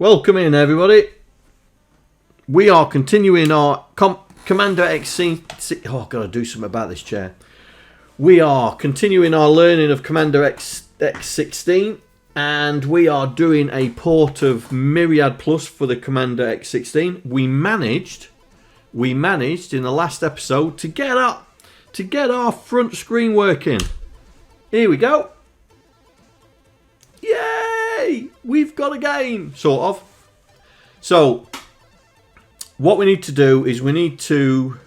Welcome in, everybody. We are continuing our Commander X16. Oh, I've got to do something about this chair. We are continuing our learning of Commander X16, and we are doing a port of Myriad Plus for the Commander X16. We managed in the last episode to get our front screen working. Here we go. Yay! We've got a game, sort of. So, what we need to do is we need to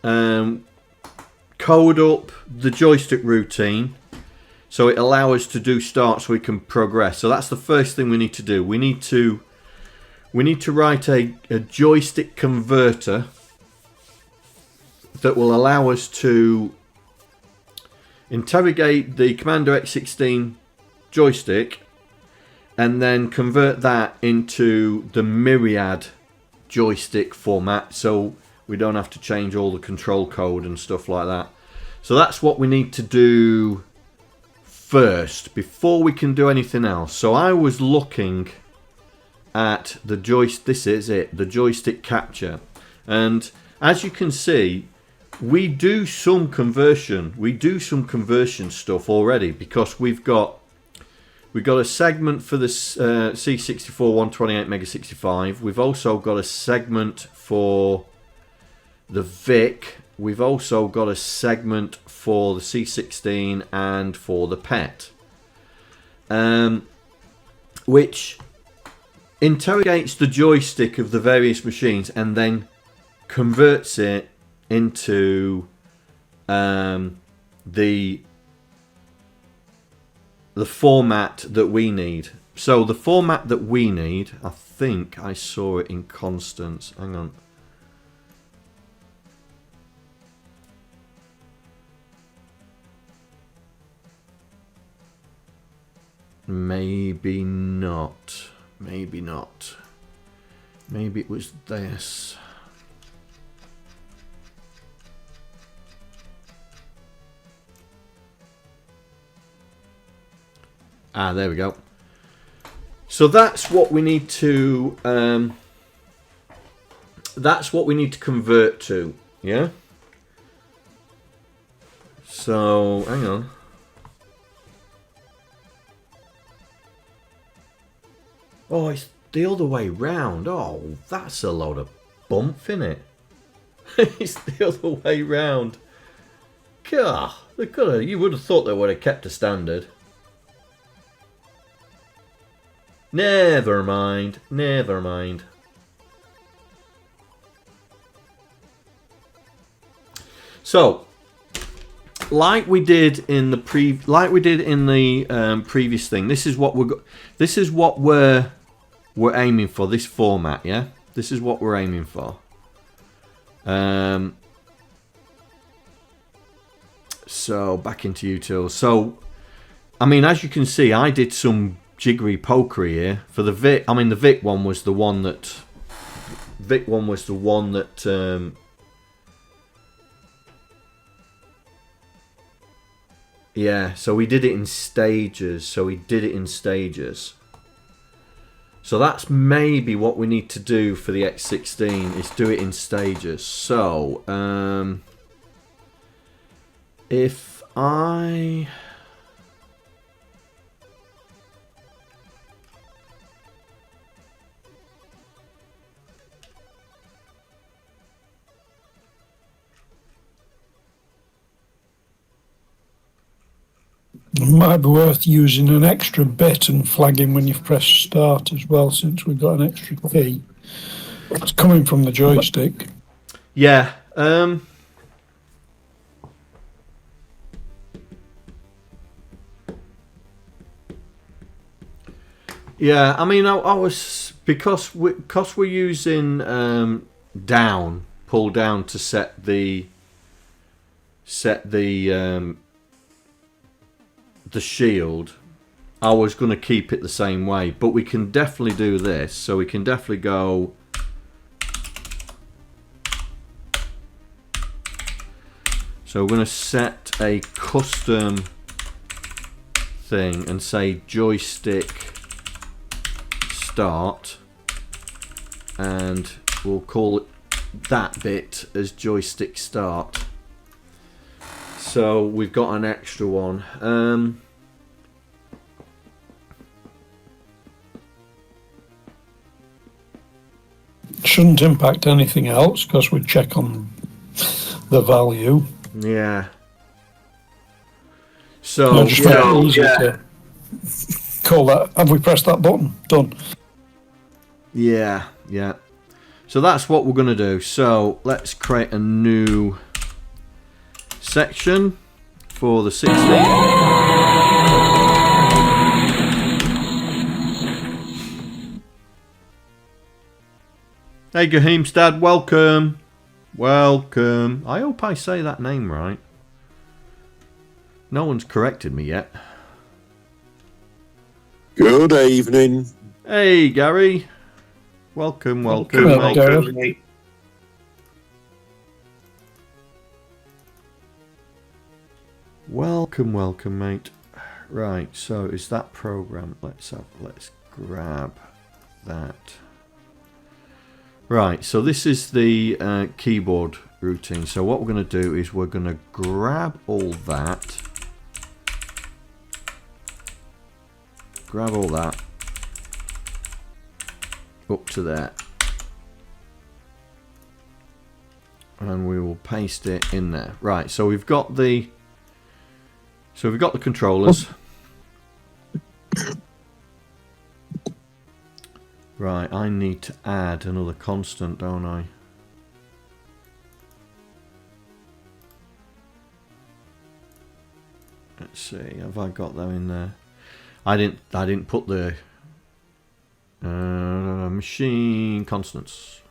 code up the joystick routine so it allows us to do start so we can progress. So that's the first thing we need to do. We need to write a joystick converter that will allow us to interrogate the Commander X16 joystick and then convert that into the Myriad joystick format so we don't have to change all the control code and stuff like that. So that's what we need to do first before we can do anything else. So I was looking at the joystick. This is it, the joystick capture, and as you can see, we do some conversion. We do some conversion stuff already because we've got a segment for the C64 128 Mega 65. We've also got a segment for the VIC. We've also got a segment for the C16 and for the PET, which interrogates the joystick of the various machines and then converts it into the format that we need. So the format that we need, I think I saw it in Constance. Hang on. Maybe not. Maybe not. Maybe it was this. Ah, there we go. So that's what we need to. That's what we need to convert to. Yeah. So hang on. Oh, it's the other way round. Oh, that's a load of bump, innit? It's the other way round. God, you would have thought they would have kept a standard. Never mind. Never mind. So, like we did in the previous thing, this is what we're aiming for. This format, yeah. This is what we're aiming for. So back into utils. So, I mean, as you can see, I did some jiggery pokery here for the Vic. I mean, the Vic one was the one that. Yeah, so we did it in stages. So that's maybe what we need to do for the X16 is do it in stages. So if I it might be worth using an extra bit and flagging when you've pressed start as well, since we've got an extra key. It's coming from the joystick. Yeah. Yeah, I mean, I was because we're using pull down to set the shield. I was going to keep it the same way, but we can definitely do this. So we can definitely go. So we're going to set a custom thing and say joystick start, and we'll call it that bit as joystick start. So we've got an extra one. Shouldn't impact anything else because we check on the value. Yeah. So Just make it easy to call that. Have we pressed that button? Done. Yeah. So that's what we're going to do. So let's create a new section for the 16. Hey Gahimstad, welcome. Welcome. I hope I say that name right. No one's corrected me yet. Good evening. Hey Gary. Welcome. Hello, Gary. Welcome, mate. Right, so is that program? Let's grab that. Right, so this is the keyboard routine. So what we're going to do is we're going to grab all that. Grab all that up to there. And we will paste it in there. Right, so we've got the controllers. Right, I need to add another constant, don't I? Let's see, have I got them in there? I didn't put the machine constants.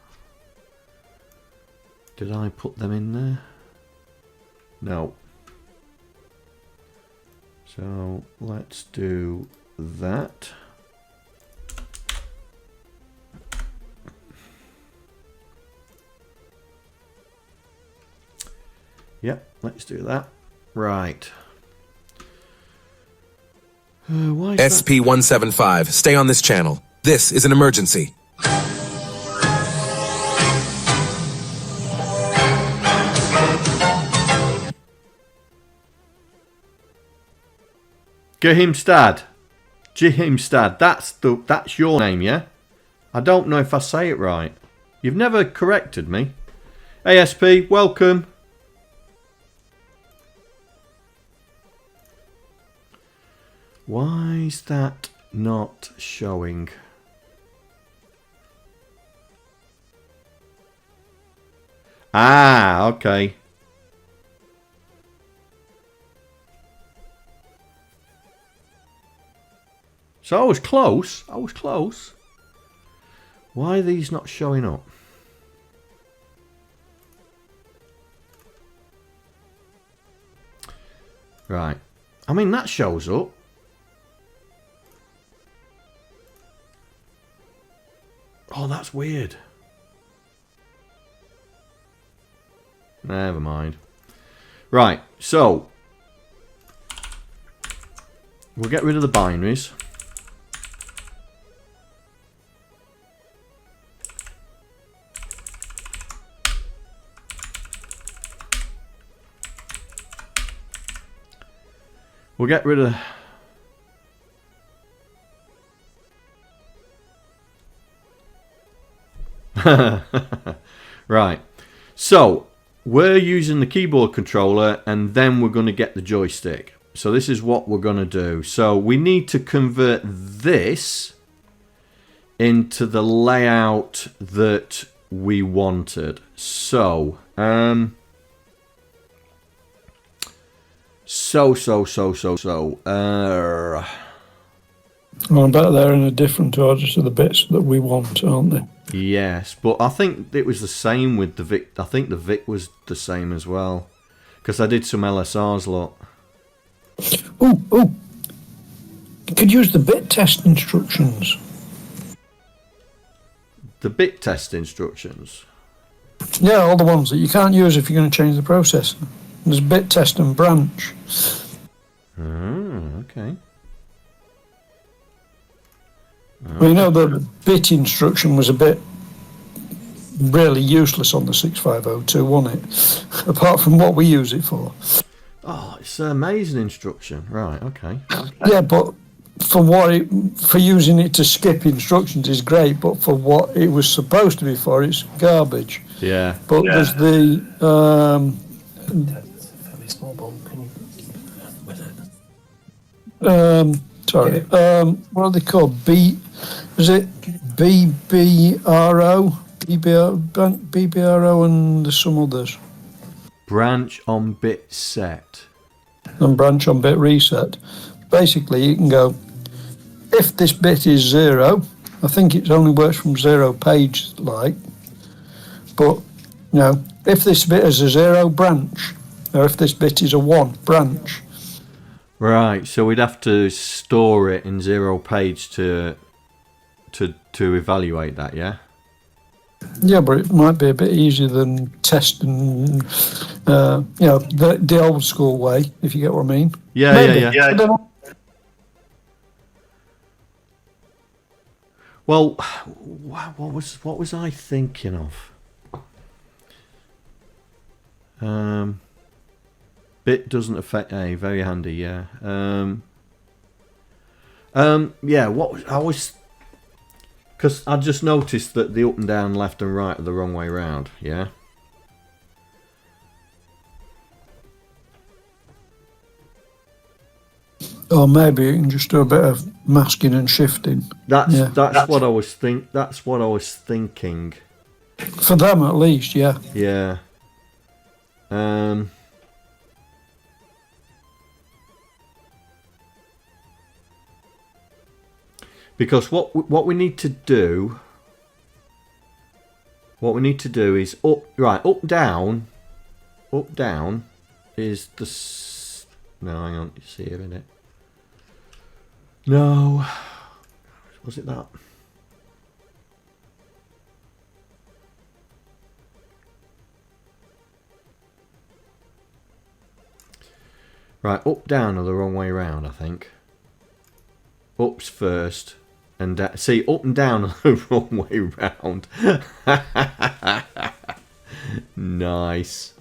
Did I put them in there? No. So let's do that. Yep, let's do that. Right. Why is SP-175, stay on this channel. This is an emergency. Gahimstad, that's your name, yeah? I don't know if I say it right. You've never corrected me. ASP, welcome. Why is that not showing? Ah, okay. So I was close. Why are these not showing up? Right. I mean, that shows up. Oh, that's weird. Never mind. Right, so we'll get rid of the binaries. We'll get rid of... Right, so we're using the keyboard controller and then we're going to get the joystick. So this is what we're going to do. So we need to convert this into the layout that we wanted. So Well, I bet they're in a different order to the bits that we want, aren't they? yes, but I think it was the same with the Vic. I think the Vic was the same as well, because I did some LSRs lot. Oh, you could use the bit test instructions. The bit test instructions. Yeah, all the ones that you can't use if you're going to change the processor. There's bit test and branch. Oh, okay. Well, you know, the bit instruction was a bit really useless on the 6502, wasn't it? Apart from what we use it for. Oh, it's an amazing instruction. Right, okay. Yeah, but for using it to skip instructions is great, but for what it was supposed to be for, it's garbage. Yeah. But there's the sorry, what are they called? Is it BBRO? BBRO and there's some others. Branch on bit set. And branch on bit reset. Basically, you can go, if this bit is 0, I think it only works from 0 page, like, but, you know, if this bit is a 0, branch, or if this bit is a 1, branch. Right, so we'd have to store it in 0 page to evaluate that, yeah? Yeah, but it might be a bit easier than testing, you know, the old school way, if you get what I mean. Yeah, Maybe. yeah. I don't know. Well, what was I thinking of? Bit doesn't affect A. Very handy, yeah. Yeah. What I was, because I just noticed that the up and down, left and right are the wrong way round. Yeah. Or maybe you can just do a bit of masking and shifting. That's what I was That's what I was thinking. For them, at least, yeah. Yeah. Because what we need to do is up down is the no, hang on, it's here, isn't it? No, was it that? Right, up down are the wrong way round, I think. Up's first, and see, up and down are the wrong way round. Nice.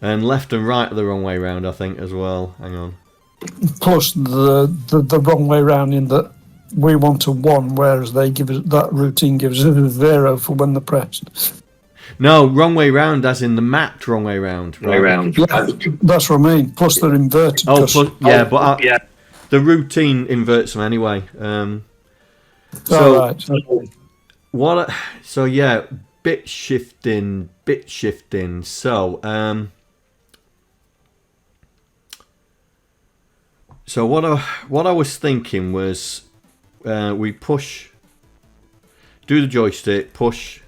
And left and right are the wrong way round, I think, as well. Hang on. Plus the wrong way round in that we want a 1, whereas they give us, that routine gives us a 0 for when they're pressed. No, wrong way round, as in the mapped wrong way round. Right? Yeah, that's what I mean. Plus they're inverted. The routine inverts them anyway. Right. So yeah, bit shifting. So what I was thinking was, we push, do the joystick, push.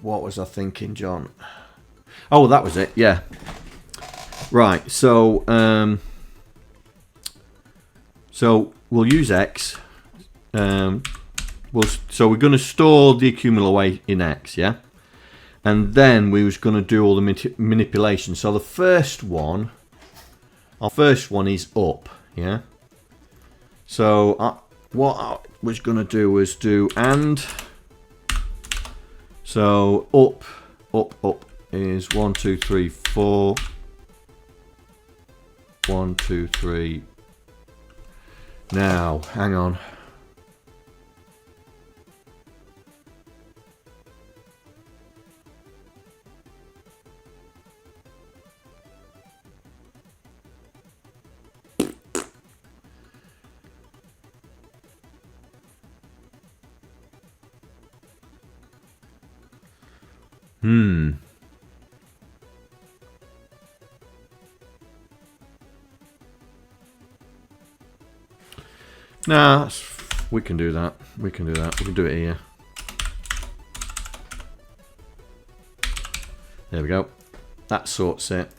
What was I thinking, John? Oh, that was it. Yeah. Right. So we'll use X. So we're going to store the accumulator in X, yeah, and then we was going to do all the manipulation. So the first one, our first one is up, yeah. So what I was going to do was do and. So up is 1, 2, 3, 4. 1, 2, 3. Now, hang on. Nah, we can do that. We can do it here. There we go. That sorts it.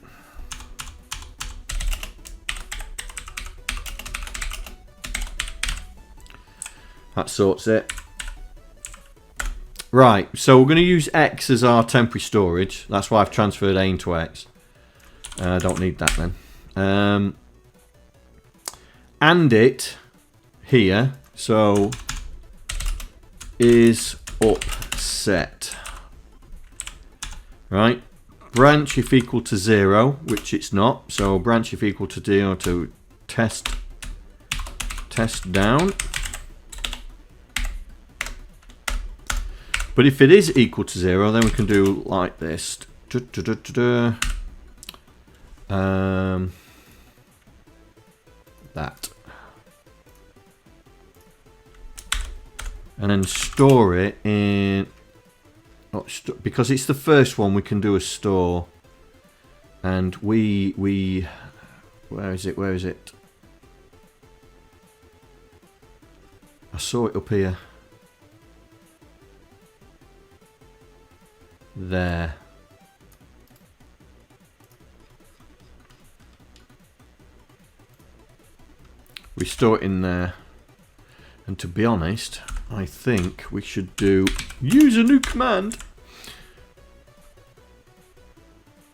That sorts it. Right, so we're going to use X as our temporary storage. That's why I've transferred A into X. I don't need that then. And it here, so is upset. Right, branch if equal to 0, which it's not, so branch if equal to 0 to test down. But if it is equal to 0, then we can do like this. That. And then store it in... because it's the first one, we can do a store. And we where is it? I saw it up here. There. We store it in there. And to be honest, I think we should use a new command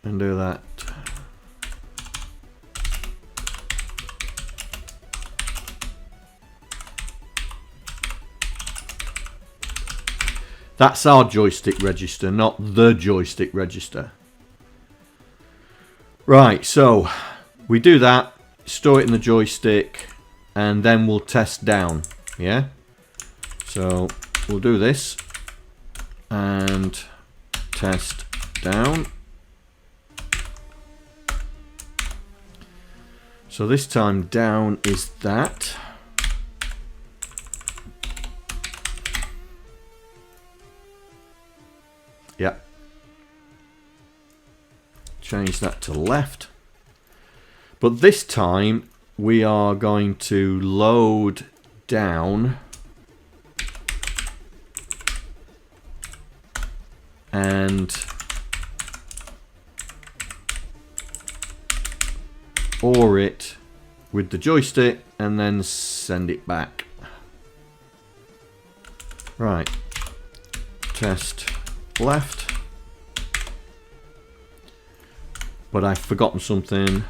and do that. That's our joystick register, not the joystick register. Right, so we do that, store it in the joystick, and then we'll test down. Yeah? So we'll do this and test down. So this time down is that. Yeah. Change that to left. But this time we are going to load down and OR it with the joystick and then send it back. Right. Test left. But I've forgotten something.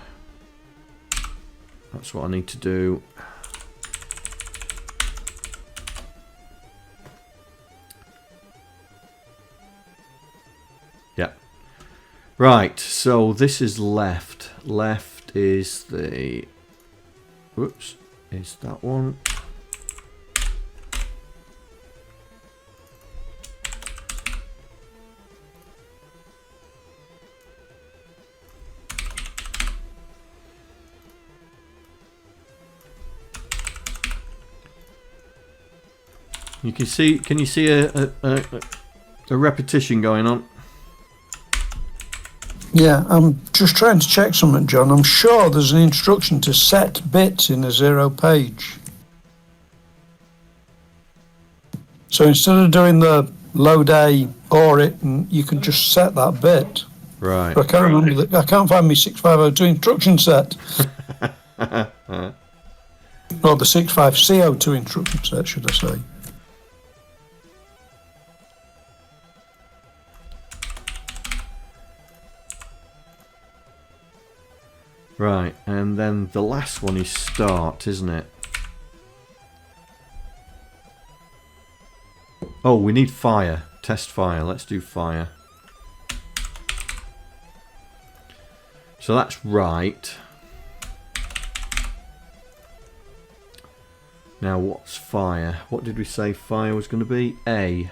That's what I need to do. Yeah. Right, so this is left. Left is the... Whoops. Is that one. You can see, can you see a repetition going on? Yeah, I'm just trying to check something, John. I'm sure there's an instruction to set bits in a 0 page. So instead of doing the load A or it, and you can just set that bit. Right. But I can't remember I can't find my 6502 instruction set. Or the 65C02 instruction set, should I say. Right, and then the last one is start, isn't it? Oh, we need fire. Test fire. Let's do fire. So that's right. Now what's fire? What did we say fire was going to be? A.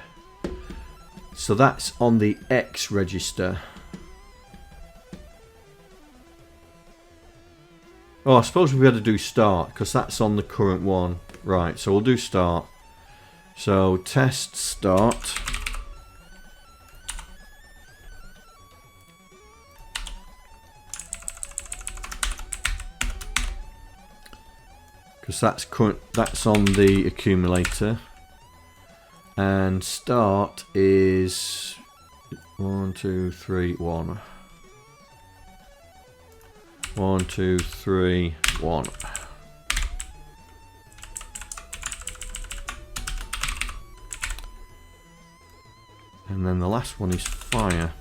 So that's on the X register. Oh, I suppose we had to do start because that's on the current one. Right, so we'll do start. So test start. Because that's current, that's on the accumulator. And start is 1, 2, 3, 1. 1, 2, 3, 1. And then the last one is fire.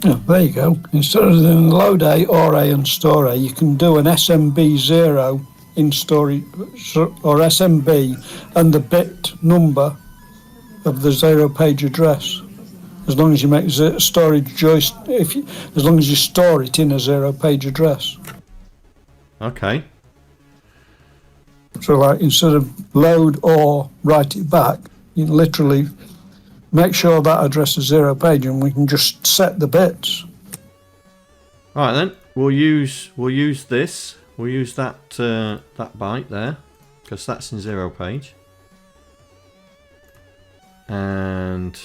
Yeah, there you go. Instead of doing load A, or A and store A, you can do an SMB0 in storage, or SMB and the bit number of the 0 page address. As long as you make storage joystick, as long as you store it in a 0 page address. Okay. So, like, instead of load or write it back, you literally make sure that address is 0 page, and we can just set the bits. All right then. We'll use this. We'll use that that byte there, because that's in 0 page. And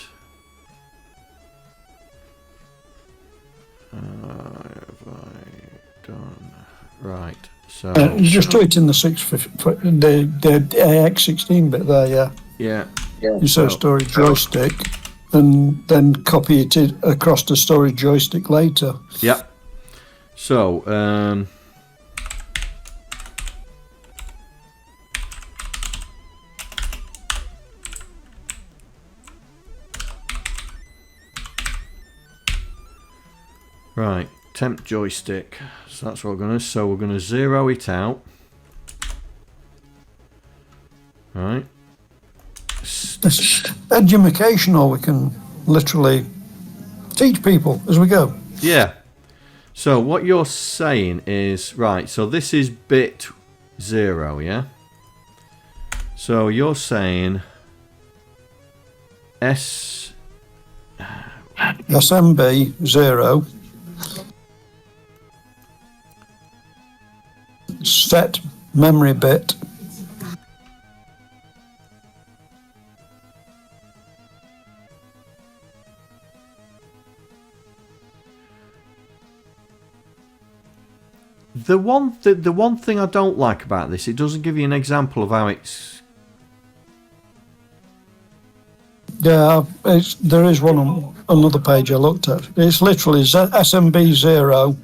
have I done right? So you just do it in the 650, the AX16 bit there, yeah. Yeah. Instead of storage joystick, and then copy it across the storage joystick later. Yep. So right, temp joystick. So that's what we're gonna. So we're gonna 0 it out. Right. It's educational. We can literally teach people as we go. Yeah. So what you're saying is right. So this is bit 0, yeah. So you're saying SMB 0. Set memory bit. The one thing I don't like about this, it doesn't give you an example of how it's. Yeah, there is one on another page I looked at. It's literally SMB 0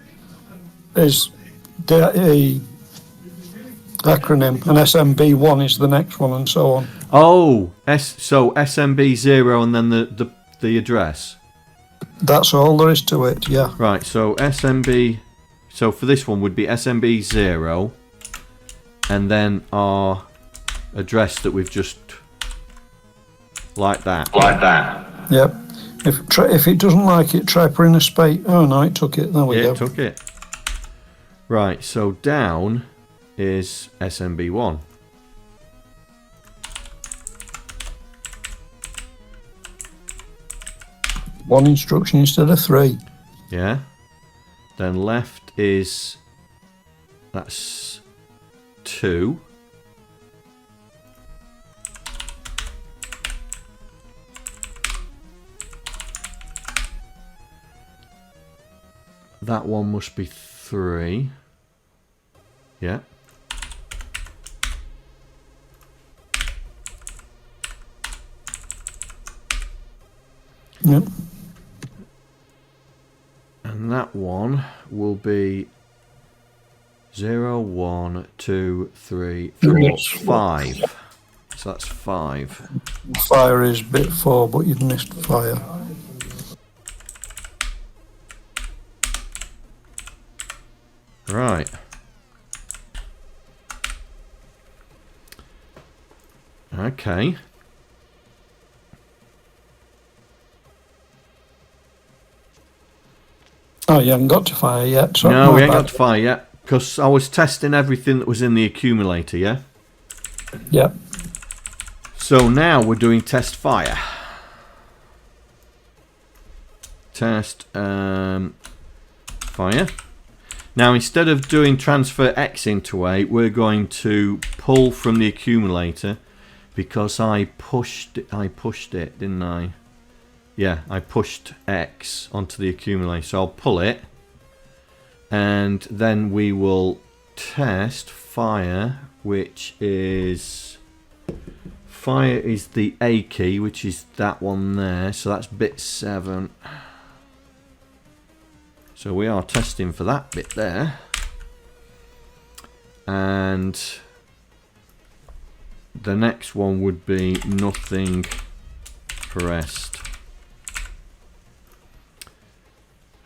is the acronym, and SMB 1 is the next one, and so on. Oh, so SMB 0 and then the address. That's all there is to it. Yeah. Right. So SMB. So for this one would be SMB 0, and then our address that we've just like that. Yep. If it doesn't like it, try putting a space. Oh no, it took it. There we go. It took it. Right. So down is SMB 1. One instruction instead of 3. Yeah. Then left is that's 2. That one must be 3. Yeah. Yep. And that one will be 0, 1, 2, 3, 4, 5. So that's 5. Fire is bit 4, but you've missed fire. Right. Okay. Oh, you haven't got to fire yet. So No, we ain't got to fire yet, because I was testing everything that was in the accumulator, yeah? Yep. So now we're doing test fire. Test fire. Now instead of doing transfer X into A, we're going to pull from the accumulator, because I pushed it, didn't I? Yeah, I pushed X onto the accumulator. So I'll pull it, and then we will test fire, which is fire is the A key, which is that one there. So that's bit 7. So we are testing for that bit there, and the next one would be nothing pressed.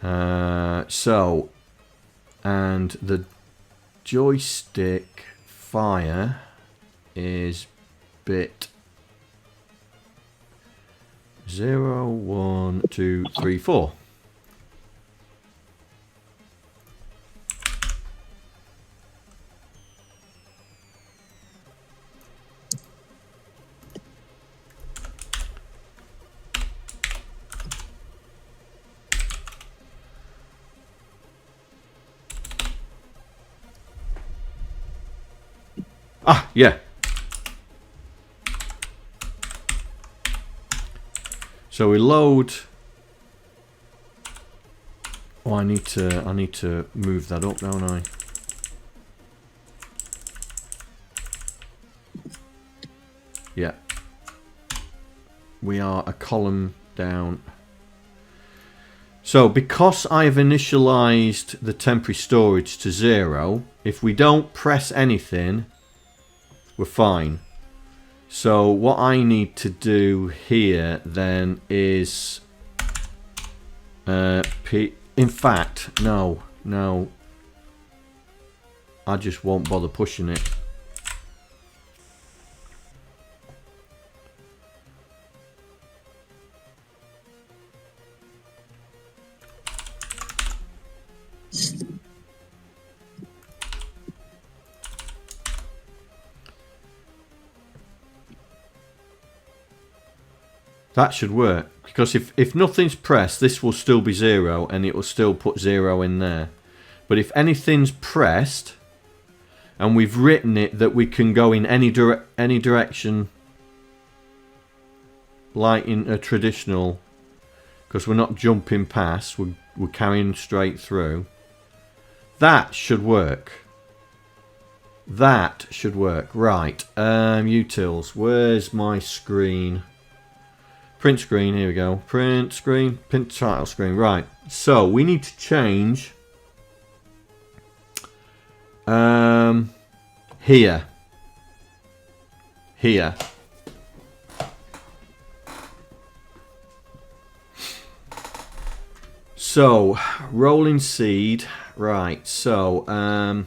So, and the joystick fire is bit 0, 1, 2, 3, 4. Ah, yeah. So we load. Oh, I need to move that up, don't I? Yeah. We are a column down. So because I've initialized the temporary storage to 0, if we don't press anything, we're fine. So what I need to do here then is in fact, no, I just won't bother pushing it. That should work, because if nothing's pressed, this will still be 0 and it will still put 0 in there. But if anything's pressed and we've written it that we can go in any direction, like in a traditional, because we're not jumping past, we're carrying straight through, that should work. That should work. Right, utils, where's my screen? Print screen, here we go. Print screen, print title screen. Right, so we need to change here. So, rolling seed. Right, so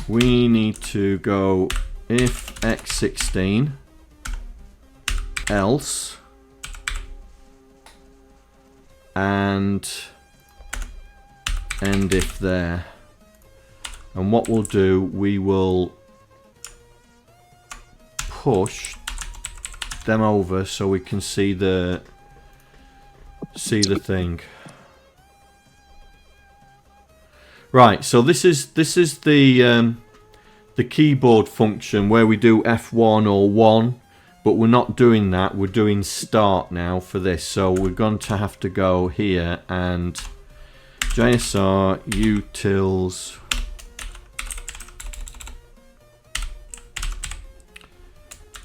we need to go if X16 else and end if there. And what we'll do, we will push them over so we can see the thing. Right, so this is the keyboard function where we do F1 or 1, but we're not doing that. We're doing start now for this. So we're going to have to go here and JSR utils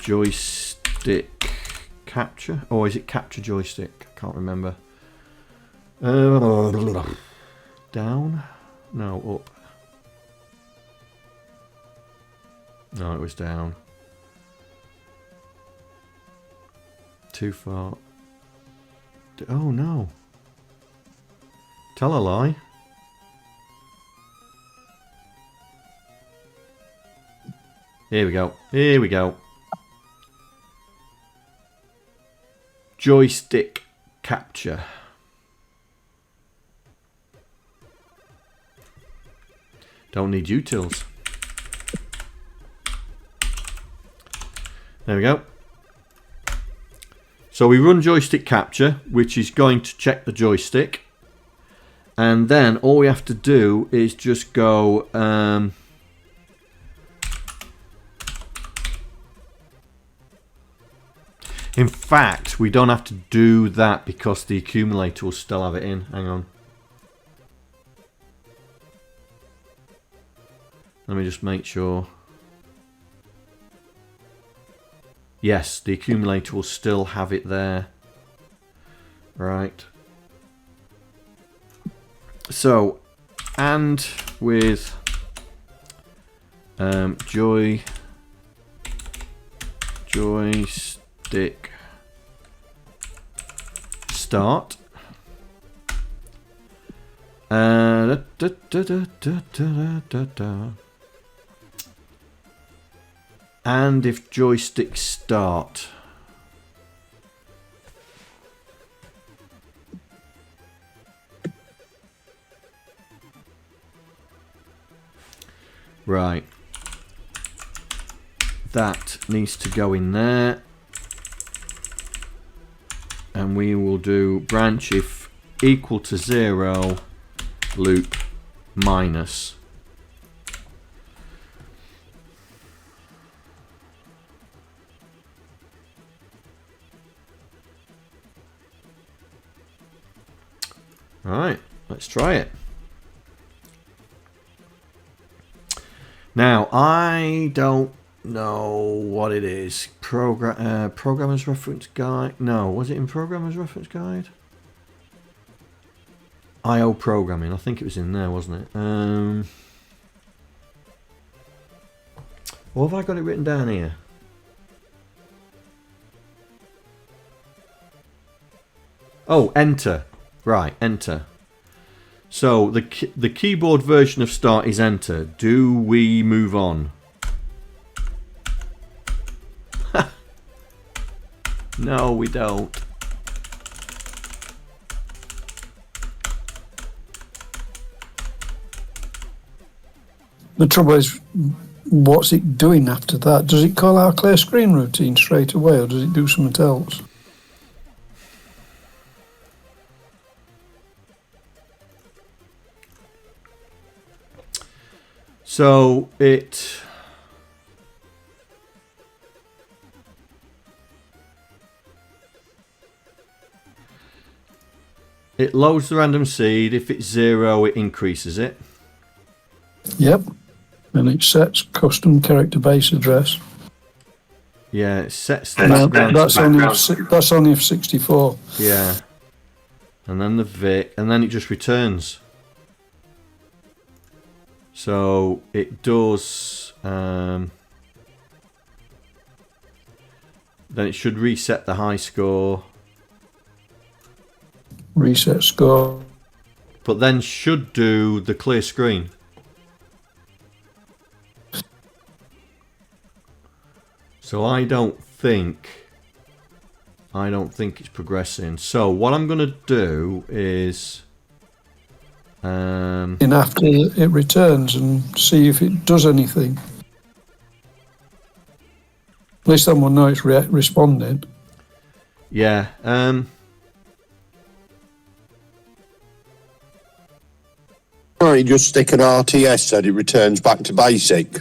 joystick capture, or is it capture joystick? I can't remember. Down? No, up. No, it was down. Too far. Oh no. Tell a lie. Here we go. Here we go. Joystick capture. Don't need utils. There we go. So we run joystick capture, which is going to check the joystick. And then all we have to do is just go... in fact, we don't have to do that because the accumulator will still have it in. Hang on. Let me just make sure. Yes, the accumulator will still have it there. Right. So, and with joystick start. And if joystick start. Right. That needs to go in there. And we will do branch if equal to 0, loop minus. Alright, let's try it. Now, I don't know what it is. Programmer's Reference Guide. No, was it in Programmer's Reference Guide? I/O Programming. I think it was in there, wasn't it? Or have I got it written down here? Oh, enter. Right, enter. So the keyboard version of start is enter. Do we move on? No, we don't. The trouble is, what's it doing after that? Does it call our clear screen routine straight away, or does it do something else? So it loads the random seed. If it's 0, it increases it. Yep. And it sets custom character base address. Yeah, it sets the No, background. that's only if 64. Yeah. And then the Vic, and then it just returns. So it does. Then it should reset the high score. Reset score. But then should do the clear screen. So I don't think it's progressing. So what I'm going to do is In after it returns and see if it does anything. At least then we'll know it's responding. yeah. Or you just stick an RTS and it returns back to basic.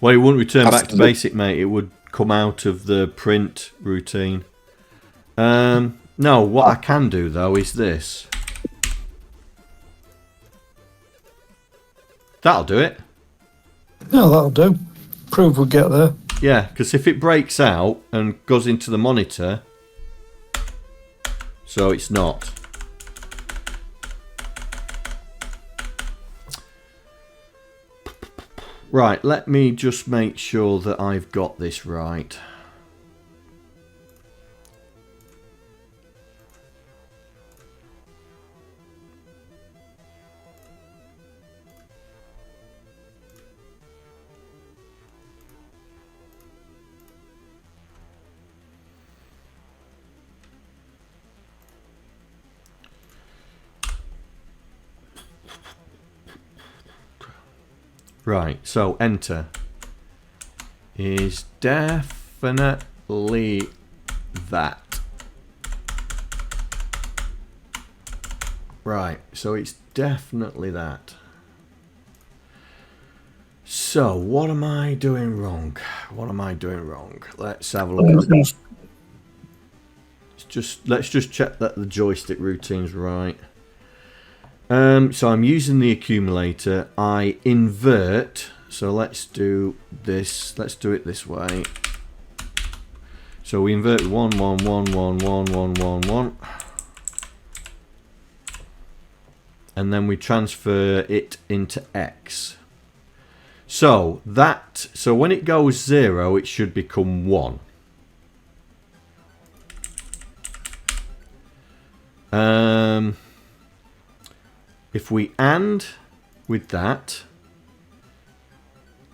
Well, it wouldn't return back to After the- basic, mate. It would come out of the print routine. No, what I can do though is this. That'll do it. No, that'll do. Prove we'll get there. Yeah, because if it breaks out and goes into the monitor, so it's not. Right, let me just make sure that I've got this right. Right, so enter is definitely that. Right, so it's definitely that. So, what am I doing wrong? What am I doing wrong? Let's have a look. Let's just check that the joystick routine's right. So I'm using the accumulator. I invert. So let's do this. Let's do it this way. So we invert 1 1 1 1 1 1 1 1, and then we transfer it into X. So when it goes 0, it should become 1. If we AND with that,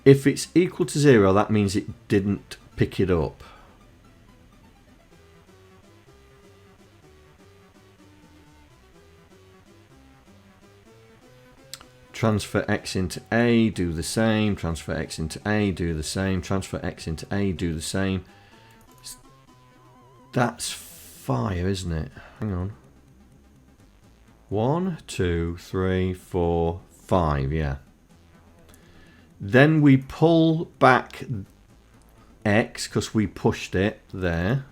if it's equal to 0, that means it didn't pick it up. Transfer X into A, do the same. Transfer X into A, do the same. Transfer X into A, do the same. That's fire, isn't it? Hang on. 1, 2, 3, 4, 5, yeah. Then we pull back X because we pushed it there.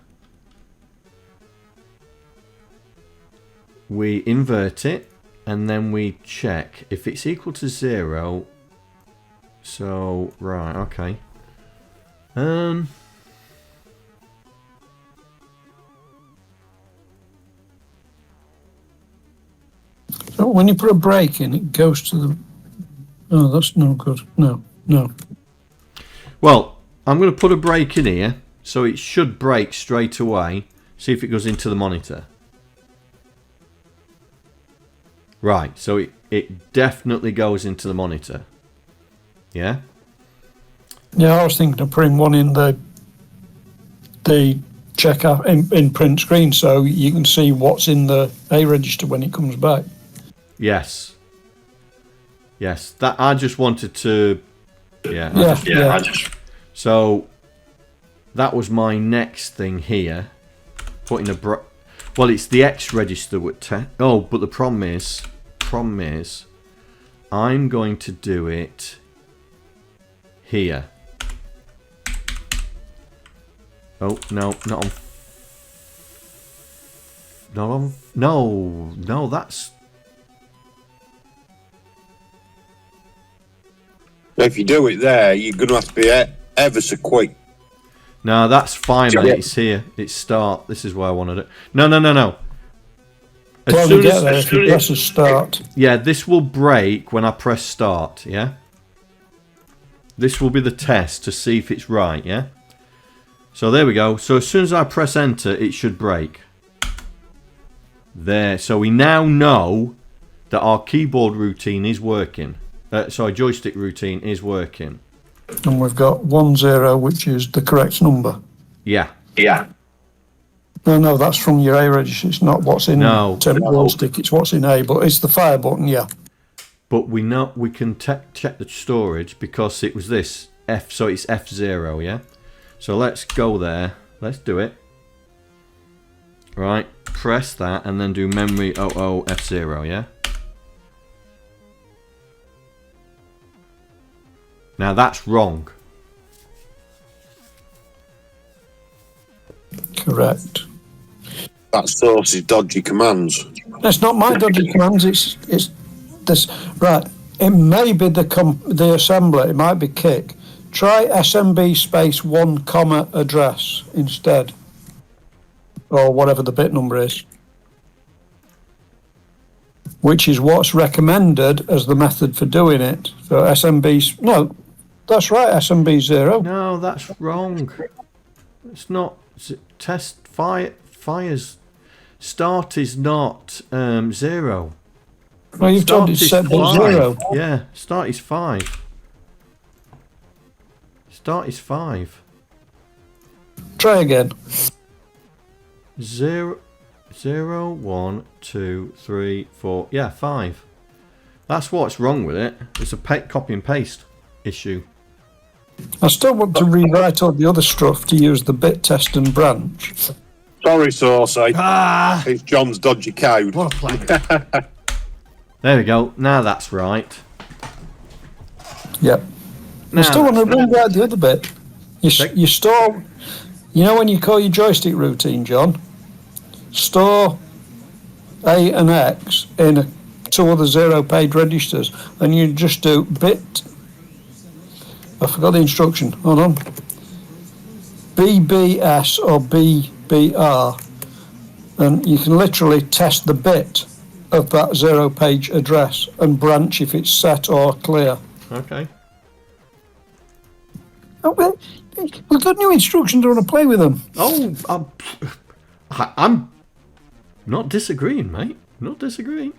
We invert it. And then we check if it's equal to 0. So, right, okay. So when you put a break in, it goes to the... Oh, that's no good. No. Well, I'm going to put a break in here, so it should break straight away. See if it goes into the monitor. Right, so it definitely goes into the monitor. Yeah? Yeah, I was thinking of putting one in the checkout in print screen so you can see what's in the A register when it comes back. Yes. Yes, that I just wanted to... So, that was my next thing here. Putting a... Well, it's the X register with but the problem is, I'm going to do it here. Oh no, not on. No, that's. If you do it there, you're going to have to be ever so quick. No, that's fine, mate. It's here. It's start. This is where I wanted it. No. As soon as you press start. Yeah, this will break when I press start, yeah? This will be the test to see if it's right, yeah? So there we go. So as soon as I press enter, it should break. There. So we now know that our keyboard routine is working. Joystick routine is working. And we've got 10, which is the correct number. Yeah. No, that's from your A register. It's not what's in temporal stick. It's what's in A, but it's the fire button, yeah. But we know we can check the storage because it was this F. So it's F0, yeah. So let's go there. Let's do it. Right. Press that and then do memory F0, yeah. Now that's wrong. Correct. That source is dodgy commands. It's not my dodgy commands. It's this. Right. It may be the assembler. It might be kick. Try SMB space 1, address instead, or whatever the bit number is, which is what's recommended as the method for doing it. So SMB. No, that's right. SMB 0. No, that's wrong. It's not. Test fires. Start is not 0. Well, you've told it set to 0. Yeah, start is 5. Start is 5. Try again. 0, 1, 2, 3, 4. Yeah, 5. That's what's wrong with it. It's a copy and paste issue. I still want to rewrite all the other stuff to use the bit test and branch. Sorry, Saucy. It's John's dodgy code. What a play. There we go. Now that's right. Yep. I still want to rewrite the other bit. You store... You know when you call your joystick routine, John? Store A and X in 2 other 0-page registers, and you just do bit... I forgot the instruction. Hold on. BBS or BBR, and you can literally test the bit of that 0-page address and branch if it's set or clear. Okay. Oh, well, we've got new instructions. I want to play with them. Oh, Not disagreeing, mate. Not disagreeing.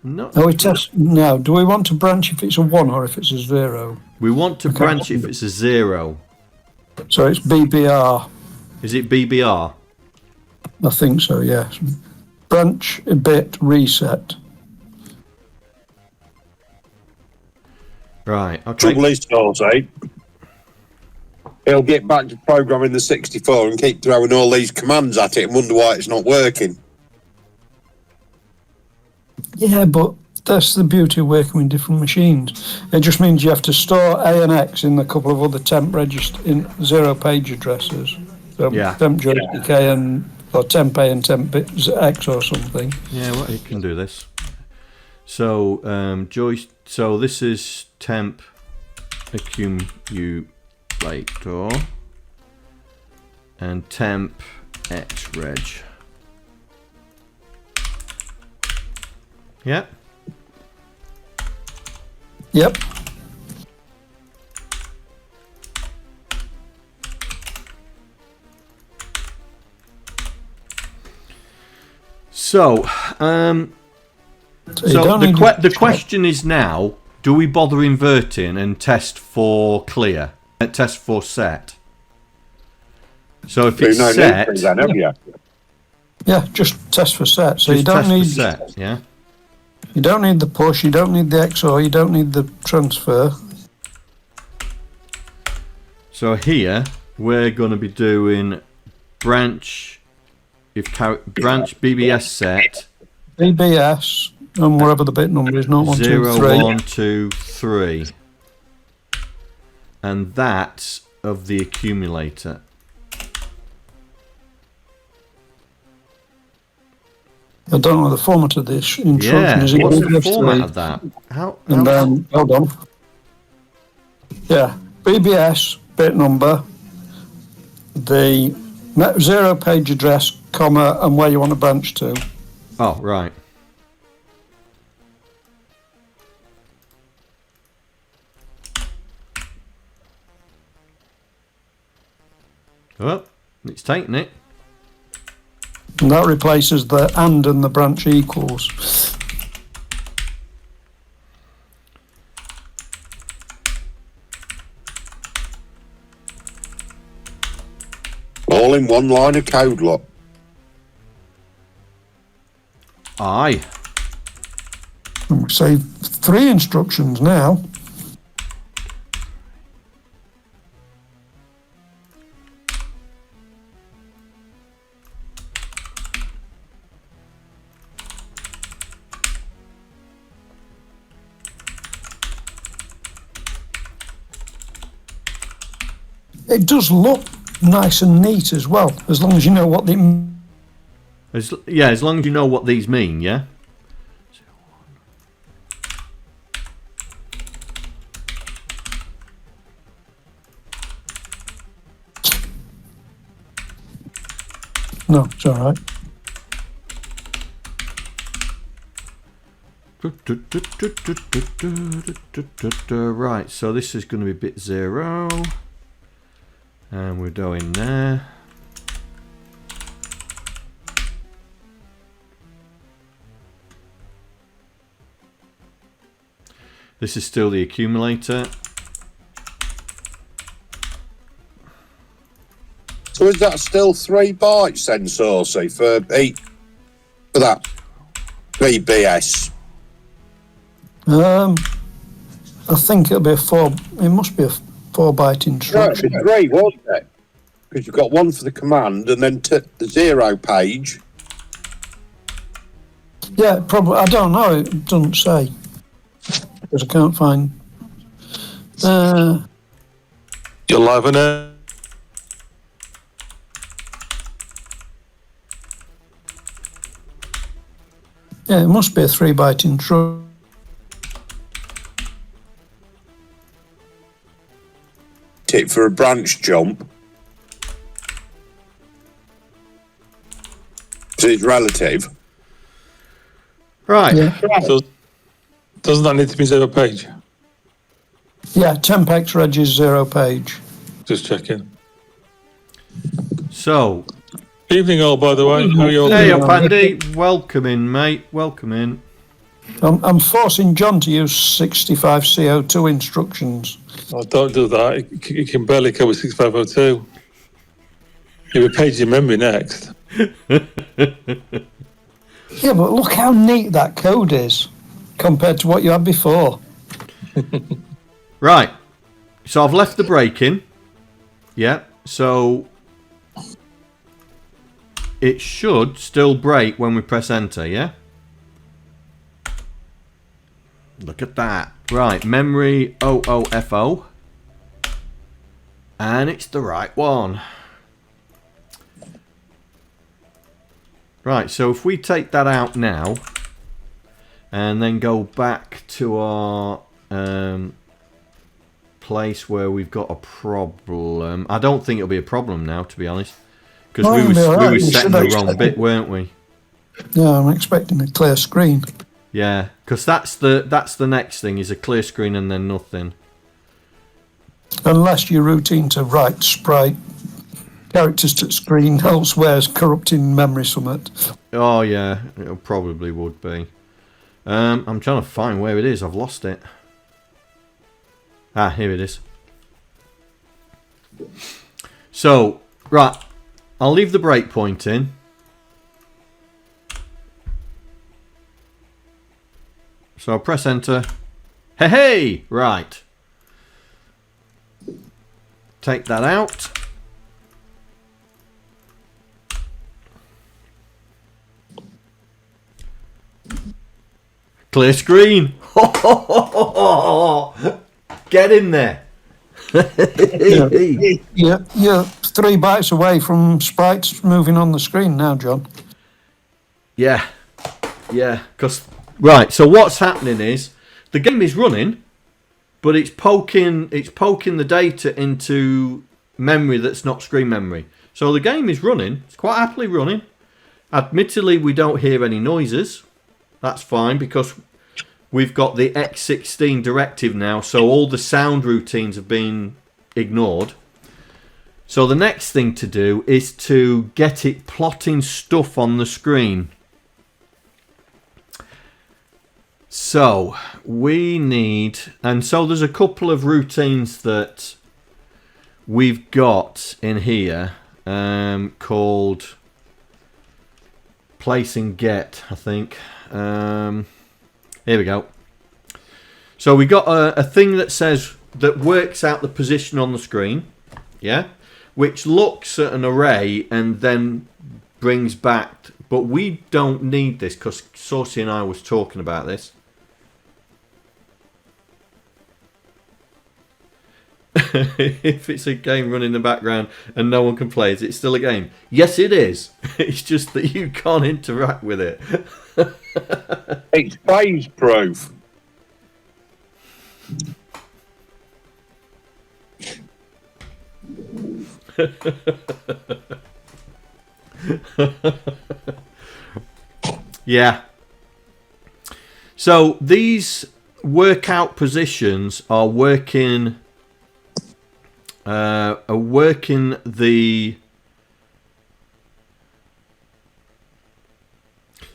No. Now we test. Now, do we want to branch if it's a 1 or if it's a 0? We want to branch if it's a 0. So it's BBR. Is it BBR? I think so, yes. Branch a bit reset. Right, okay. Trouble is, Dorsey, he'll get back to programming the 64 and keep throwing all these commands at it and wonder why it's not working. Yeah, but that's the beauty of working with different machines. It just means you have to store A and X in a couple of other temp register in 0-page addresses. So temp joystick A and or temp A and temp X or something. Yeah, well, you can do this. So so this is temp accumulator and temp xreg. Yeah. Yep. So, the question is now: do we bother inverting and test for clear? Test for set. So if it's set, yeah, just test for set. So just you don't need set. Yeah. You don't need the push. You don't need the XOR. You don't need the transfer. So here we're going to be doing branch. Branch BBS set. BBS and whatever the bit number is, not 1, 2, 0, 3. 1, 2, 3. And that's of the accumulator. I don't know the format of this instruction. Yeah, Is it what's the BBS format 3? of that? And then, hold on. Yeah, BBS, bit number, the 0-page address, comma, and where you want to branch to. Oh, right. Oh, it's taking it. And that replaces the and the branch equals. All in one line of code, look. Aye. Say 3 instructions now. It does look nice and neat as well, as long as you know what the... As long as you know what these mean, yeah? No, it's all right. Right, so this is going to be bit 0. And we're going there. This is still the accumulator. So is that still 3 bytes then, Saucy, for that BBS? I think it'll be a 4. It must be a 4-byte instruction. No, it's 3, wasn't it? Because you've got 1 for the command and then the 0 page. Yeah, probably. I don't know. It doesn't say because I can't find. You're live on it. Yeah, it must be a 3-byte instruction. It for a branch jump. So it's relative. Right. Yeah. So doesn't that need to be 0-page? Yeah, temp reg is 0-page. Just checking. So, Evening all, by the way. How are you all Hey doing? up, Andy. Welcome in, mate. Welcome in. I'm forcing John to use 65 CO2 instructions. Oh, don't do that. You can barely cover 6502. You'll be paging your memory next. Yeah, but look how neat that code is compared to what you had before. Right. So I've left the break in. Yeah. So it should still break when we press enter, yeah? Look at that. Right, memory 00FO. And it's the right one. Right, so if we take that out now and then go back to our place where we've got a problem. I don't think it'll be a problem now, to be honest. Because we were setting the wrong bit, weren't we? Yeah, I'm expecting a clear screen. Yeah, because that's the next thing, is a clear screen and then nothing. Unless your routine to write sprite characters to screen elsewhere is corrupting memory summit. Oh yeah, it probably would be. I'm trying to find where it is. I've lost it. Ah, here it is. So, right, I'll leave the breakpoint in. So I'll press enter. Hey, hey! Right. Take that out. Clear screen. Get in there. Yeah, you're 3 bytes away from sprites moving on the screen now, John. Yeah. Yeah. Because right. So what's happening is the game is running, but it's poking the data into memory that's not screen memory. So the game is running. It's quite happily running. Admittedly, we don't hear any noises. That's fine because we've got the X16 directive now, so all the sound routines have been ignored. So the next thing to do is to get it plotting stuff on the screen. So we need, and so there's a couple of routines that we've got in here called place and get, I think. Here we go. So we got a thing that says, that works out the position on the screen, yeah, which looks at an array and then brings back, but we don't need this because Saucy and I was talking about this. If it's a game running in the background and no one can play it, it's still a game. Yes, it is. It's just that you can't interact with it. It's phase proof. Yeah. So these workout positions are working the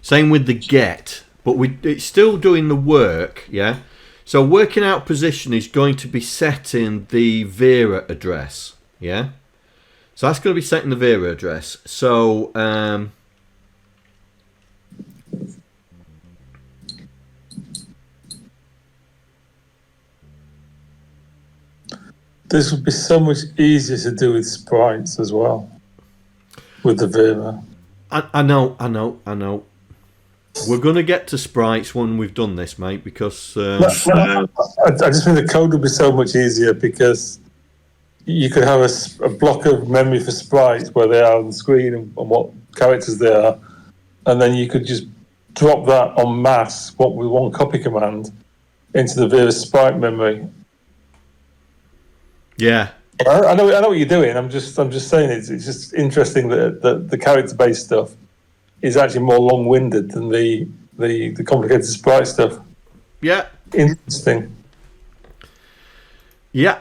same with the get, but it's still doing the work, yeah. So working out position is going to be set in the Vera address, yeah. So that's going to be set in the Vera address. So This would be so much easier to do with sprites as well, with the Vera. I know. We're going to get to sprites when we've done this, mate, because I just think the code would be so much easier because you could have a block of memory for sprites where they are on the screen and what characters they are, and then you could just drop that en masse, what with one copy command, into the Vera sprite memory. yeah. I know what you're doing. I'm just saying it's just interesting that the character-based stuff is actually more long-winded than the complicated sprite stuff. Yeah. Interesting. Yeah.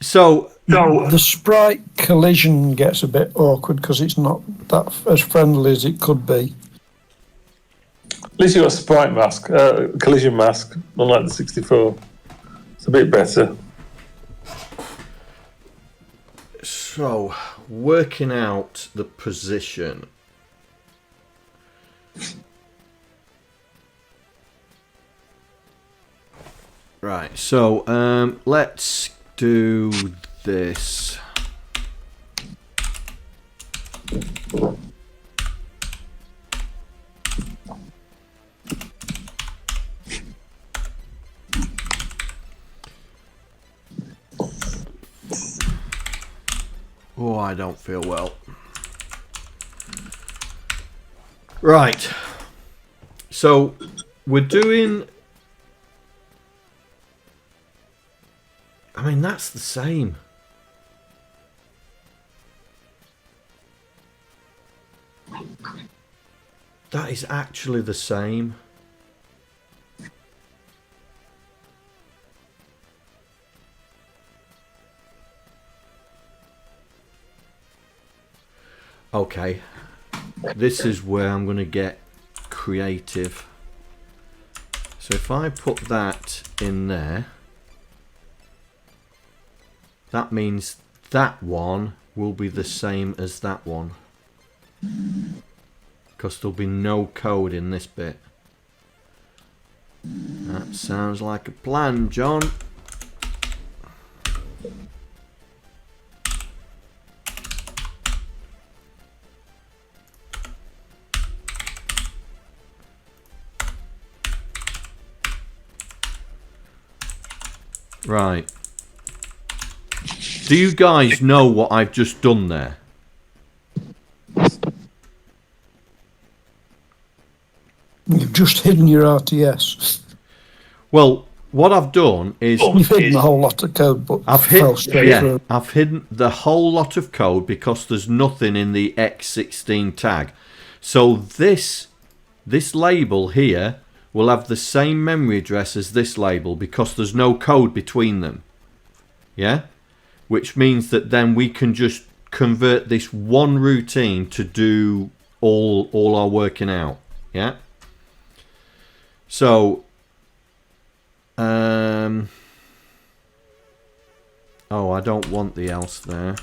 So So The sprite collision gets a bit awkward because it's not that as friendly as it could be. At least you got a sprite mask, collision mask, unlike the 64. It's a bit better. So, working out the position. Right, so let's do this. Oh, I don't feel well. Right. So, we're doing... I mean, that's the same. That is actually the same. Okay, this is where I'm going to get creative. So if I put that in there, that means that one will be the same as that one, because there'll be no code in this bit. That sounds like a plan, John. Right. Do you guys know what I've just done there? You've just hidden your RTS. Well, what I've done is You've hidden a whole lot of code, but I've fell straight through. I've hidden the whole lot of code because there's nothing in the X16 tag. So this label here will have the same memory address as this label because there's no code between them. Yeah? Which means that then we can just convert this one routine to do all our working out. Yeah? So oh, I don't want the else there.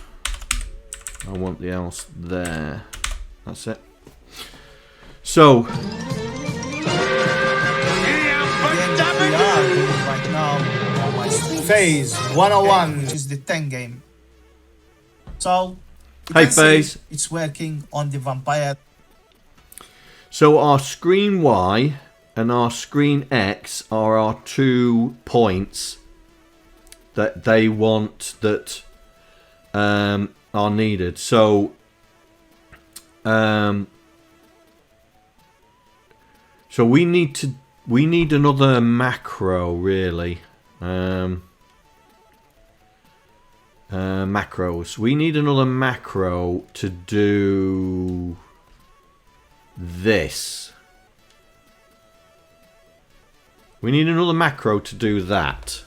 I want the else there. That's it. So Right now on my phase 101, which is the 10 game. So you hey can see Phase. it's working on the vampire. So our screen Y and our screen X are our 2 points that they want that are needed. So so we need another macro really. Macros. We need another macro to do this. We need another macro to do that.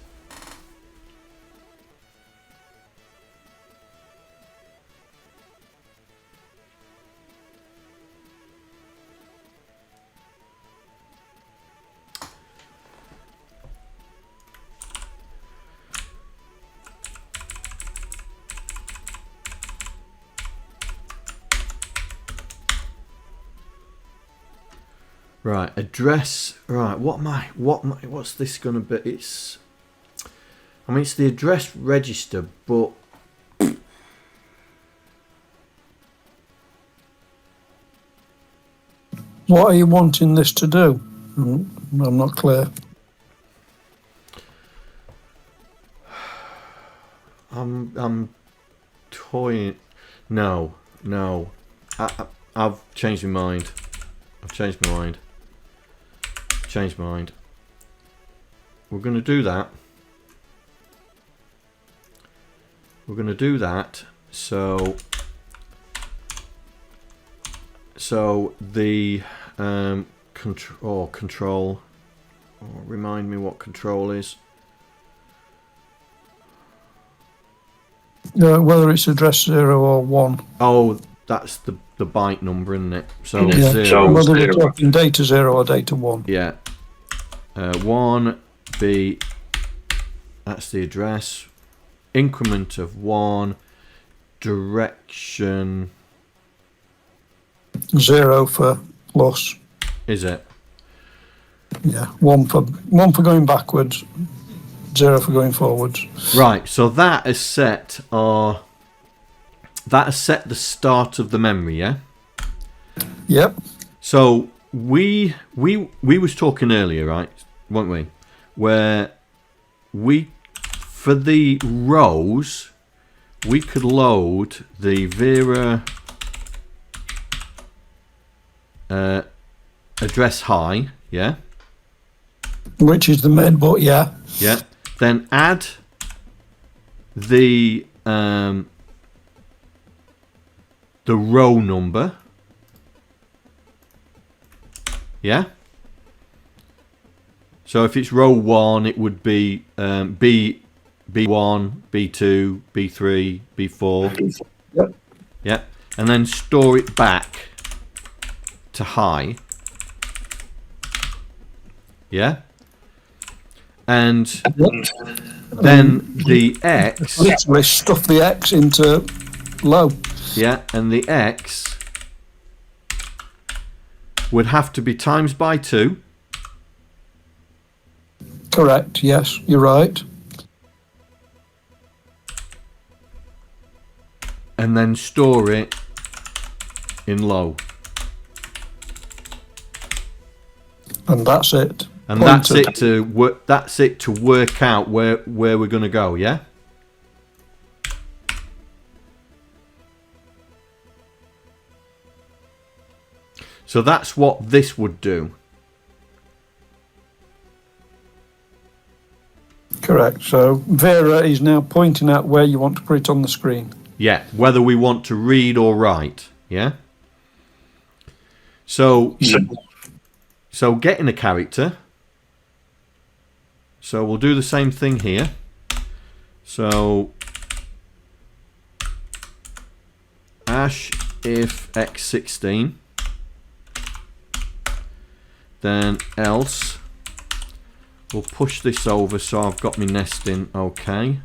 Right, address. Right, what's this gonna be? It's, I mean, it's the address register, but What are you wanting this to do? I'm not clear. I'm toying. No. I've changed my mind. Changed my mind. We're going to do that. So the control. Remind me what control is. Whether it's address 0 or 1. Oh, that's the byte number, isn't it? So Yeah. 0. Whether we're talking data 0 or data 1. Yeah. 1 B. That's the address. Increment of 1. Direction. 0 for plus. Is it? Yeah. 1 for going backwards. 0 for going forwards. Right. So that has set the start of the memory. Yeah. Yep. So we was talking earlier, right? Weren't we? Where for the rows, we could load the Vera address high, yeah? Which is the med, but yeah. Yeah. Then add the row number. Yeah? So if it's row 1, it would be B1, B2, B3, B4. Yep. Yeah. And then store it back to high. Yeah. And then the X. Literally stuff the X into low. Yeah. And the X would have to be times by 2. Correct, yes, you're right. And then store it in low. And that's it. And that's it to work. That's it to work out where we're going to go. Yeah. So that's what this would do. Correct. So Vera is now pointing out where you want to put it on the screen. Yeah, whether we want to read or write. Yeah. So getting a character. So we'll do the same thing here. So Ash if X16, then else. We'll push this over so I've got my nesting okay.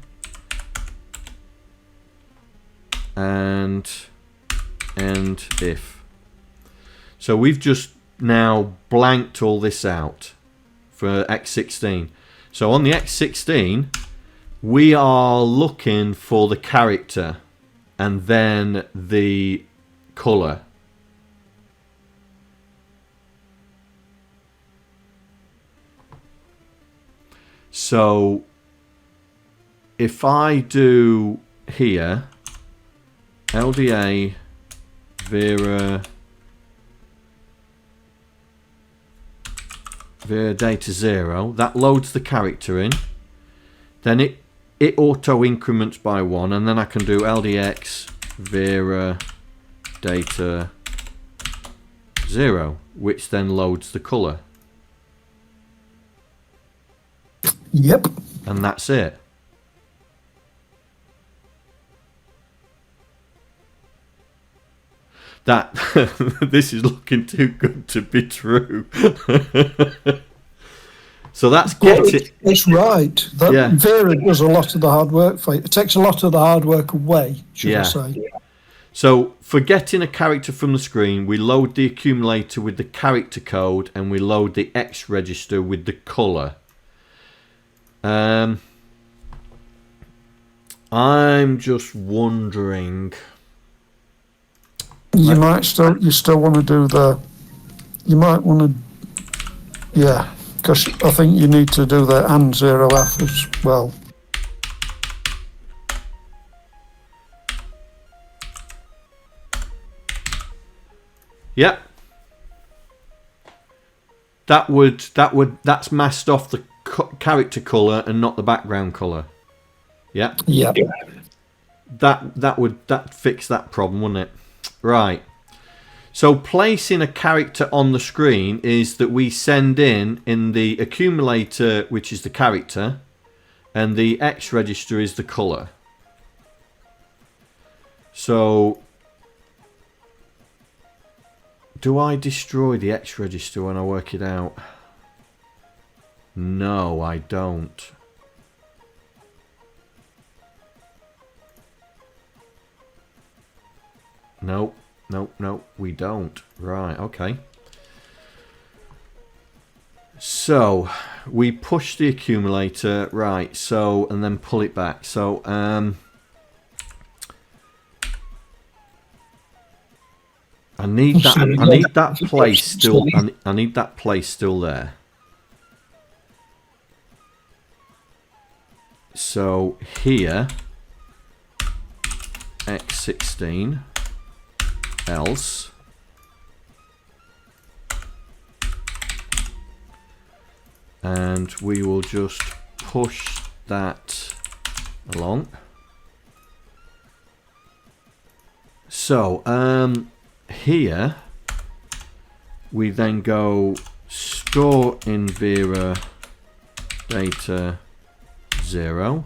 And end if. So we've just now blanked all this out for X16. So on the X16, we are looking for the character and then the colour. So if I do here LDA Vera data 0, that loads the character in, then it auto increments by 1, and then I can do LDX Vera data 0, which then loads the colour. Yep. And that's it. That this is looking too good to be true. So that's getting. It's right. That Vera does a lot of the hard work for you. It takes a lot of the hard work away, should I say. So for getting a character from the screen, we load the accumulator with the character code and we load the X register with the colour. I'm just wondering. You still want to do you might want to, because I think you need to do the and 0F as well. Yep. That's masked off the character colour and not the background colour. Yeah. Yeah. That fix that problem, wouldn't it? Right. So placing a character on the screen is that we send in the accumulator, which is the character, and the X register is the colour. So, do I destroy the X register when I work it out? No, I don't. Nope, nope, nope, we don't. Right, okay. So, we push the accumulator, right, so, and then pull it back. So, I need that place still, I need that place still there. So, here, X16, else, and we will just push that along. So here we then go store in Vera data 0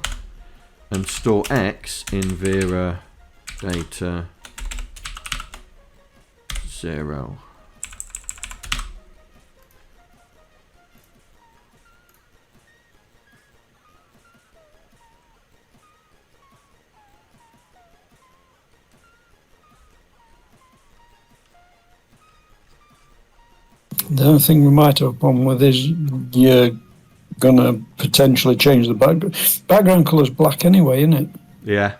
and store X in Vera data 0. The only thing we might have a problem with is you're going to potentially change the background. Background colour's black anyway, isn't it? Yeah.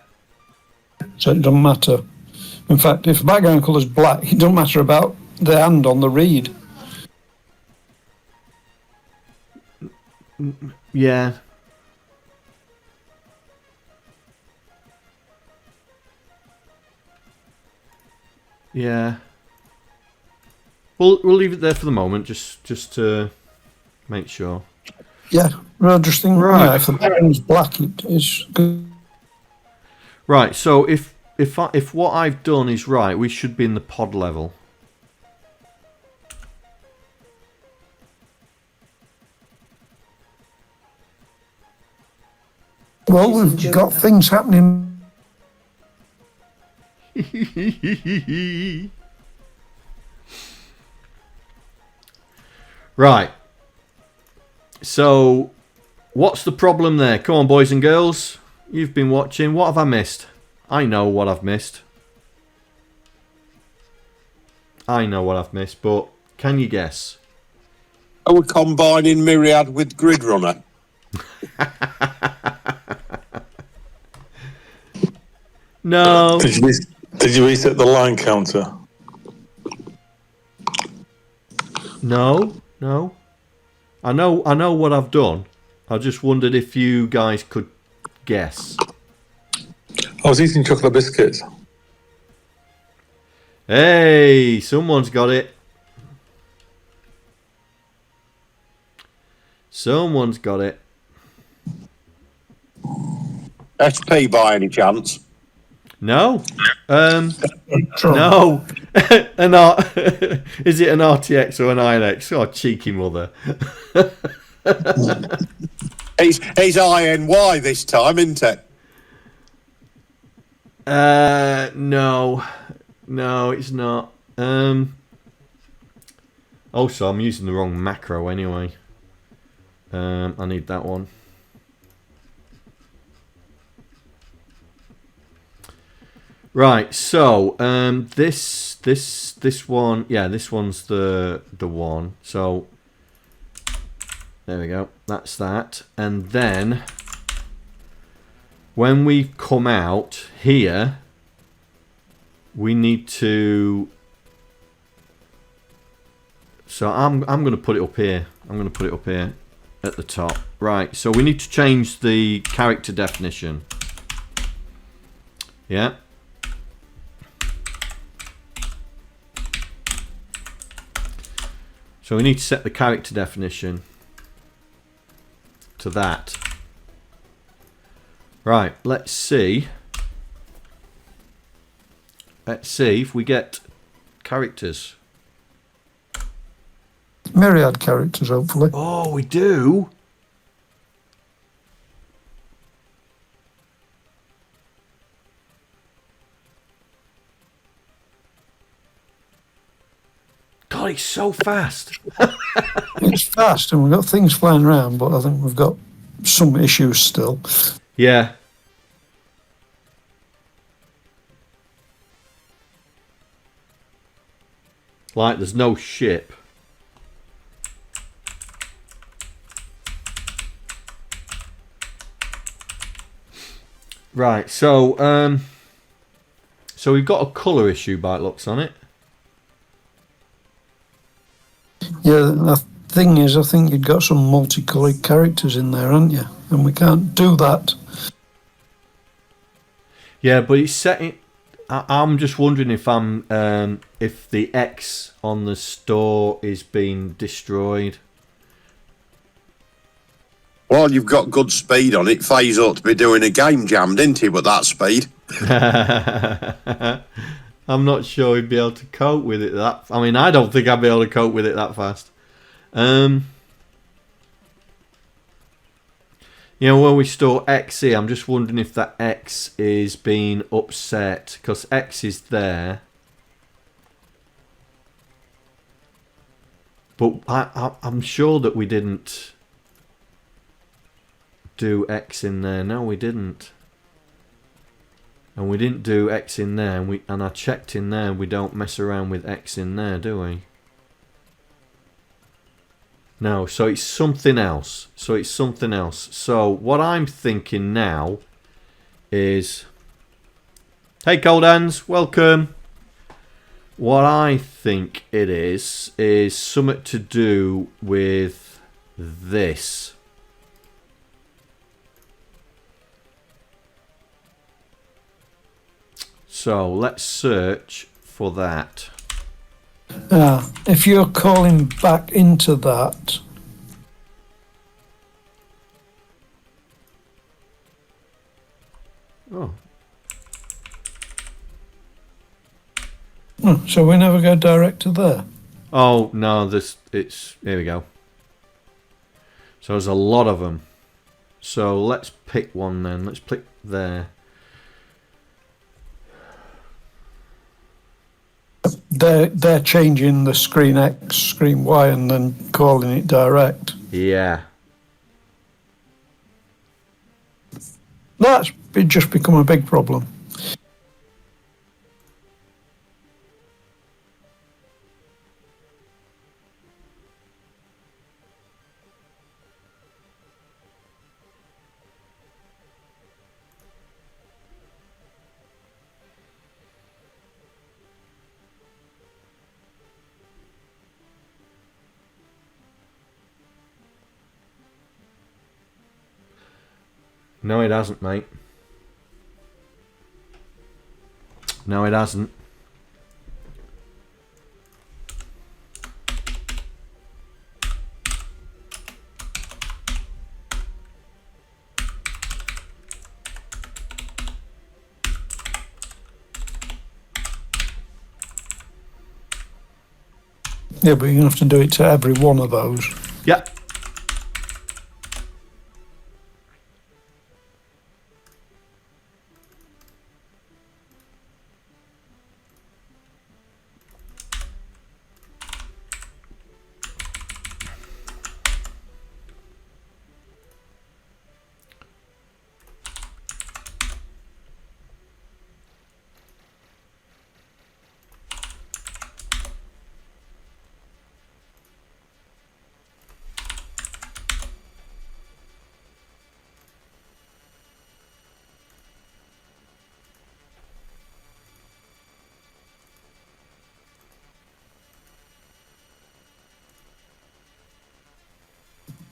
So it doesn't matter. In fact, if the background colour's black, it doesn't matter about the hand on the reed. Yeah. Yeah. We'll leave it there for the moment, just to make sure. Yeah, well, just think, Right. yeah, if the background's black, it's good. Right. So if what I've done is right, we should be in the pod level. Well, we've got things happening. Right. So, what's the problem there? Come on, boys and girls. You've been watching. What have I missed? I know what I've missed. I know what I've missed, but can you guess? Are we combining Myriad with Grid Runner? No. Did you reset the line counter? No. I know what I've done. I just wondered if you guys could guess. I was eating chocolate biscuits. Hey, someone's got it. Someone's got it. SP by any chance? No. No. Is it an RTX or an INX? Oh, cheeky mother. It's INY this time, isn't it? No, it's not. Also, I'm using the wrong macro anyway. I need that one. Right, so this one, yeah, this one's the one. So there we go. That's that. And then when we come out here, we need to. So I'm going to put it up here. I'm going to put it up here at the top. Right. So we need to change the character definition. Yeah. So we need to set the character definition to that. Right, let's see. Let's see if we get characters. Myriad characters, hopefully. Oh, we do? God, it's so fast. It's fast, and we've got things flying around, but I think we've got some issues still. Yeah. Like, there's no ship. Right, so we've got a colour issue by looks on it. Yeah, the thing is, I think you've got some multicoloured characters in there, haven't you? And we can't do that. Yeah, but it's setting. I'm just wondering if if the X on the store is being destroyed. Well, you've got good speed on it. Faze ought to be doing a game jam, didn't he, with that speed? I'm not sure he'd be able to cope with it that. I mean, I don't think I'd be able to cope with it that fast. You know, when we store X here, I'm just wondering if that X is being upset because X is there. But I'm sure that we didn't do X in there. No, we didn't. And we didn't do X in there. And I checked in there. We don't mess around with X in there, do we? No, so it's something else. So what I'm thinking now is... Hey, Cold Hands, welcome. What I think it is something to do with this. So let's search for that. If you're calling back into that, Oh. So we never go direct to there. Oh no, here we go. So there's a lot of them. So let's pick one then. Let's pick there. They're changing the screen X, screen Y, and then calling it direct. Yeah. That's just become a big problem. No, it hasn't, mate. No, it hasn't. Yeah, but you're going to have to do it to every one of those. Yeah.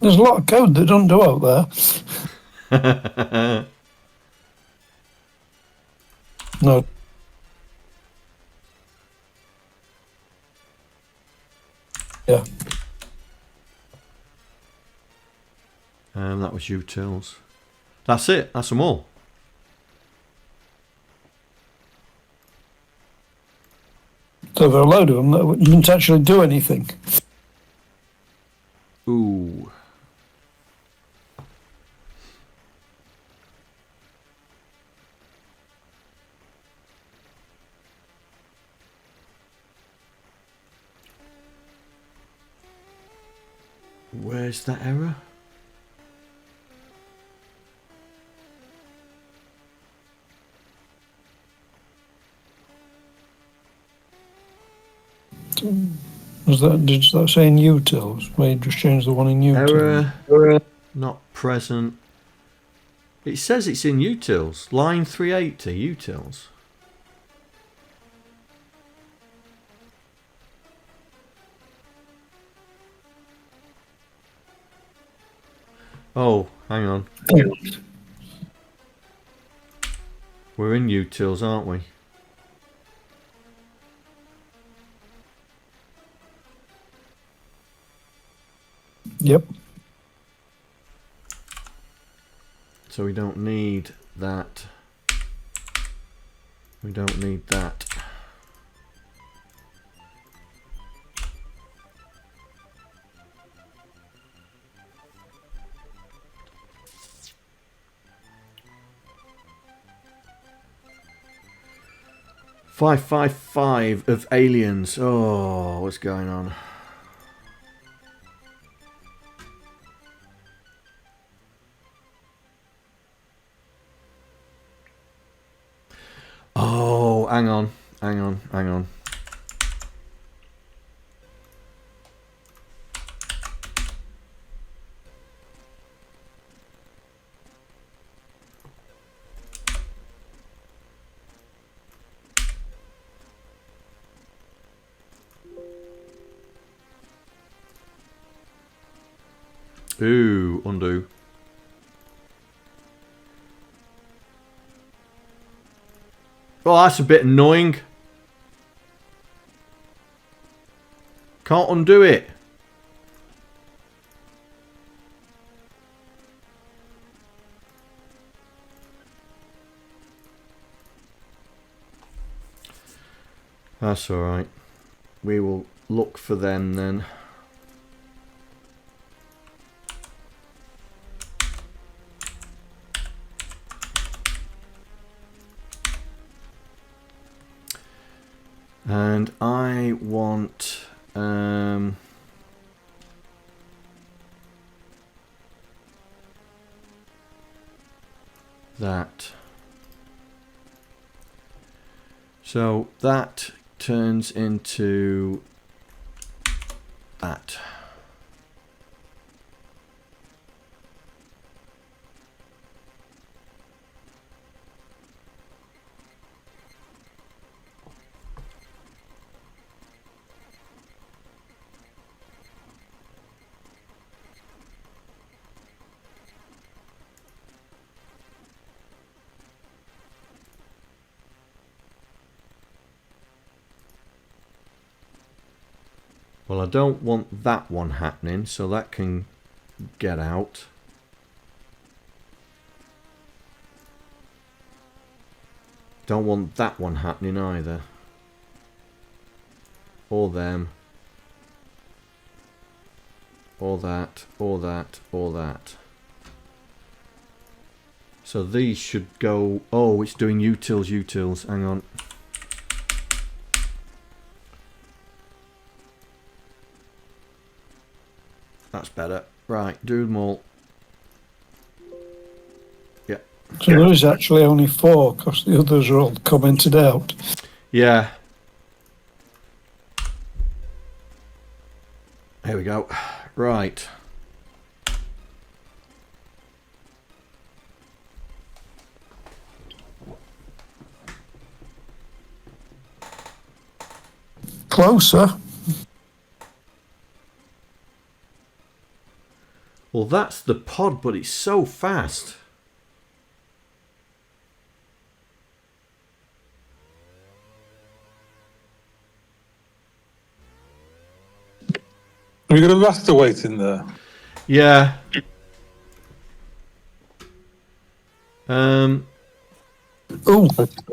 There's a lot of code that don't do out there. No. Yeah. That was utils. That's it. That's them all. So there are a load of them that didn't actually do anything. Ooh. Where's that error? Did that say in utils? Where you just changed the one in utils? Error. Not present. It says it's in utils. Line 380, utils. Oh, hang on. We're in utils, aren't we? Yep. So we don't need that. We don't need that. "555 of aliens." Oh, what's going on? Oh, hang on. Ooh, undo. Oh, that's a bit annoying. Can't undo it. That's alright. We will look for them then. And I want that. So that turns into that. Well, I don't want that one happening, so that can get out. Don't want that one happening either. Or them. Or that, or that, or that. So these should go... Oh, it's doing utils. Hang on. That's better. Right, do them all. Yeah. So there is actually only 4 because the others are all commented out. Yeah. Here we go. Right. Closer. Well, that's the pod, but it's so fast. Have you got a raster weight in there? Yeah. Oh,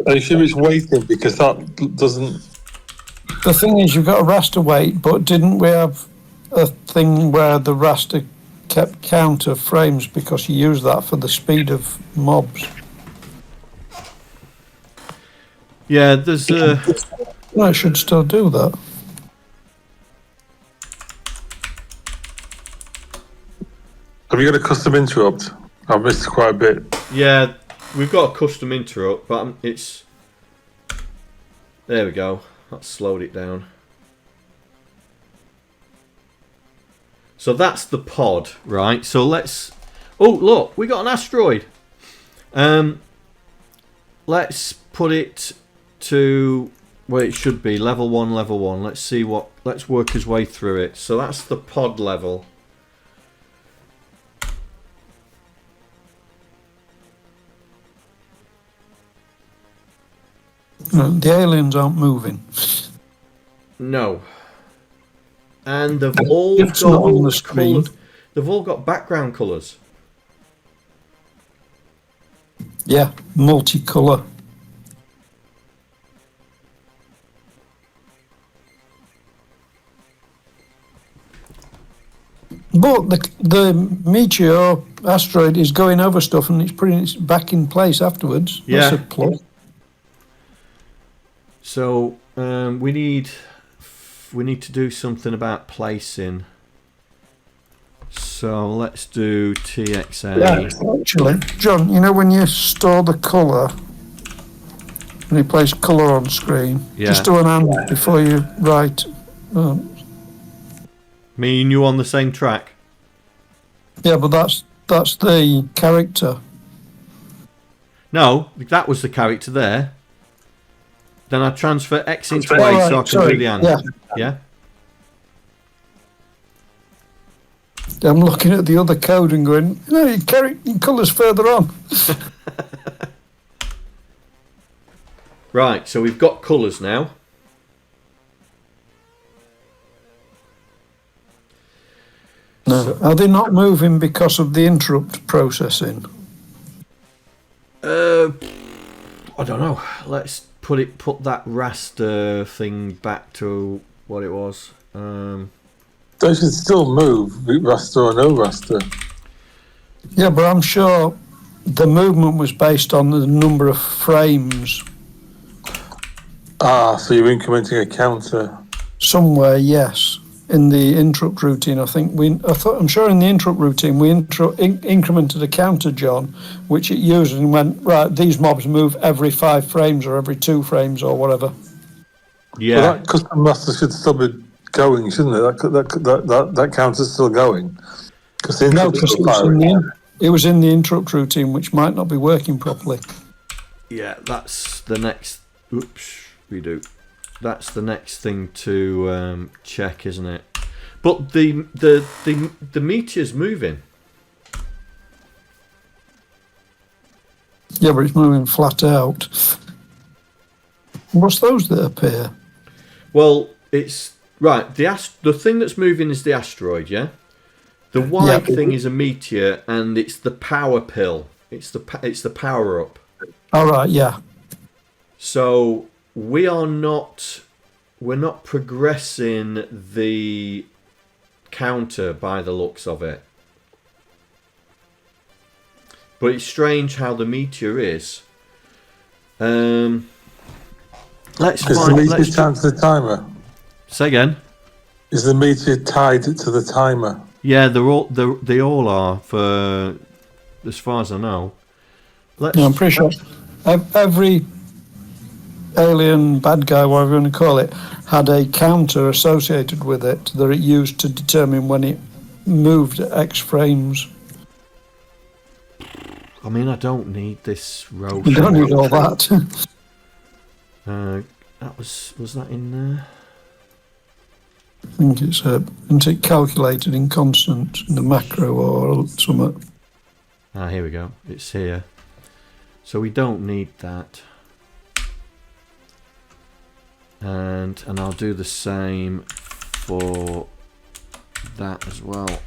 I assume it's weighted because that doesn't... the thing is, you've got a raster weight, but didn't we have a thing where the raster kept count of frames because you use that for the speed of mobs? Yeah, there's a... Well, it should still do that. Have you got a custom interrupt? I've missed quite a bit. Yeah, we've got a custom interrupt, but it's... There we go. That slowed it down. So that's the pod, right? So let's... Oh, look, we got an asteroid. Let's put it to where it should be, level 1, level 1. Let's see what... Let's work his way through it. So that's the pod level. No, the aliens aren't moving. No. And they've all It's not on the screen. They've all got background colours. Yeah, multicolour. But the meteor asteroid is going over stuff and it's putting it back in place afterwards. Yeah. That's a plus. So we need to do something about placing. So let's do TXA. Yeah, actually, John, you know when you store the colour and you place colour on screen, just do an and before you write. Me and you on the same track. Yeah, but that's the character. No, that was the character there. Then I transfer X into A so I can do the and. Yeah. I'm looking at the other code and going, no, your colour's further on. Right, so we've got colours now. No, are they not moving because of the interrupt processing? I don't know. Let's put that raster thing back to what it was. They should still move, raster or no raster. Yeah, but I'm sure the movement was based on the number of frames. Ah, so you're incrementing a counter. Somewhere, yes. In the interrupt routine, I'm sure in the interrupt routine we incremented a counter, John, which it used and went, right, these mobs move every 5 frames or every 2 frames or whatever. Yeah. But that custom raster should still be going, shouldn't it? That counter's still going. Because it was in the interrupt routine, which might not be working properly. Yeah, that's the next. Oops, redo. That's the next thing to check, isn't it? But the meteor's moving. Yeah, but it's moving flat out. What's those that appear? Well, it's right. The thing that's moving is the asteroid. Yeah. The white thing is a meteor, and it's the power pill. It's the power up. All right. Yeah. So we're not progressing the counter by the looks of it. But it's strange how the meteor is. Let's Is the meteor tied to the timer? Say again. Is the meteor tied to the timer? Yeah, they all are, for as far as I know. I'm pretty sure every alien bad guy, whatever you want to call it, had a counter associated with it that it used to determine when it moved X frames. I mean, I don't need this row. You don't need all that. That was that in there? I think it's isn't it calculated in constant in the macro or something? Ah, here we go. It's here. So we don't need that. And I'll do the same for that as well.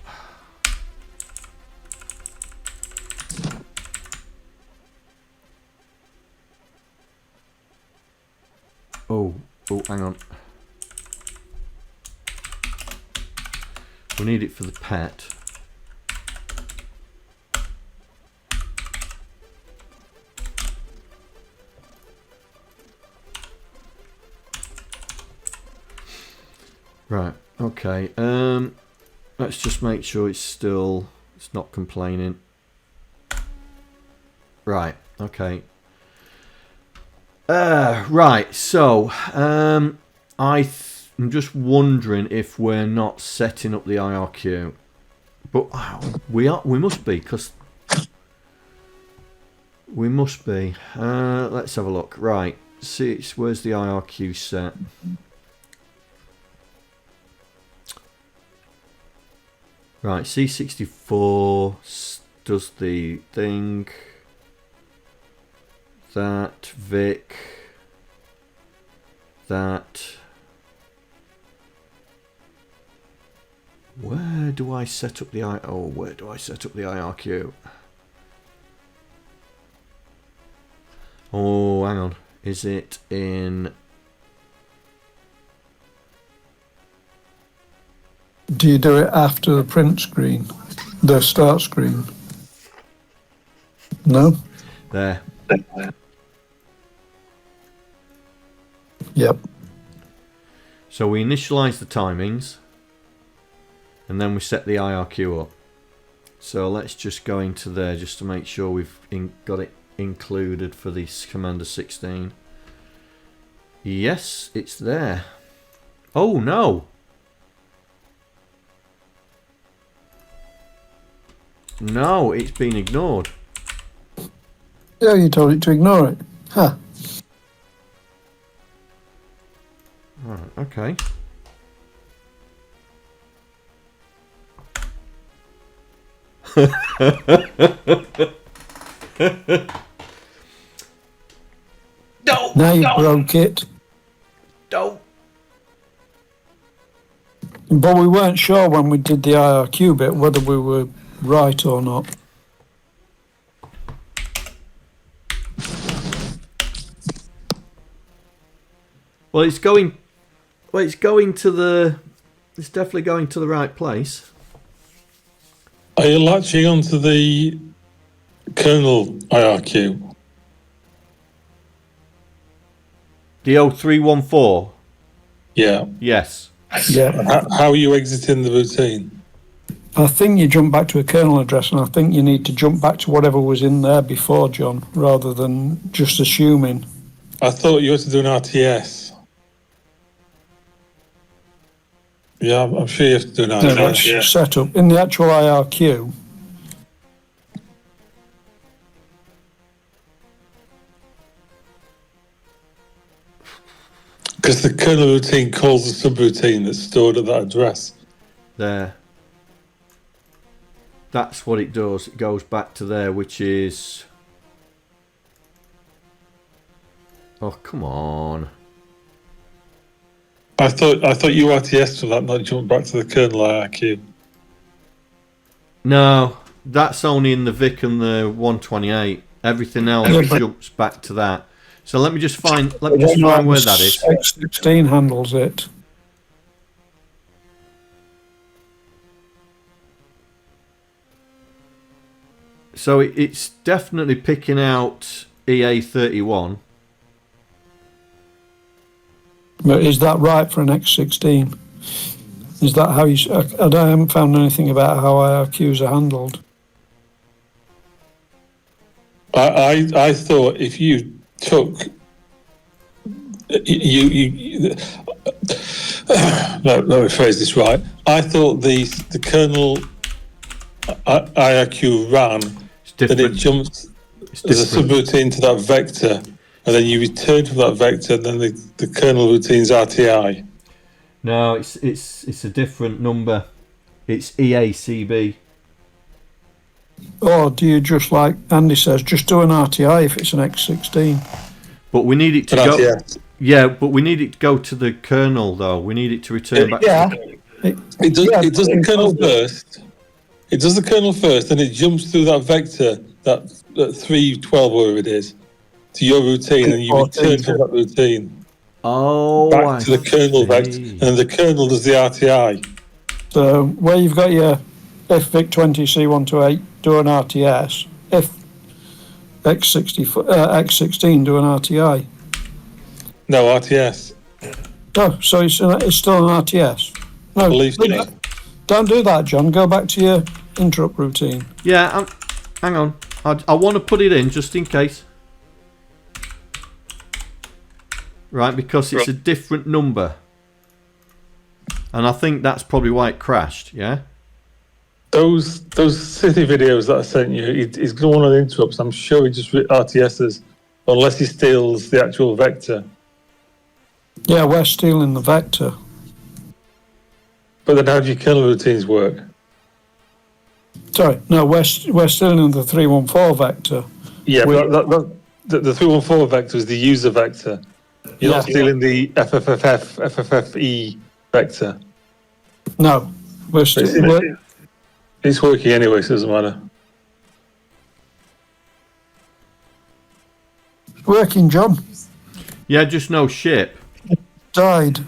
Oh, hang on. We need it for the pet. Right, okay. Let's just make sure it's still It's not complaining. Right, okay. Right, so I'm just wondering if we're not setting up the IRQ. But we must be, because we must be. Let's have a look. Right, see, where's the IRQ set? Right, C64 does the thing. That, Vic. That. Where do I set up the where do I set up the IRQ? Oh, hang on. Is it in... Do you do it after the print screen? The start screen? No? There. Yep. So we initialize the timings. And then we set the IRQ up. So let's just go into there just to make sure we've got it included for this Commander 16. Yes, it's there. Oh no! No, it's been ignored. Yeah, you told it to ignore it. Huh. Alright, okay. Now you broke it. Don't. But we weren't sure when we did the IRQ bit whether we were right or not. Well, it's going. Well, it's going to the. It's definitely going to the right place. Are you latching onto the kernel IRQ? The 0314. Yeah. Yes. Yeah. How are you exiting the routine? I think you jump back to a kernel address, and I think you need to jump back to whatever was in there before, John, rather than just assuming. I thought you had to do an RTS. Yeah, I'm sure you have to do an RTS. No, that's set up in the actual IRQ. Because the kernel routine calls the subroutine that's stored at that address. There. That's what it does. It goes back to there, which is... Oh, come on. I thought you RTS for that, not jump back to the kernel IRQ. No, that's only in the Vic and the 128. Everything else jumps back to that. So let me just find where that is. X16 handles it. So it's definitely picking out EA31. But is that right for an X16? Is that how you... I haven't found anything about how IRQs are handled. I thought if you took... let me phrase this right. I thought the kernel IRQ ran, then it jumps as a subroutine to that vector, and then you return from that vector, and then the kernel routine's RTI. No, it's a different number. It's EACB. Or do you just, like Andy says, just do an RTI if it's an X16? But we need it to go... Yeah, but we need it to go to the kernel, though. We need it to return back to the... It does the kernel first. It does the kernel first, and it jumps through that vector, that 312, whatever it is, to your routine, and you return to that routine. Oh, back to the kernel vector, and then the kernel does the RTI. So where you've got your if VIC20C128, do an RTS. If X16, do an RTI. No, RTS. Oh, so it's still an RTS. No, Believe me. don't do that, John. Go back to your interrupt routine. Yeah, hang on. I want to put it in just in case. Right, because it's a different number. And I think that's probably why it crashed, yeah? Those city videos that I sent you, he's going on interrupts. I'm sure he just RTSs, unless he steals the actual vector. Yeah, we're stealing the vector. But then how do your killer routines work? Sorry, no, we're stealing the 314 vector. Yeah, but the 314 vector is the user vector. You're not stealing the FFFE vector. No, It's working anyway, so it doesn't matter. Working, John. Yeah, just no ship. Died.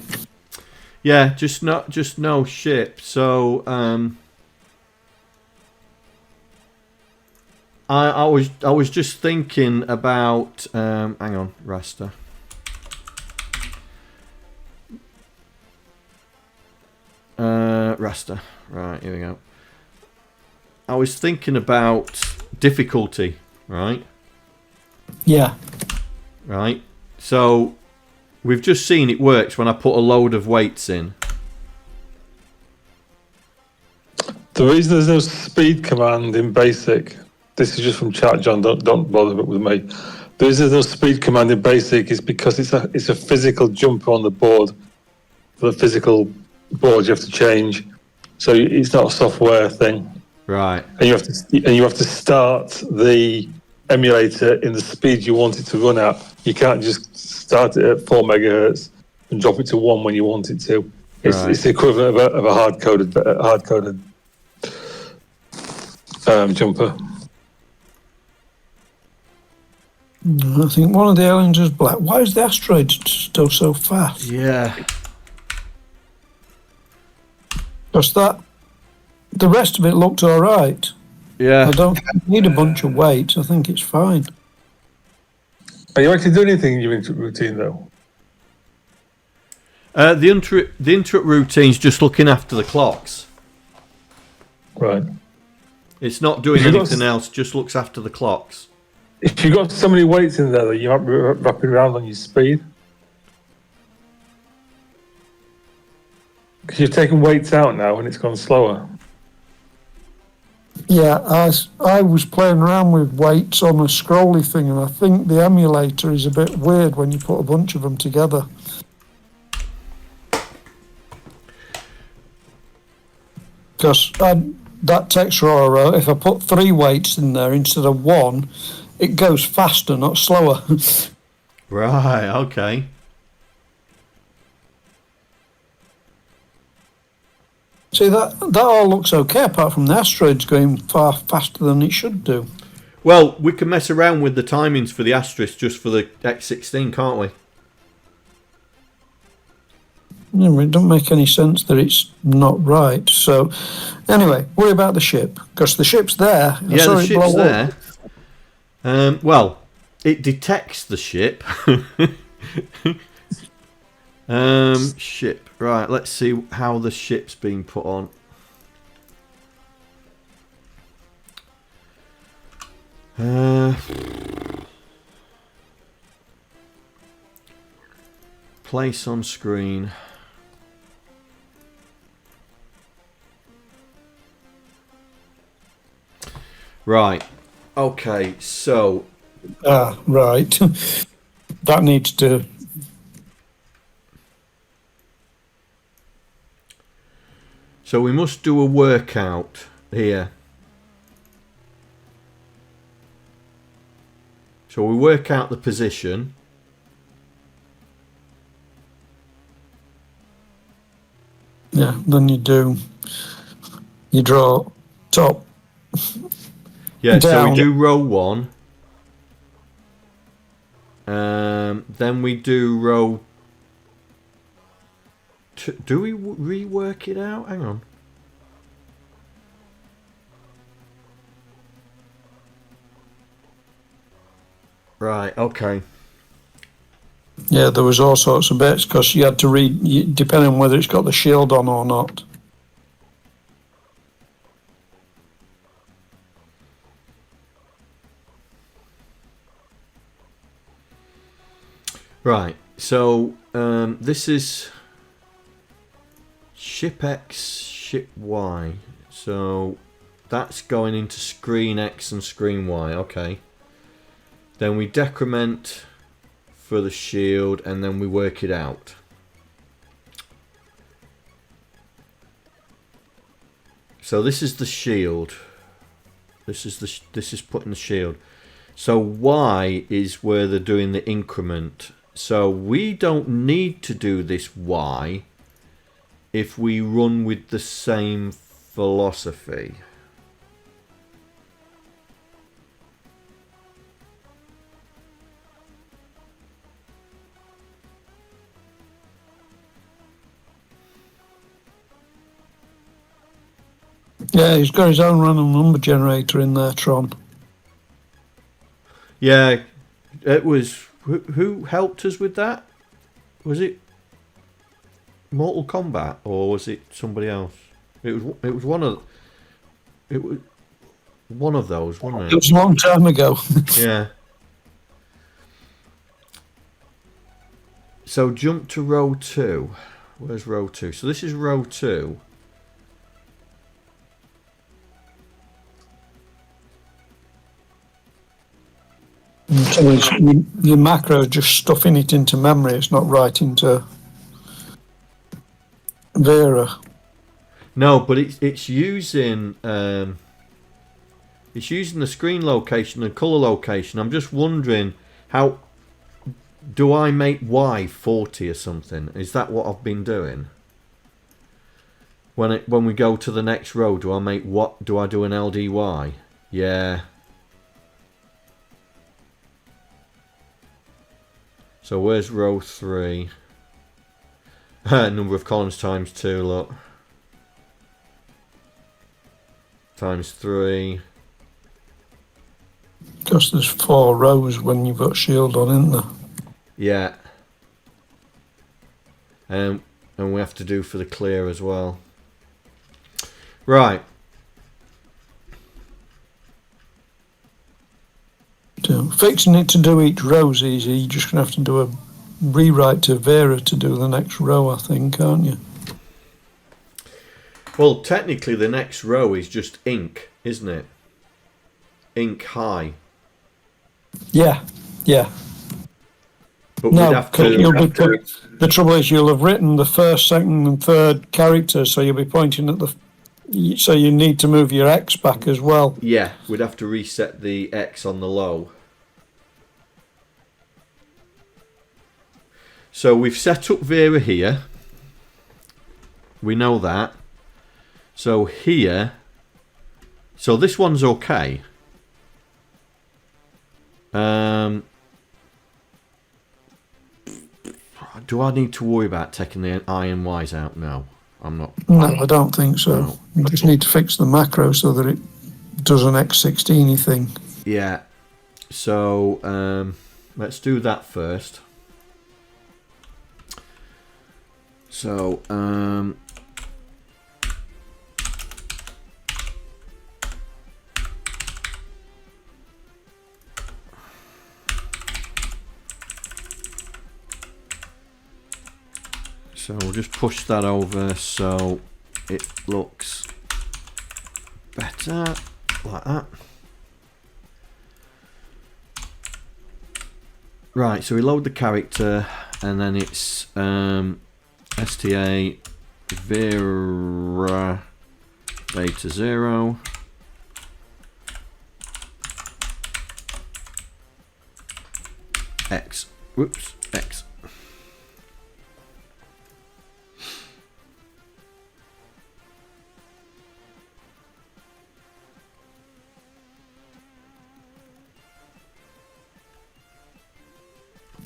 Yeah, just no ship. So I was just thinking about hang on, raster. Raster. Right, here we go. I was thinking about difficulty, right? Yeah. Right. So we've just seen it works when I put a load of weights in. The reason there's no speed command in basic, this is just from chat, John, don't bother with me. The reason there's no speed command in basic is because it's a physical jumper on the board. For the physical board you have to change. So it's not a software thing. Right. And you have to start the emulator in the speed you want it to run at. You can't just start it at 4 megahertz and drop it to 1 when you want it to. It's the equivalent of a hard-coded jumper. I think one of the aliens is black. Why is the asteroid still so fast? Yeah. Because the rest of it looked all right. Yeah. I don't need a bunch of weights. I think it's fine. Are you actually doing anything in your routine, though? The interrupt routine's just looking after the clocks. Right. It's not doing anything else, just looks after the clocks. If you've got so many weights in there that you might be wrapping around on your speed. Because you've taken weights out now and it's gone slower. Yeah, I was playing around with weights on a scrolly thing, and I think the emulator is a bit weird when you put a bunch of them together. Because that text row I wrote, if I put 3 weights in there instead of 1, it goes faster, not slower. Right, okay. See, that all looks okay, apart from the asteroids going far faster than it should do. Well, we can mess around with the timings for the asterisk just for the X16, can't we? No, it doesn't make any sense that it's not right. So, anyway, worry about the ship, because the ship's there. Yeah, the ship's there. Well, it detects the ship. Ship. Right, let's see how the ship's being put on. Place on screen. Right. Okay, so... right. That needs to... So we must do a workout here. So we work out the position. Yeah, then you draw top. Yeah, down. so we do row 1. Then we do row 2. Do we rework it out? Hang on. Right, okay. Yeah, there was all sorts of bits because you had to read, depending on whether it's got the shield on or not. Right, so this is ship X, ship Y. So that's going into screen X and screen Y. Okay. Then we decrement for the shield, and then we work it out. So this is the shield. This is putting the shield. So Y is where they're doing the increment. So we don't need to do this Y if we run with the same philosophy. Yeah, he's got his own random number generator in there, Tron. Yeah, it was... Who helped us with that? Was it Mortal Kombat, or was it somebody else? It was one of those, wasn't it? It was a long time ago. Yeah. So jump to row 2. Where's row 2? So this is row 2. So your macro is just stuffing it into memory. It's not writing to Vera. No, but it's using the screen location and color location. I'm just wondering, how do I make Y 40 or something? Is that what I've been doing? When we go to the next row, do I make what? Do I do an LDY? Yeah. So where's row 3? Number of columns times 2, look. Times 3. Because there's 4 rows when you've got shield on, isn't there? Yeah. And we have to do for the clear as well. Right. So fixing it to do each row's easy. You're just going to have to do a rewrite to Vera to do the next row, I think, aren't you? Well, technically the next row is just ink, isn't it? Ink high. Yeah, yeah. But No, we'd have to... the trouble is you'll have written the first, second and third characters, so you'll be pointing at the... So you need to move your X back as well. Yeah, we'd have to reset the X on the low. So we've set up Vera here. We know that. So here... So this one's okay. Do I need to worry about taking the I and Y's out? No, I'm not. No, I don't think so. No. You just need to fix the macro so that it does an X16 thing. Yeah. So let's do that first. So So we'll just push that over so it looks better, like that. Right, so we load the character and then it's STA Vera Beta 0. X. Whoops, X.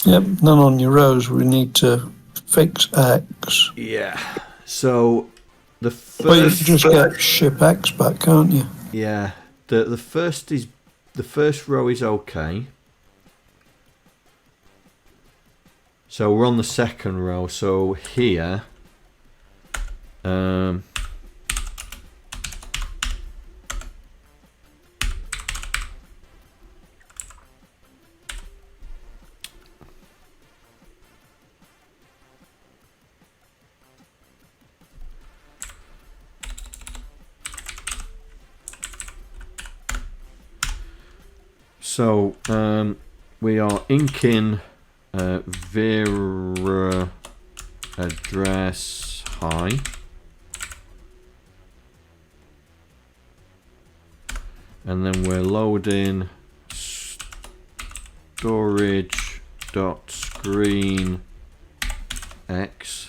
Yep, then on your rows we need to fix X. Yeah. So the first... But you can just get ship X back, can't you? Yeah. The first row is okay. So we're on the second row. So here So we are inking Vera address high. And then we're loading storage dot screen X.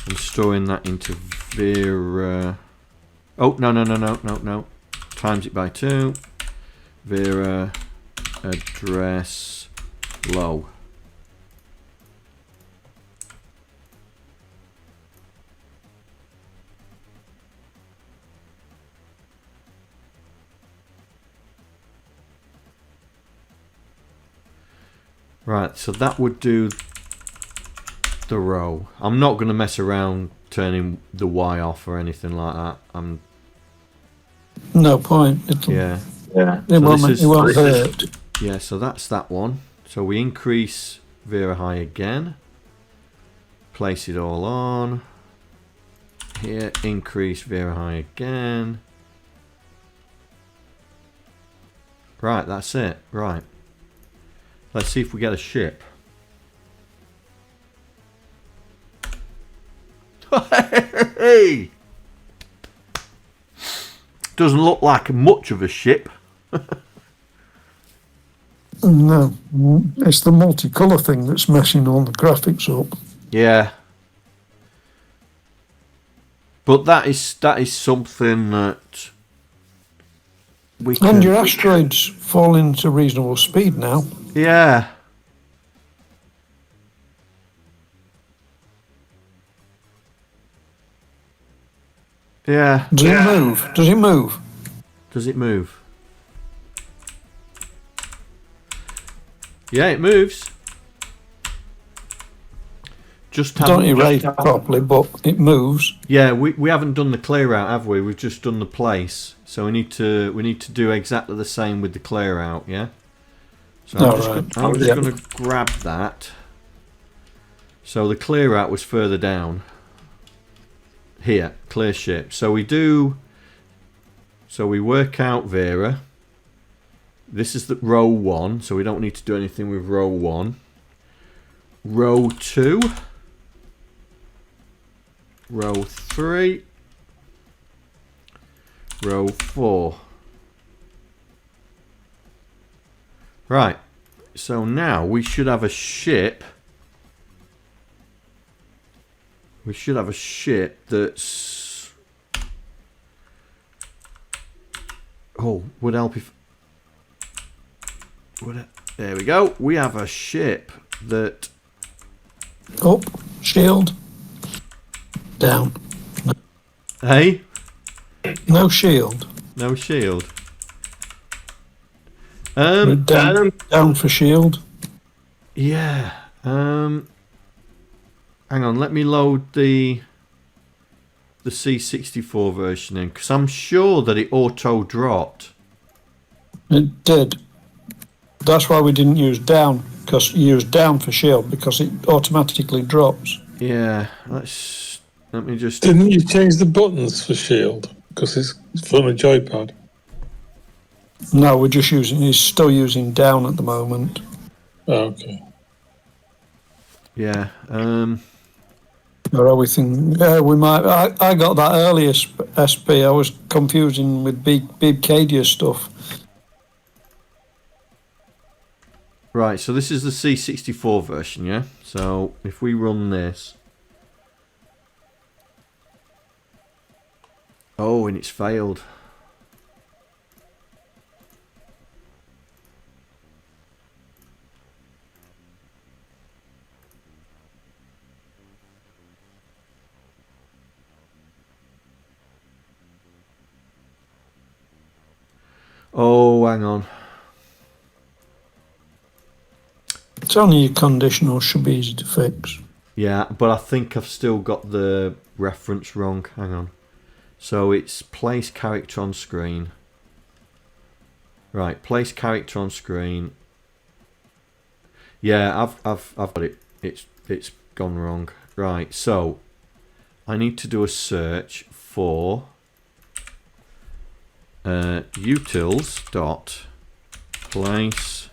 And storing that into Vera. Oh, no. Times it by 2. Vera address low. Right, so that would do the row. I'm not going to mess around turning the Y off or anything like that. No point. Yeah. It won't hurt. Yeah, so that's that one. So we increase Vera high again. Place it all on. Here, increase Vera high again. Right, that's it. Right. Let's see if we get a ship. Hey! Doesn't look like much of a ship. No, it's the multicolour thing that's messing all the graphics up. Yeah. But that is something that we can... And your asteroids fall into reasonable speed now. Yeah. Yeah. Does it move? Does it move? Does it move? Yeah, it moves. Just Don't erase it properly, but it moves. Yeah, we haven't done the clear out, have we? We've just done the place. So we need to do exactly the same with the clear out, yeah? So I'm just going to grab that. So the clear out was further down. Here, clear ship. So we work out Vera. This is the row 1, so we don't need to do anything with row 1. Row 2. Row 3. Row 4. Right, so now we should have a ship. We should have a ship that's... Oh, would help if... There we go. We have a ship that... Up, shield, down. Hey? No shield. No shield. Down for shield. Yeah. Hang on, let me load the C64 version in, because I'm sure that it auto-dropped. It did. That's why we didn't use down, because you use down for shield, because it automatically drops. Yeah, let me just... Didn't you change the buttons for shield? Because it's from a joypad. No, we're just using, he's still using down at the moment. Oh, okay. Yeah, Or are we thinking, we might, I got that earlier SP, I was confusing with Beebcadia stuff. right, so this is the C64 version, yeah? So if we run this... Oh, and it's failed. Oh, hang on. It's only a conditional, should be easy to fix. Yeah, but I think I've still got the reference wrong. Hang on. So it's place character on screen. Right, place character on screen. Yeah, I've got it. It's gone wrong. Right, so I need to do a search for utils dot place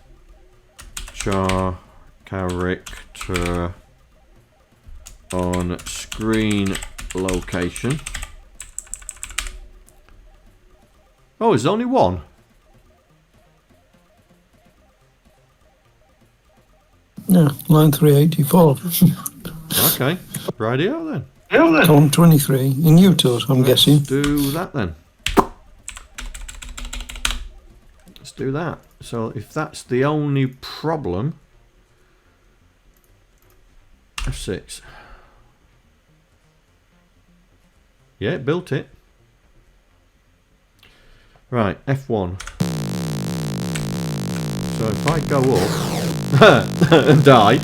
character on screen location. Oh, there's only one. Yeah, line 384. Okay, rightio then. Column 23 in utils, I'm guessing. Let's do that then. Let's do that. So if that's the only problem, F6. Yeah, it built it. Right, F1. So if I go up and die.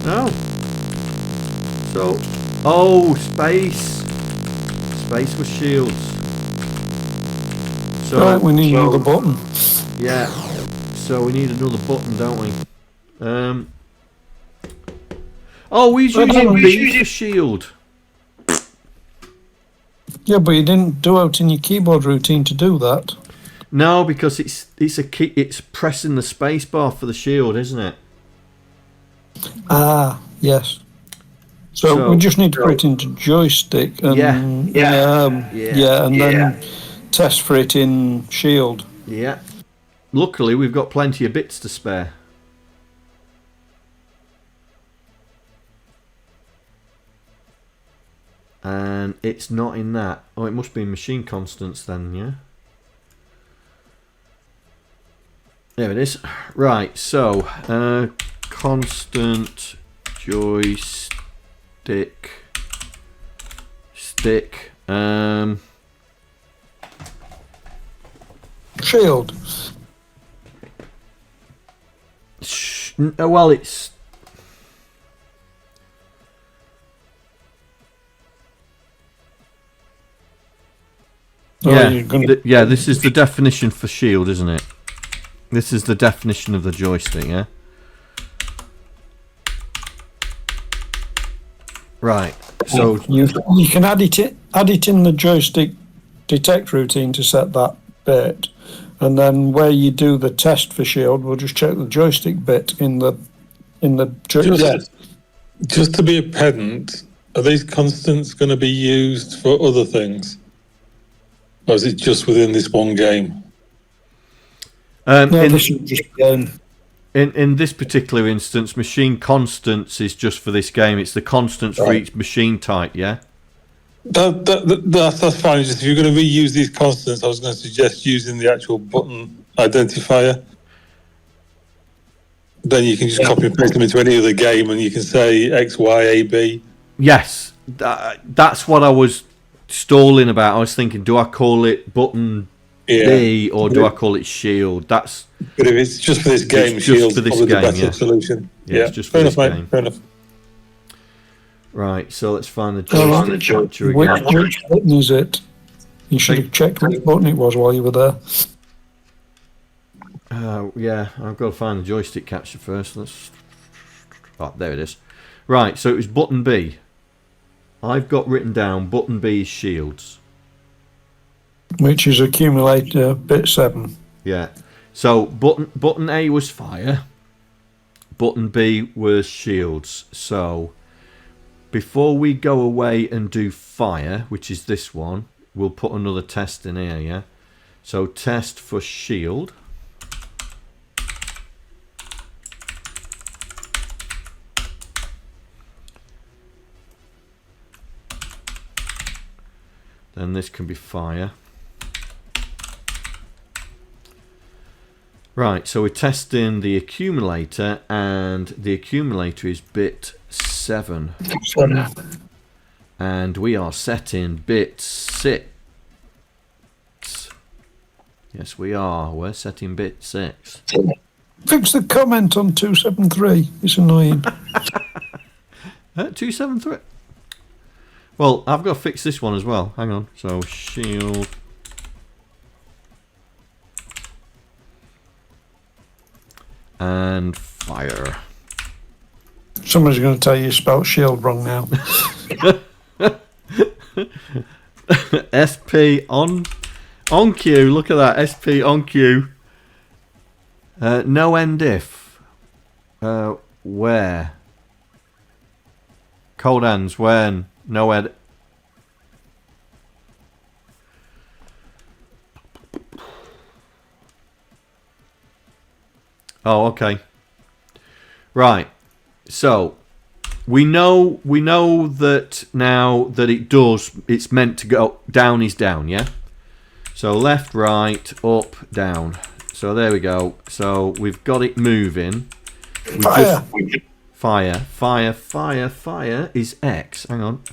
No. So, oh, space. Space with shields. So, Right, we need another button. yeah. So we need another button, don't we? Oh, we're using B for shield. Yeah, but you didn't do out in your keyboard routine to do that. No, because it's a key. It's pressing the space bar for the shield, isn't it? Ah, yes. So we just need to put it into joystick and and then test for it in shield. Yeah. Luckily, we've got plenty of bits to spare. And it's not in that. Oh, it must be in machine constants then, yeah? There it is. Right, so constant joystick stick Shield. well, it's yeah, this is the definition for shield, isn't it? This is the definition of the joystick, yeah? Right, so you can add it in the joystick detect routine to set that bit, and then where you do the test for shield, we'll just check the joystick bit in the joystick. Just to be a pedant, are these constants going to be used for other things? Or is it just within this one game? This is just in this particular instance, machine constants is just for this game. It's the constants for each machine type, yeah? That's fine. Just if you're going to reuse these constants, I was going to suggest using the actual button identifier. Then you can just copy and paste them into any other game, and you can say X, Y, A, B. Yes, that's what I was stalling about. I was thinking, do I call it button B or do I call it shield? But if it's just for this game, shield's probably the better solution. Yeah, it's just fair for enough, this mate. game. Fair enough. Right, so let's find the joystick capture again. Which button is it? You should have checked which button it was while you were there. Yeah, I've got to find the joystick capture first. Oh, there it is. Right, so it was button B. I've got written down button B is shields. Which is accumulator bit 7. Yeah. So button A was fire. Button B was shields. So before we go away and do fire, which is this one, we'll put another test in here, yeah? So test for shield. Then this can be fire. Right, so we're testing the accumulator, and the accumulator is bit 7. And we are setting bit 6. Yes, we are. We're setting bit 6. Fix the comment on 273. It's annoying. 273. Well, I've got to fix this one as well. Hang on. So shield. and fire. Somebody's going to tell you spelled shield wrong now. SP on cue. Look at that. SP on cue. No end if. Where? Cold hands. When? No end. Oh, okay. Right. So we know that now that it's meant to go down is down, yeah? So left, right, up, down. So there we go. So we've got it moving. Fire! Fire is X. Hang on.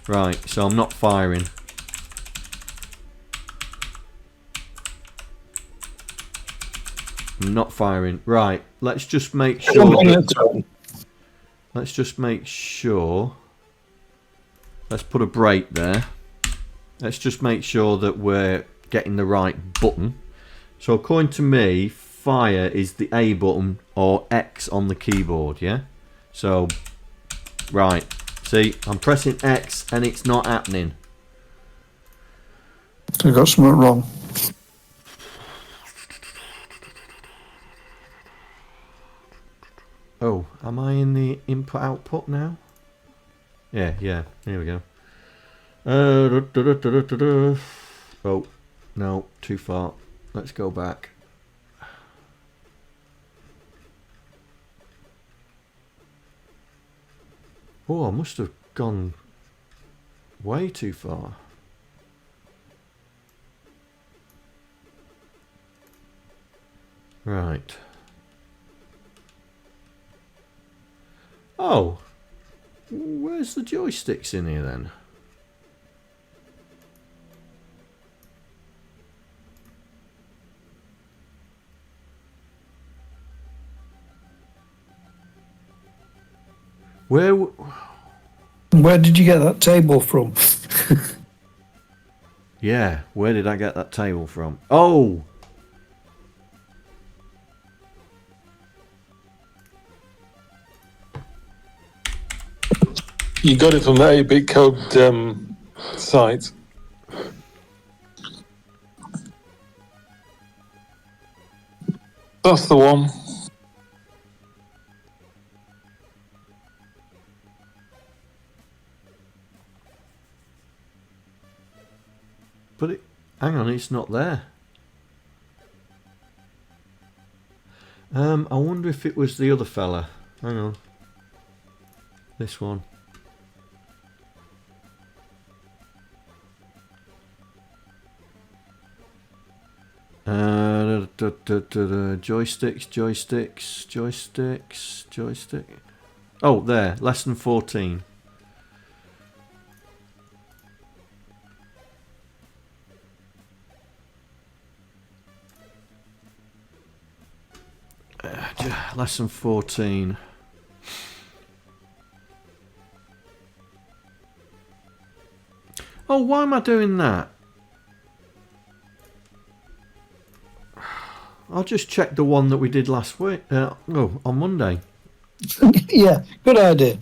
Right, so I'm not firing. I'm not firing. Right, let's just make sure. Let's just make sure. Let's put a break there. Let's just make sure that we're getting the right button. So according to me, fire is the A button or X on the keyboard, yeah? So, right. See, I'm pressing X and it's not happening. I got something wrong. Oh, am I in the input output now? Yeah, here we go. Oh, no, too far. Let's go back. Oh, I must have gone way too far. Right. Oh, where's the joysticks in here then? Where did you get that table from? Yeah, where did I get that table from? Oh! You got it from the 8-bit code site. That's the one. But it, hang on, it's not there. I wonder if it was the other fella. Hang on. This one. Joystick. Oh, there. Lesson 14. Lesson 14. Oh, why am I doing that? I'll just check the one that we did last week. On Monday. Yeah, good idea.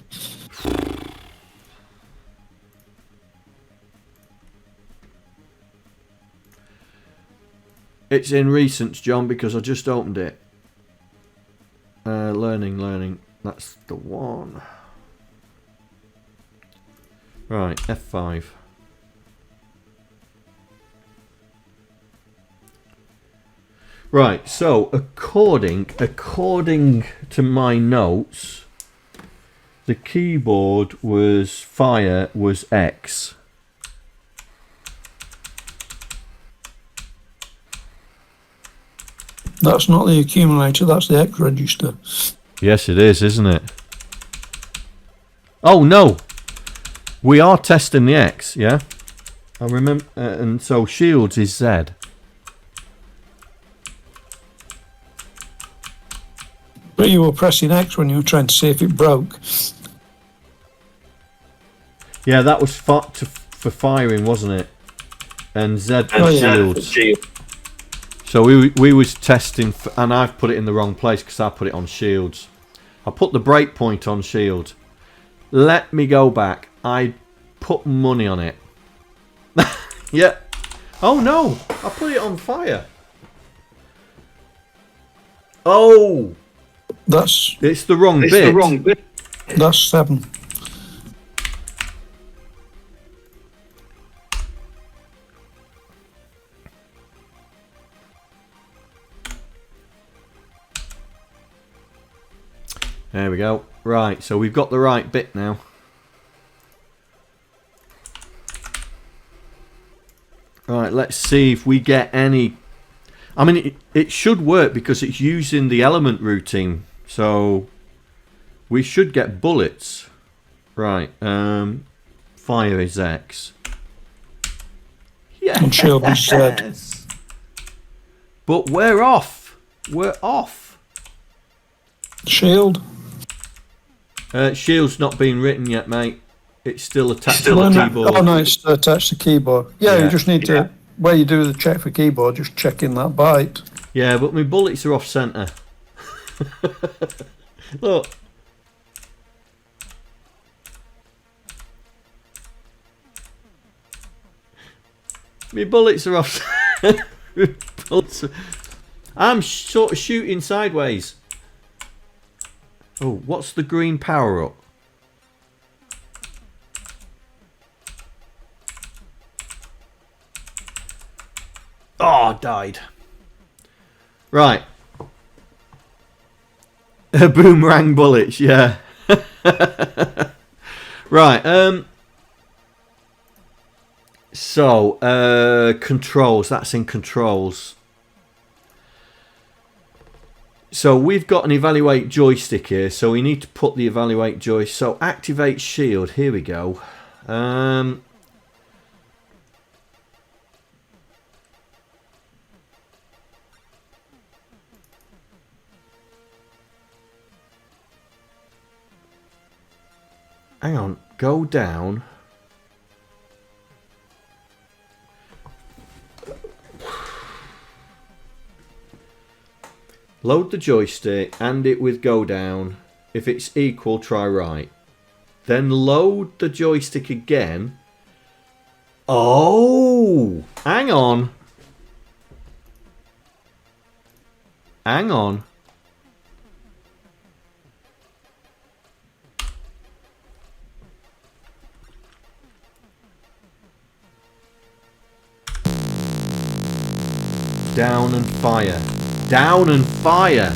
It's in recents, John, because I just opened it. Learning. That's the one. Right, F5. Right, so according to my notes, the keyboard was fire was X. That's not the accumulator, that's the X register. Yes, it is, isn't it? Oh no, we are testing the X, yeah. I remember, and so shields is Z. But you were pressing X when you were trying to see if it broke. Yeah, that was for firing, wasn't it? And Z for Oh, yeah. shields. So we was testing, and I've put it in the wrong place because I put it on shields. I put the breakpoint on shield. Let me go back. I put money on it. Yeah. Oh no! I put it on fire. Oh! It's the wrong bit. That's 7. There we go. Right, so we've got the right bit now. Right, let's see if we get any... I mean, it should work because it's using the element routine. So, we should get bullets. Right, fire is X. And shield is Z. But we're off. We're off. Shield? Shield's not been written yet, mate. It's still attached to the keyboard. Oh no, it's attached to keyboard. Yeah, you just need to, where you do the check for keyboard, just check in that byte. Yeah, but my bullets are off centre. Look. My bullets are off. I'm sort of shooting sideways. Oh, what's the green power up? Oh, I died. Right. Boomerang bullets, yeah. Right, so, controls, that's in controls. So we've got an evaluate joystick here, so we need to put the evaluate joystick. So activate shield, here we go. Hang on, go down. Load the joystick and it with go down. If it's equal, try right. Then load the joystick again. Oh, hang on. Hang on. Down and fire. Down and fire.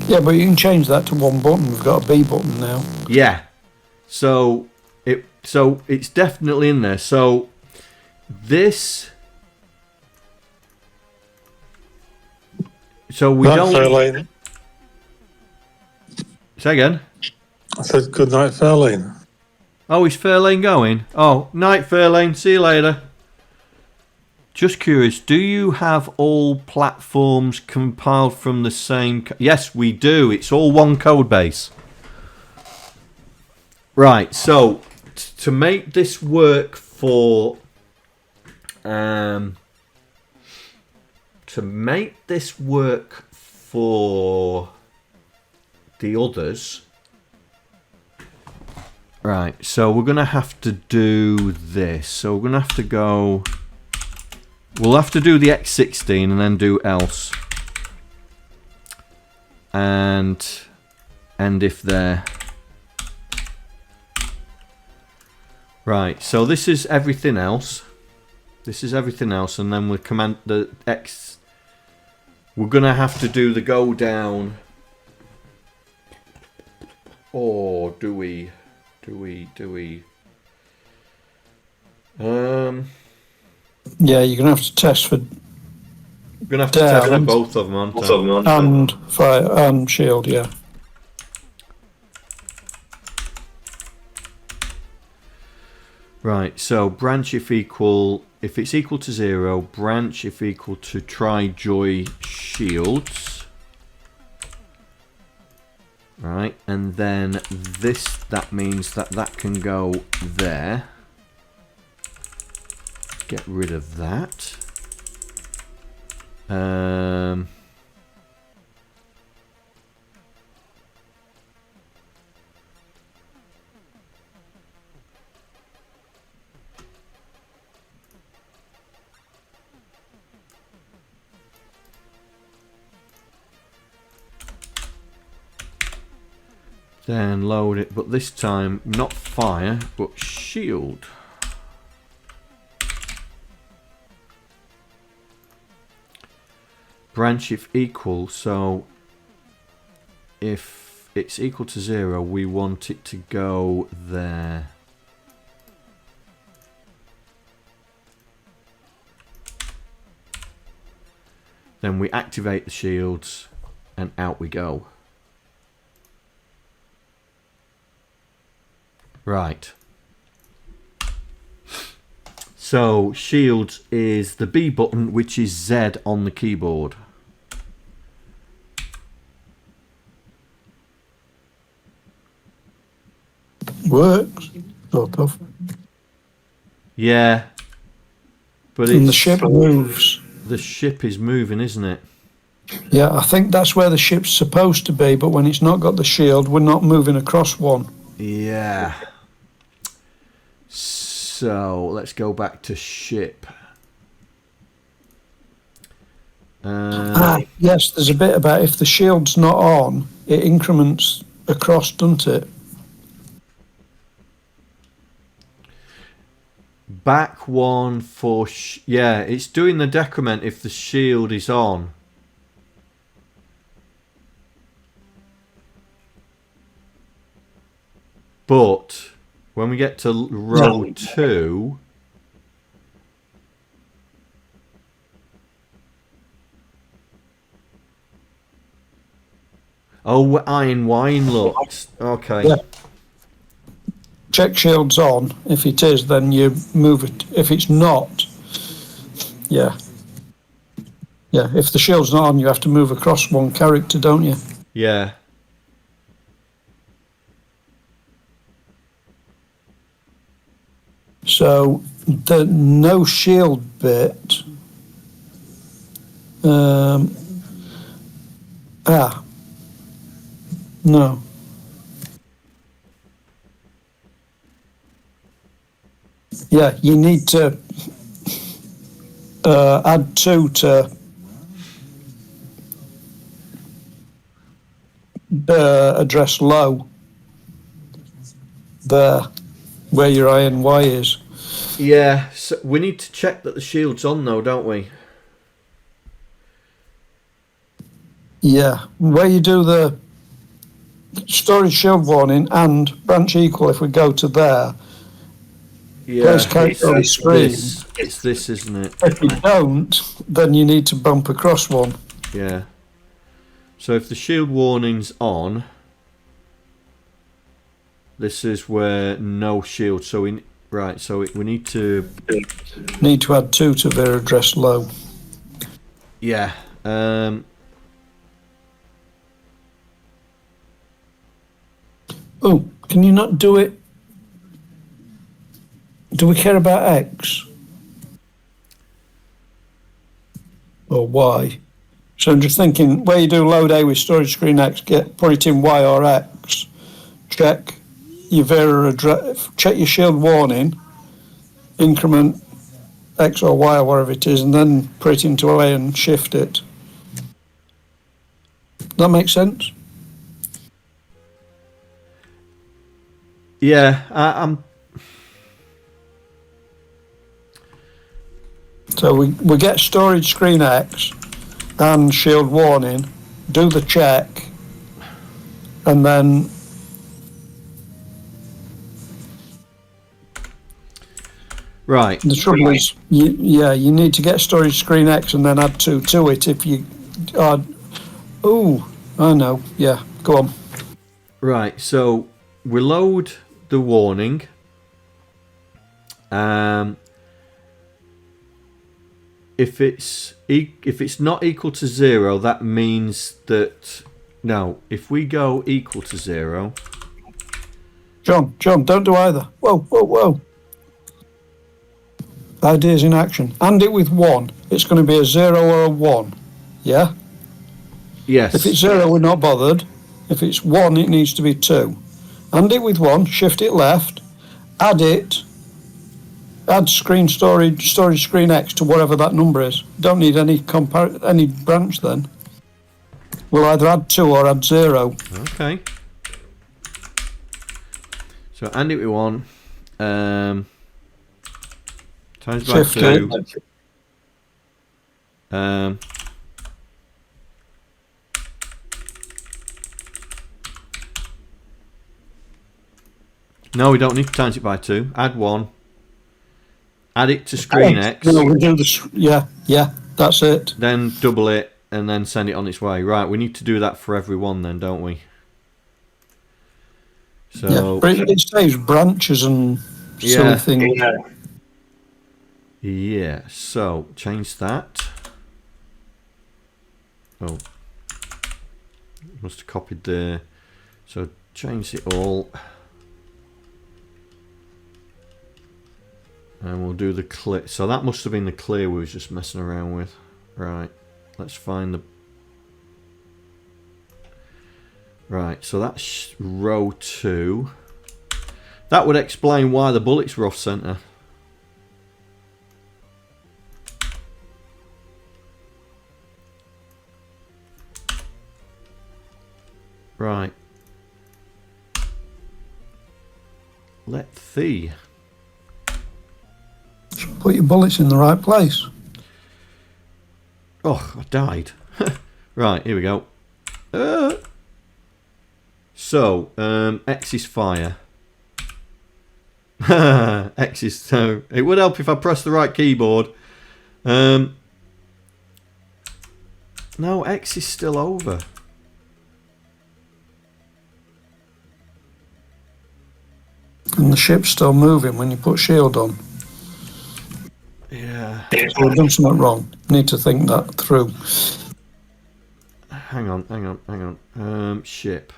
Yeah, but you can change that to one button. We've got a B button now. Yeah. So it's definitely in there. So this. So we don't. Fairlane. Say again. I said good night, Fairlane. Oh, is Fairlane going? Oh, night Fairlane. See you later. Just curious, do you have all platforms compiled from the same... Yes, we do. It's all one code base. Right, so to make this work for... to make this work for the others... Right, so we're going to have to do this. So we're going to have to go... We'll have to do the X16 and then do else. And end if there. Right, so this is everything else. This is everything else, and then we'll command the X. We're gonna have to do the go down. Or do we? Yeah, you're going to have to test for... We're going to have to test for both of them, aren't we? And fire and shield, yeah. Right, so branch if it's equal to 0, branch if equal to try joy shields. Right, and then that means that can go there. Get rid of that. Then load it, but this time not fire, but shield. Branch if equal, so if it's equal to 0, we want it to go there. Then we activate the shields and out we go. Right. So shields is the B button, which is Z on the keyboard. Works, sort of. Yeah. But And the ship moves. The ship is moving, isn't it? Yeah, I think that's where the ship's supposed to be, but when it's not got the shield, we're not moving across one. Yeah. So let's go back to ship. Yes, there's a bit about if the shield's not on, it increments across, doesn't it? Back one for... yeah, it's doing the decrement if the shield is on. But when we get to row 2... oh, iron wine looks. Okay. Yeah. Check shield's on. If it is, then you move it. If it's not, yeah. Yeah, if the shield's not on, you have to move across one character, don't you? Yeah. So the no shield bit. No. Yeah, you need to add 2 to address low there, where your iron Y is. Yeah, so we need to check that the shield's on though, don't we? Yeah, where you do the storage shield warning and branch equal, if we go to there, Yeah, character on the screen. It's this, isn't it? If you don't, then you need to bump across one. Yeah. So if the shield warning's on, this is where no shield. So we we need to add 2 to their address low. yeah. Oh, can you not do it? Do we care about X? Or Y? So I'm just thinking, where you do load A with storage screen X, put it in Y or X, check your Vera address, check your shield warning, increment X or Y or whatever it is, and then put it into A and shift it. That makes sense? Yeah, I'm... So we get storage screen X and shield warning, do the check, and then right. the trouble is, you need to get storage screen X and then add 2 to it. If you add, I know, yeah, go on. Right, so we load the warning. If it's not equal to 0, that means that if we go equal to 0. John, don't do either. Whoa. Ideas in action. And it with 1. It's going to be a 0 or a 1. Yeah? Yes. If it's 0, we're not bothered. If it's 1, it needs to be 2. And it with 1, shift it left, add it, add screen storage screen X to whatever that number is. Don't need any branch then. We'll either add 2 or add 0. Okay. So and it with 1. Times by Shift 2. No, we don't need to times it by 2. Add 1. Add it to screen X. No, we do this. Yeah, that's it. Then double it and then send it on its way. Right, we need to do that for every one then, don't we? So Yeah, but it saves branches and silly things. yeah, so change that. Oh, must have copied the. So change it all. And we'll do the clear. So that must have been the clear we was just messing around with. Right. Let's find the. Right. So that's row 2. That would explain why the bullets were off center. Right. Let's see. Put your bullets in the right place. Oh, I died. Right, here we go. So, X is fire. X is so. It would help if I pressed the right keyboard. No, X is still over. And the ship's still moving when you put shield on. Yeah. So we've done something wrong. Need to think that through. Hang on. Ship.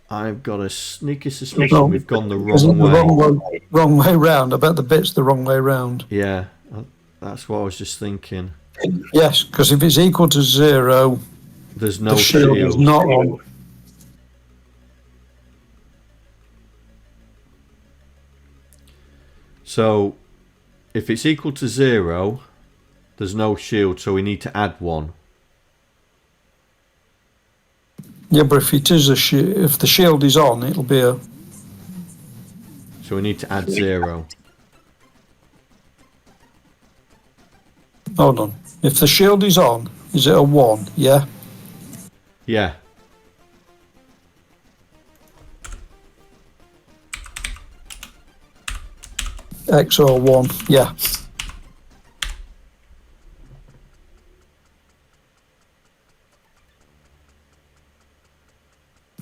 I've got a sneaky suspicion we've gone the wrong way. Wrong way round. I bet the bit's the wrong way round. Yeah, that's what I was just thinking. Yes, because if it's equal to 0, there's no the shield is not on. So, if it's equal to 0, there's no shield, so we need to add 1. Yeah, but if it is if the shield is on, it'll be a. So we need to add 0. Hold on. If the shield is on, is it a 1? Yeah. Yeah. X or 1. Yeah.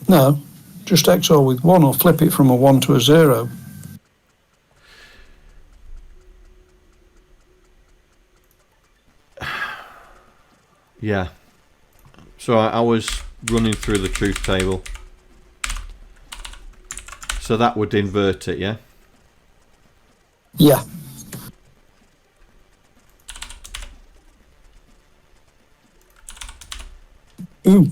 No, just XOR with 1 or flip it from a 1 to a 0. Yeah. So I was running through the truth table. So that would invert it, yeah? Yeah. Ooh.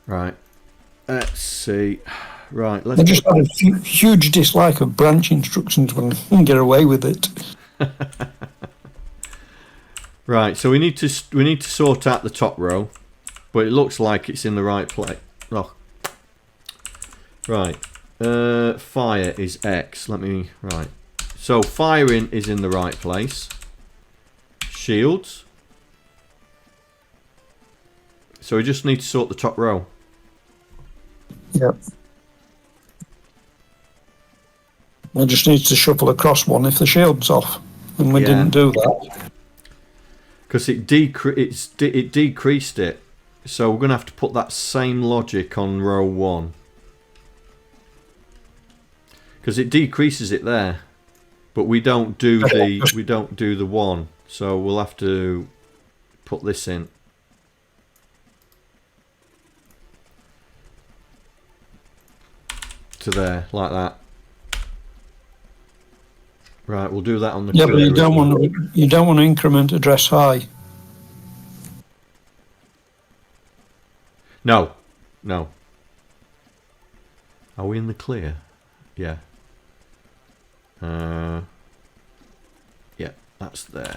Right. Let's see. Right. I just had a huge dislike of branch instructions when I can get away with it. Right. So we need to sort out the top row, but it looks like it's in the right place. Oh. Right. Fire is X. Right. So firing is in the right place. Shields. So we just need to sort the top row. Yep. I just need to shuffle across one if the shield's off, and we didn't do that. Because it decreased it. So we're going to have to put that same logic on row 1. because it decreases it there, but we don't do the 1, so we'll have to put this in. To there, like that. Right, we'll do that on the. Yeah, but you don't want to increment address high. No. Are we in the clear? Yeah. Yeah, that's there.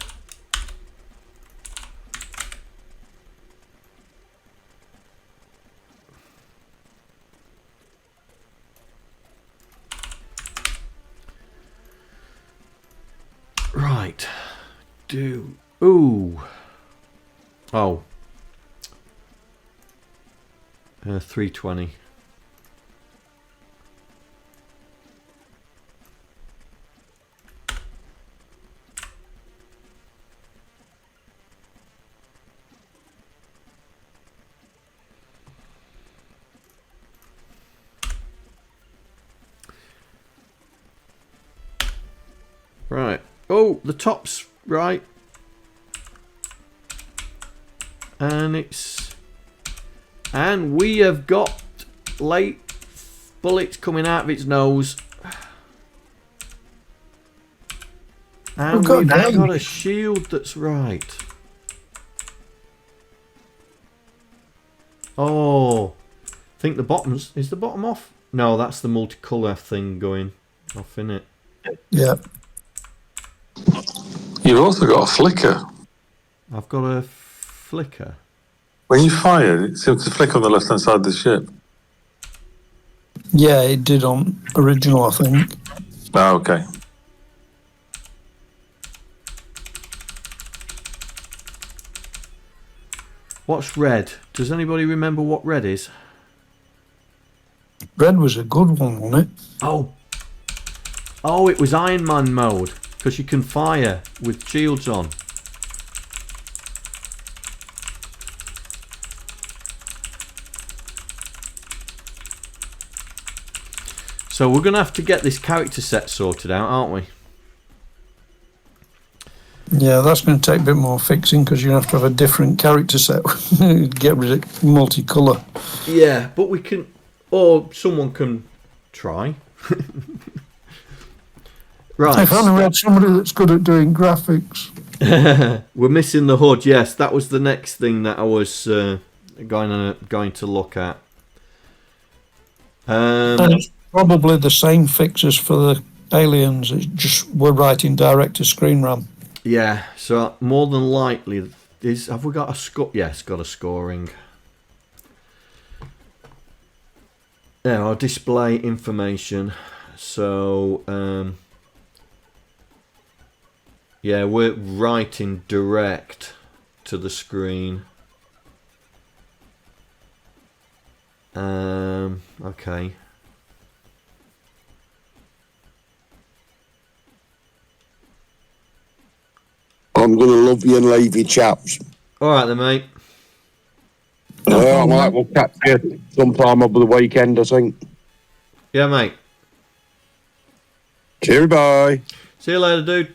Right. Ooh. Oh. 320. Right. Oh, the top's right. And we have got late bullets coming out of its nose. And we've got a shield that's right. Oh, I think the bottom's... Is the bottom off? No, that's the multicolour thing going off, innit? Yeah. You've also got a flicker. I've got a flicker. When you fire, it seems to flick on the left-hand side of the ship. Yeah, it did on original, I think. Oh, okay. What's red? Does anybody remember what red is? Red was a good one, wasn't it? Oh, it was Iron Man mode, because you can fire with shields on. So we're going to have to get this character set sorted out, aren't we? Yeah, that's going to take a bit more fixing because you have to have a different character set. Get rid of multicolour. Yeah, but we can... Or someone can try. Right. If only we had somebody that's good at doing graphics. We're missing the HUD. Yes, that was the next thing that I was going to look at. And it's probably the same fixes for the aliens. It's just we're writing direct to screen RAM. Yeah, so more than likely, have we got a score? Yes, got a scoring. There, our display information. So, yeah, we're writing direct to the screen. Okay. I'm going to love you and leave you, chaps. All right then, mate. I might will catch you sometime over the weekend, I think. Yeah, mate. Cheery bye. See you later, dude.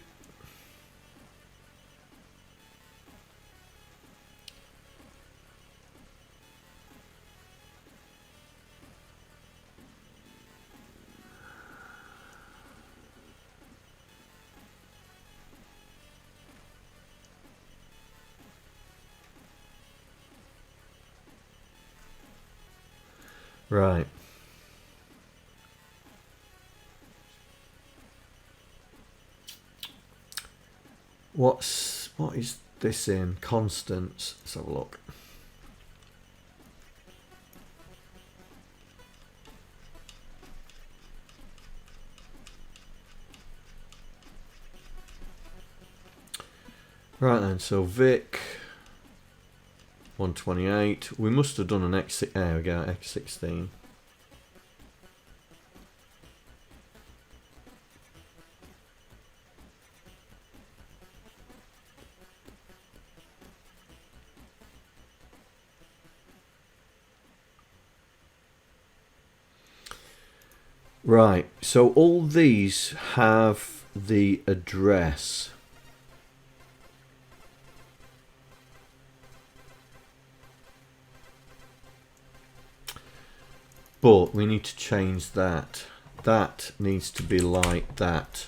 Right. What is this in? Constants. Let's have a look. Right then, so Vic 128. We must have done an X6. There we go, X16. Right, so all these have the address. But we need to change that. That needs to be like that.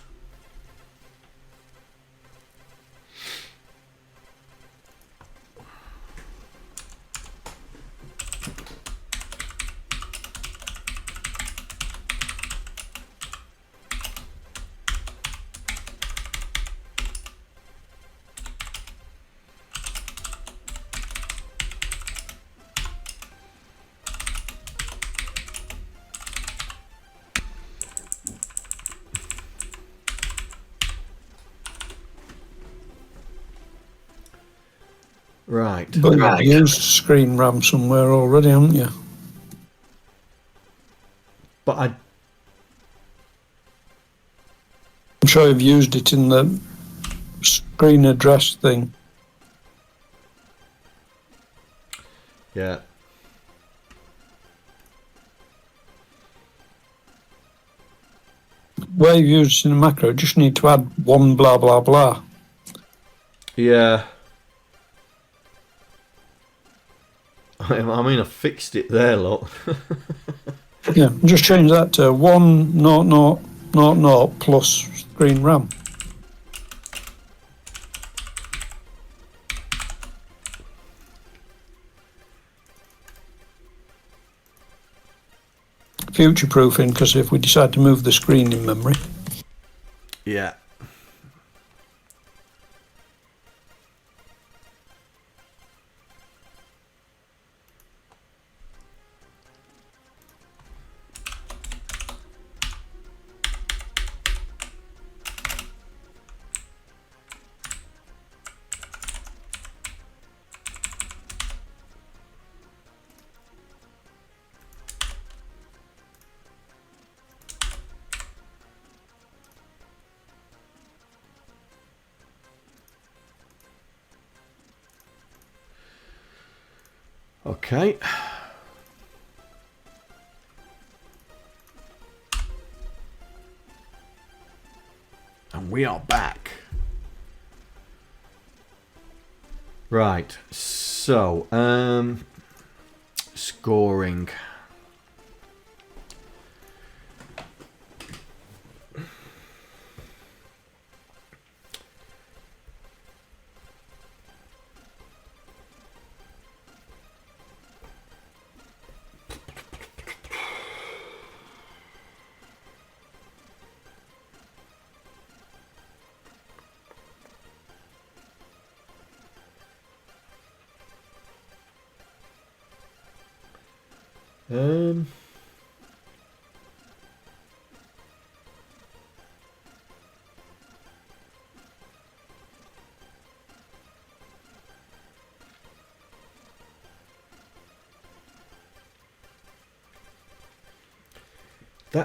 Right. But you've used screen RAM somewhere already, haven't you? But I'm sure you've used it in the screen address thing. yeah. Where you've used it in a macro, you just need to add one blah blah blah. Yeah. I mean, I fixed it there, look. Yeah, just change that to 1.0.0.0 plus screen RAM. Future proofing, because if we decide to move the screen in memory. Yeah. Okay. And we are back. Right. So, scoring.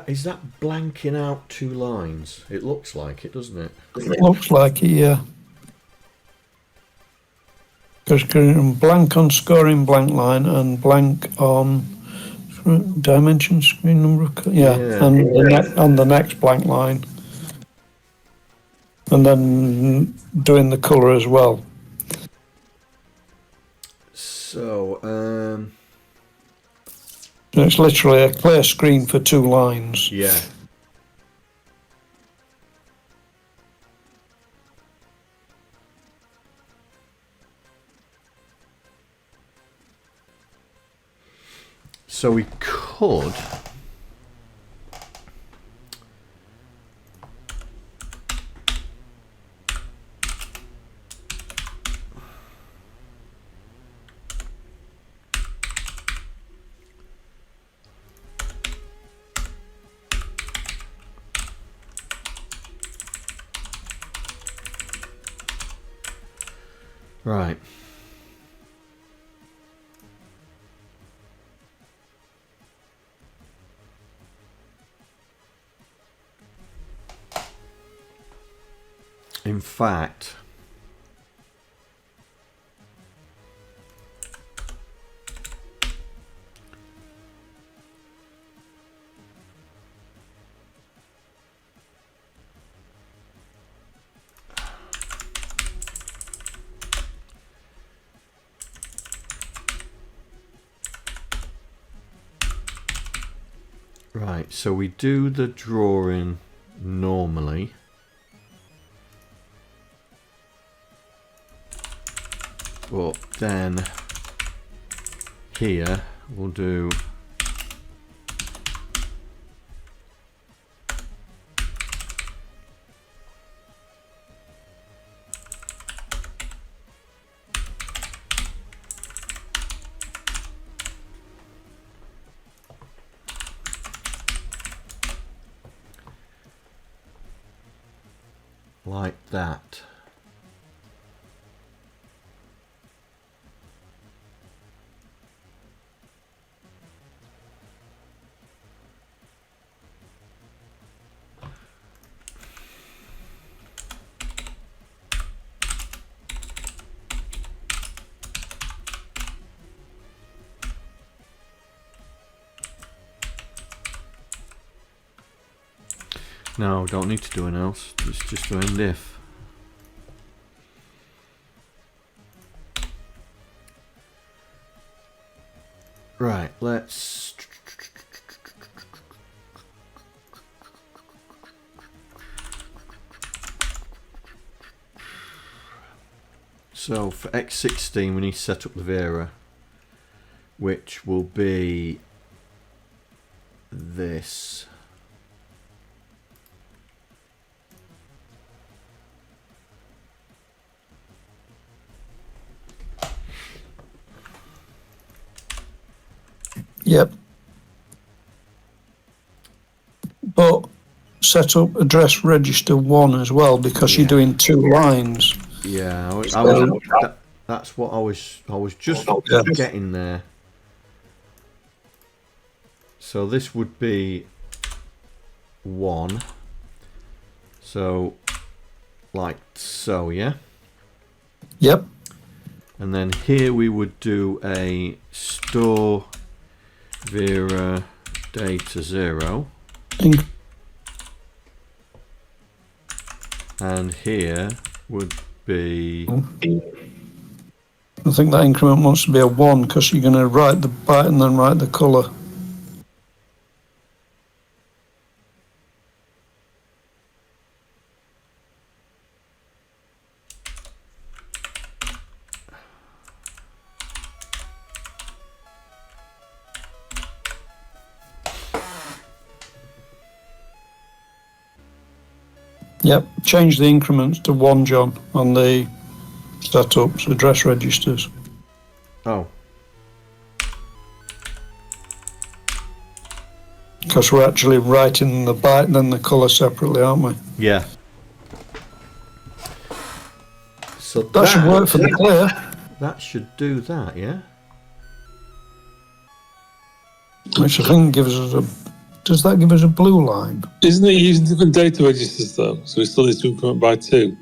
Is that blanking out 2 lines? It looks like it, doesn't it? Looks like it, yeah. Because blank on scoring blank line and blank on dimension screen number. Yeah. And the next blank line. And then doing the colour as well. So, It's literally a clear screen for 2 lines. yeah. So we could right. In fact, Right, so we do the drawing normally. But then here we'll do like that. No, don't need to do an else. It's just to end if. Right, let's. So for X16 we need to set up the Vera, which will be this. Yep. But set up address register 1 as well, because you're doing 2 lines. Yeah, that's what I was just getting there. So this would be 1. So like so, yeah? Yep. And then here we would do a store Vera data 0. And here would be... I think that increment wants to be a 1 because you're going to write the byte and then write the colour. Yep, change the increments to 1, John, on the setups, address registers. Oh. Because we're actually writing the byte and then the colour separately, aren't we? Yeah. So that should work for the clear. That should do that, yeah? Which I think gives us a... Does that give us a blue line? Isn't it using different data registers though? So we still need to increment by 2.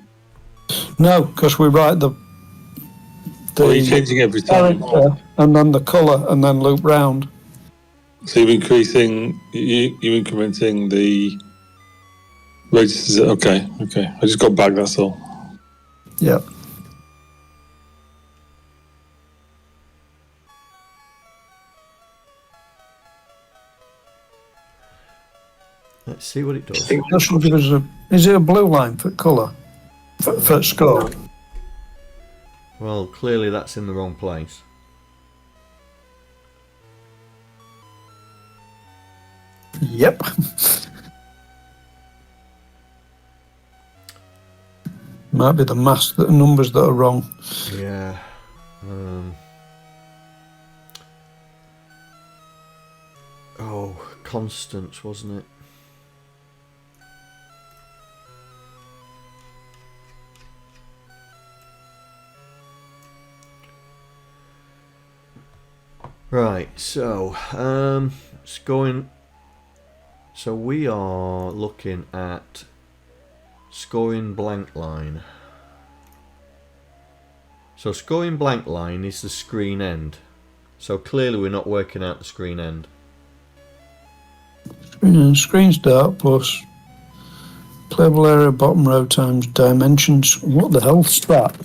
No, because we write the Or are you changing every time? And then the colour and then loop round. So you're increasing, you're incrementing the registers. Okay. I just got back, that's all. Yeah. Let's see what it does. That should give us a... Is it a blue line for colour? For score? Well, clearly that's in the wrong place. Yep. Might be the mask numbers that are wrong. Yeah. Oh, constants, wasn't it? Right, so it's going. So we are looking at scoring blank line. So scoring blank line is the screen end. So clearly we're not working out the screen end. Screen start plus playable area bottom row times dimensions. What the hell's that?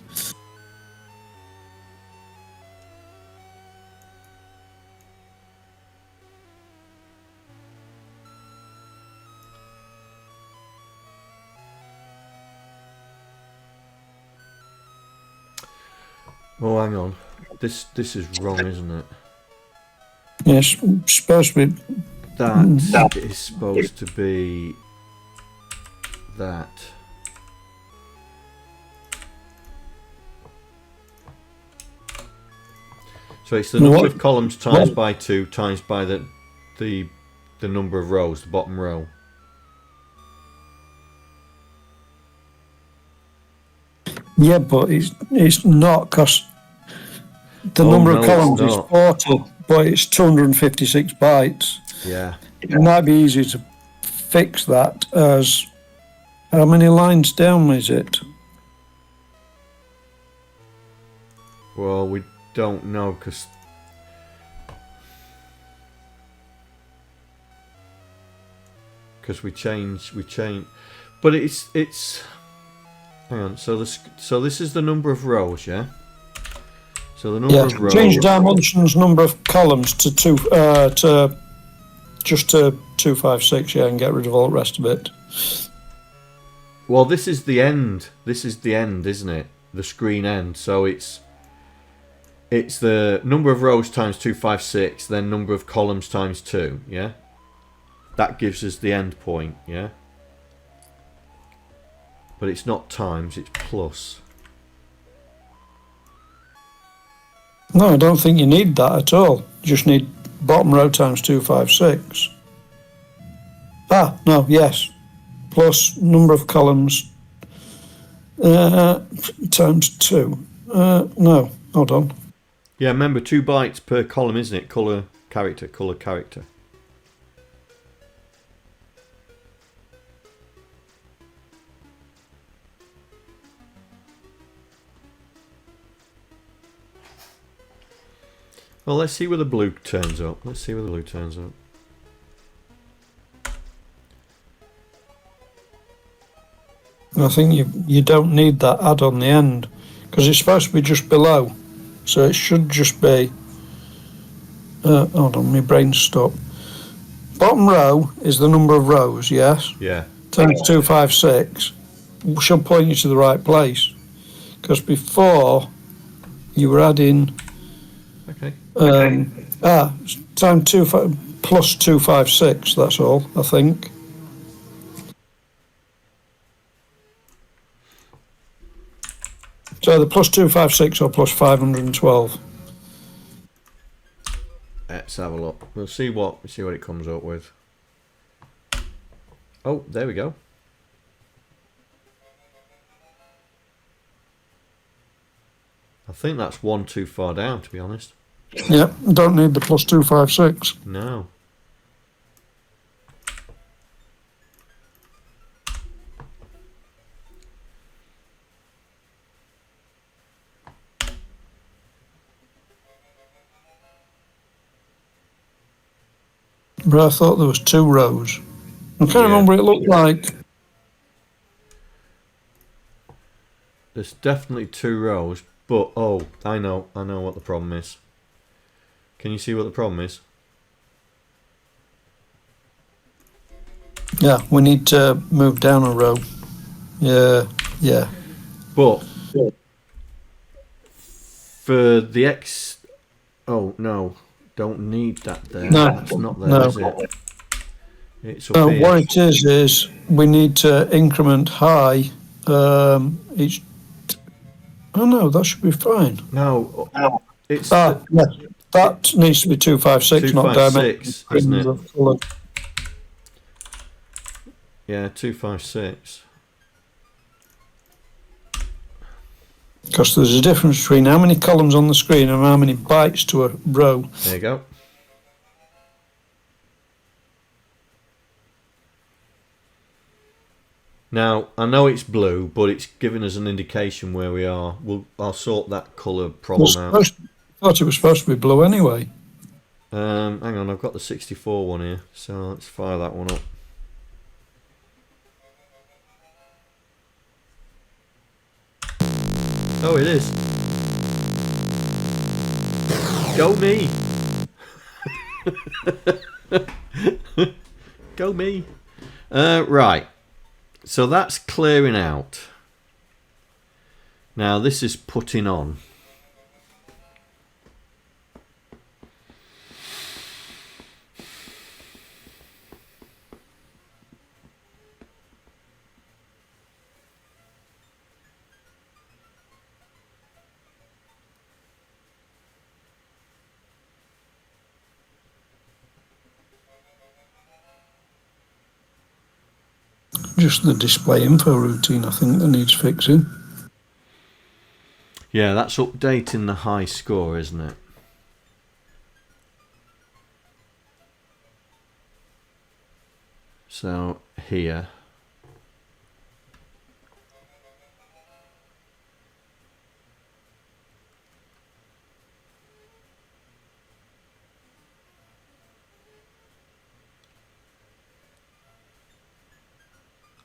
Oh, hang on. This is wrong, isn't it? Yes, supposed to be. That is supposed to be that. So it's the number of columns times by 2 times by the number of rows, the bottom row. Yeah, but it's not, because the number of columns is 40, but it's 256 bytes. Yeah. It might be easier to fix that as, how many lines down is it? Well, we don't know because we change, but it's hang on. So this is the number of rows, yeah. So the number of rows. Change dimensions, number of columns to just to 256, yeah, and get rid of all the rest of it. Well, this is the end. This is the end, isn't it? The screen end. So it's the number of rows times 256, then number of columns times 2, yeah? That gives us the end point, yeah? But it's not times, it's plus. No, I don't think you need that at all. You just need bottom row times 256. Ah, no, yes. Plus number of columns times 2. No, hold on. Yeah, remember 2 bytes per column, isn't it? Colour, character, colour, character. Well, let's see where the blue turns up. Let's see where the blue turns up. I think you don't need that add on the end, because it's supposed to be just below. So it should just be, hold on, my brain's stopped. Bottom row is the number of rows, yes? Yeah. Times 256 should point you to the right place. Because before you were adding Okay. time plus 256, that's all, I think. So the plus 256 or plus 512. Let's have a look. We'll see what it comes up with. Oh, there we go. I think that's one too far down, to be honest. Yeah, don't need the plus 256. No. But I thought there was 2 rows. I can't remember what it looked like. There's definitely 2 rows, but oh, I know what the problem is. Can you see what the problem is? Yeah, we need to move down a row. Yeah. But for the X, oh no, don't need that there. No, that's not there, no. is it? It's up here. What it is we need to increment high each. Oh no, that should be fine. No, it's yes. That needs to be 256, not diamond. 256, isn't it? Yeah, 256. Because there's a difference between how many columns on the screen and how many bytes to a row. There you go. Now, I know it's blue, but it's giving us an indication where we are. I'll sort that colour problem out. I thought it was supposed to be blue anyway. Hang on, I've got the 64 one here, so let's fire that one up. Oh, it is. Go me. Go me. Right. So that's clearing out. Now this is putting on. just the display info routine, I think, that needs fixing. Yeah, that's updating the high score, isn't it? So here.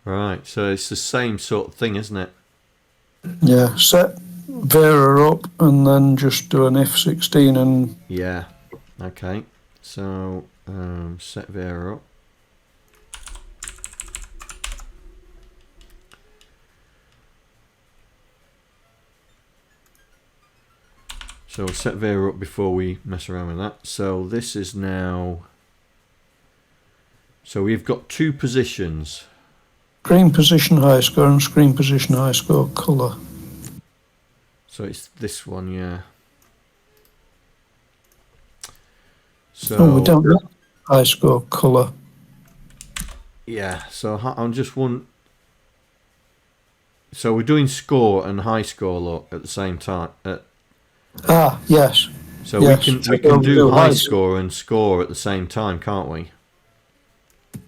Right, so it's the same sort of thing, isn't it? Yeah, set Vera up and then just do an F16 and... Yeah, okay. So set Vera up. So we'll set Vera up before we mess around with that. So this is now... So we've got 2 positions. Screen position high score and screen position high score colour. So it's this one, yeah. So Oh, we don't want high score colour. yeah, so I'm just one. So we're doing score and high score look at the same time. Ah, yes. So yes. we can do high score and score at the same time, can't we?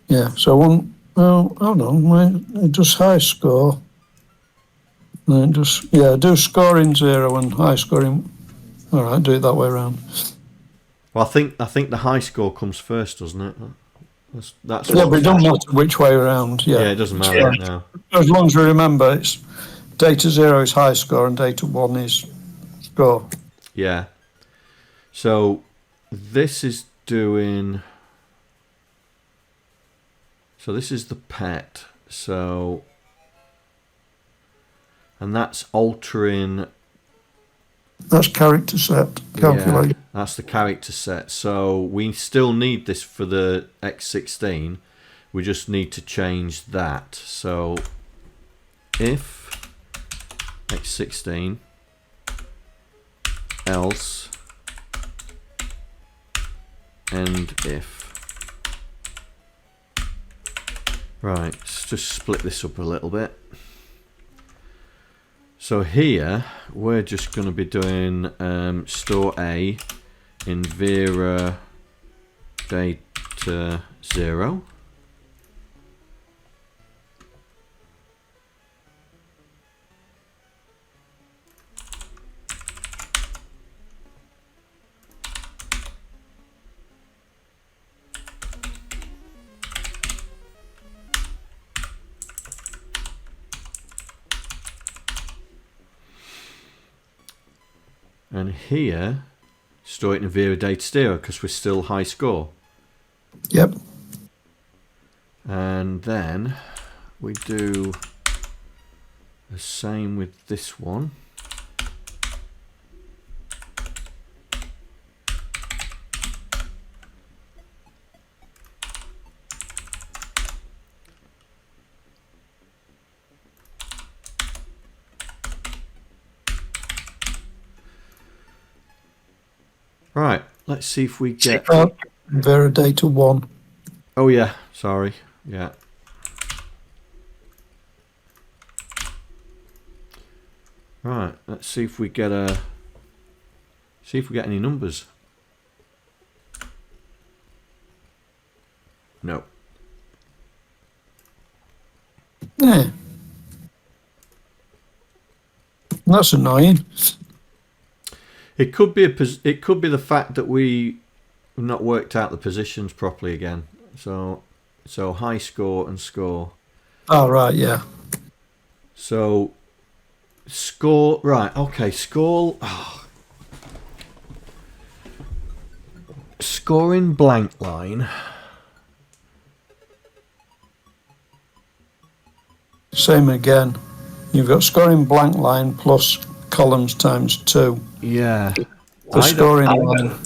Yeah, so one... Well, hold on, it does high score. And it does, yeah, do score in 0 and high score in... All right, do it that way around. Well, I think the high score comes first, doesn't it? That's Yeah, what, but it doesn't matter which way around. Yeah, yeah, it doesn't matter now. As long as we remember, it's data 0 is high score and data 1 is score. Yeah. So this is doing... So this is the pet. So... And that's altering... That's character set, calculate. Yeah, that's the character set. So we still need this for the X16. We just need to change that. So if X16 else and if. Right, let's just split this up a little bit. So here we're just going to be doing store A in Vera data 0. And here, store it in Vera data 0 because we're still high score. Yep. And then we do the same with this one. Right, let's see if we get... Vera data 1. Oh yeah, sorry, yeah. Right, let's see if we get a... See if we get any numbers. No. Yeah. That's annoying. It could be it could be the fact that we've not worked out the positions properly again. So high score and score. Oh right, yeah. So score, right? Okay, score. Oh. Scoring blank line. Same again. You've got scoring blank line plus columns times 2. Yeah. The scoring line.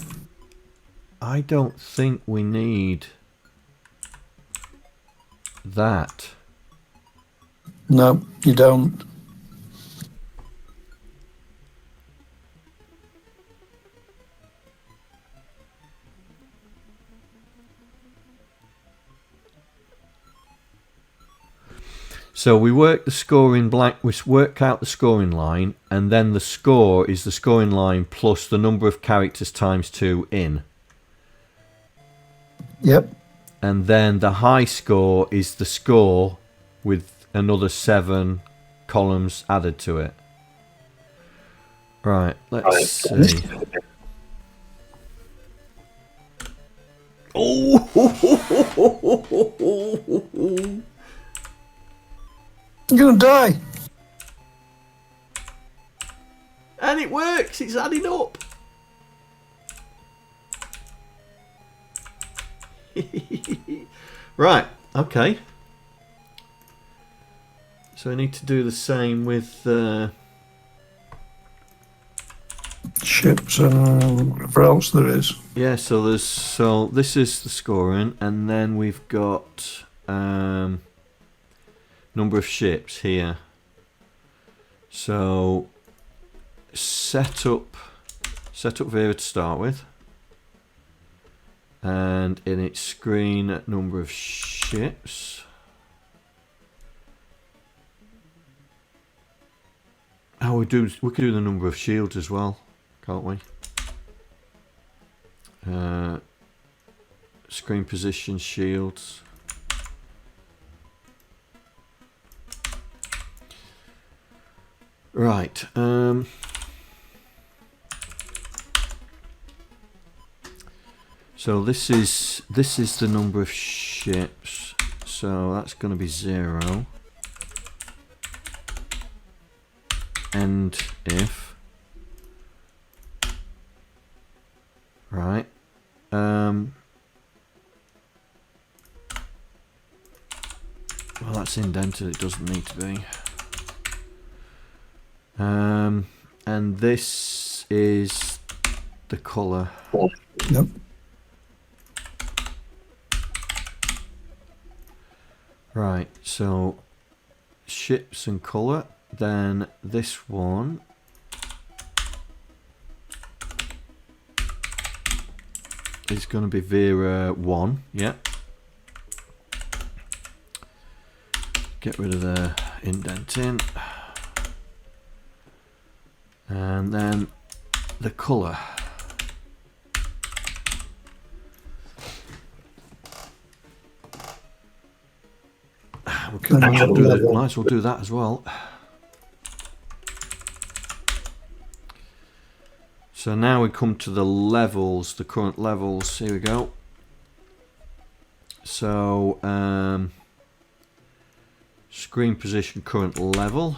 I don't think we need that. No, you don't. So we work the scoring blank. We work out the scoring line, and then the score is the scoring line plus the number of characters times 2 in. Yep. And then the high score is the score with another 7 columns added to it. Right, let's see. Oh! You're going to die. And it works, it's adding up. Right, okay. So I need to do the same with ships and whatever else there is. Yeah, so this is the scoring, and then we've got number of ships here. So set up Vera to start with, and in its screen number of ships. Oh, we could do the number of shields as well, can't we? Screen position shields. Right. So this is the number of ships. So that's going to be 0. And if right. Well, that's indented. It doesn't need to be. And this is the colour. Yep. Right, so ships and colour. Then this one is going to be Vera 1. Yeah. Get rid of the indenting. And then the colour. Might as well do that as well. So now we come to the levels, the current levels. Here we go. So screen position current level.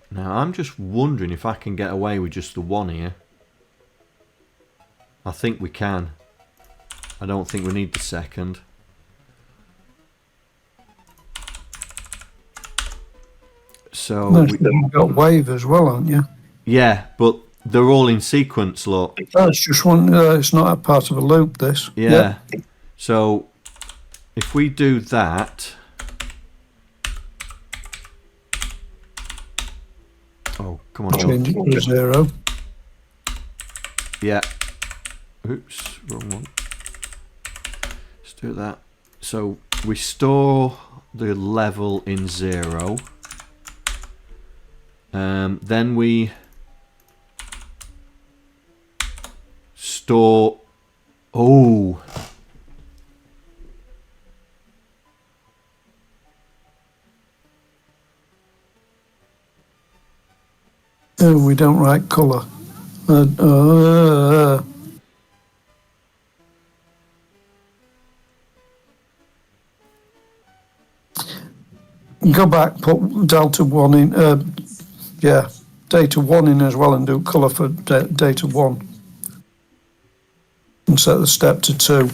Now I'm just wondering if I can get away with just the 1 here. I think we can. I don't think we need the second. So no, you've got wave as well, aren't you? Yeah, but they're all in sequence, look. That's just one. It's not a part of a loop. This. Yeah. Yep. So if we do that. Oh, come on. Change it to 0. Yeah. Oops, wrong one. Let's do that. So we store the level in 0. Then we store. Oh. Oh, we don't write colour. Go back, put delta 1 in. Yeah, data 1 in as well, and do colour for data 1. And set the step to 2.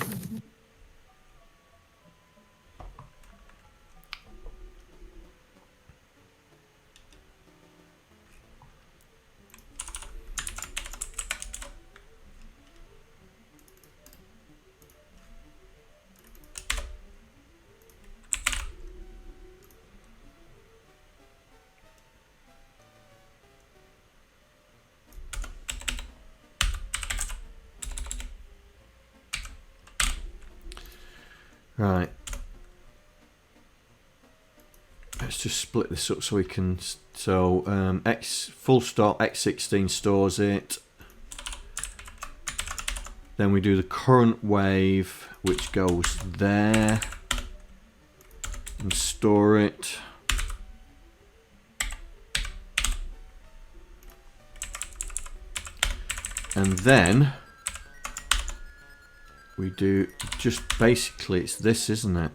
Right. Let's just split this up so we can. So X full stop X16 stores it. Then we do the current wave, which goes there, and store it. And then we do just basically it's this, isn't it?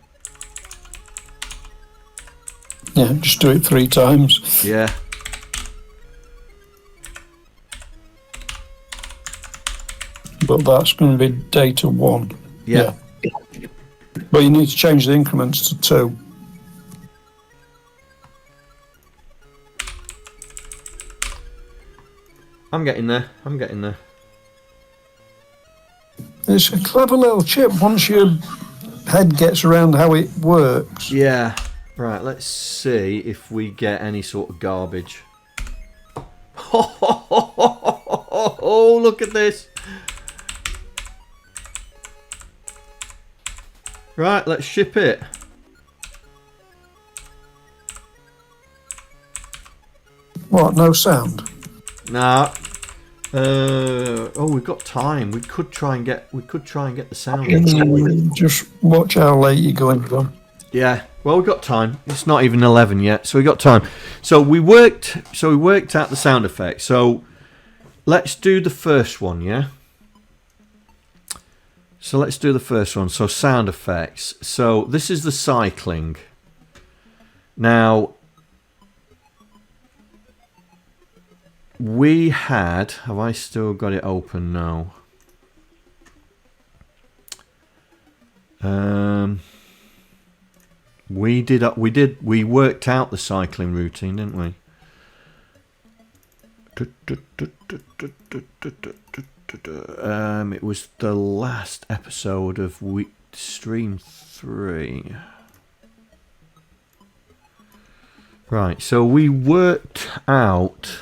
Yeah, just do it 3 times. Yeah. But that's going to be data 1. Yeah. But you need to change the increments to 2. I'm getting there. I'm getting there. It's a clever little chip once your head gets around how it works. Yeah. Right, let's see if we get any sort of garbage. Oh, look at this. Right, let's ship it. What, no sound? Nah. Oh, we've got time. We could try and get the sound. Just watch how late you're going from. Yeah. Well, we've got time. It's not even 11 yet, so we got time. So we worked out the sound effect. So let's do the first one, yeah? So let's do the first one. So sound effects. So this is the cycling. Now we had, have I still got it open now? We worked out the cycling routine, didn't we? It was the last episode of stream 3. Right, so we worked out.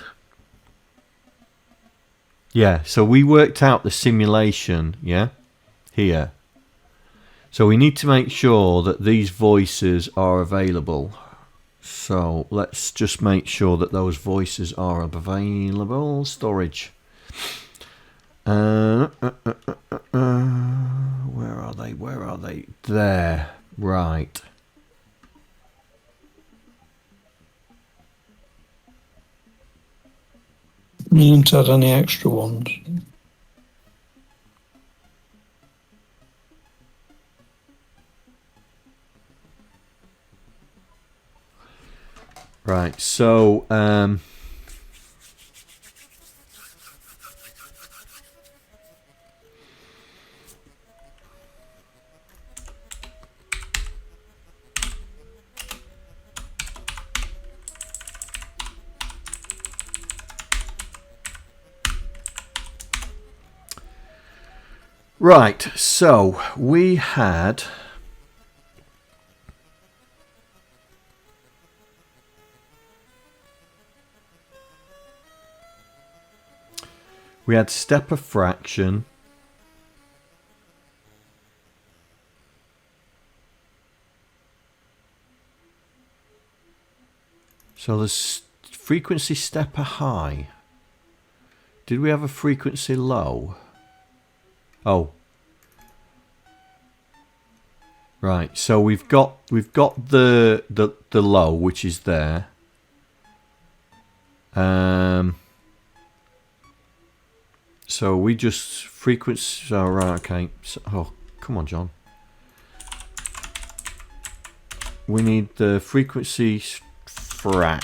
Yeah, so we worked out the simulation, yeah, here. So we need to make sure that these voices are available. So let's just make sure that those voices are available. Storage. Where are they? Where are they? There. Right. You haven't had any extra ones. Right, so right, so we had step of fraction. So there's frequency stepper high. Did we have a frequency low? Oh. Right, so we've got the low, which is there. So we just frequency. Oh, right, okay. So, oh, come on, John. We need the frequency frac.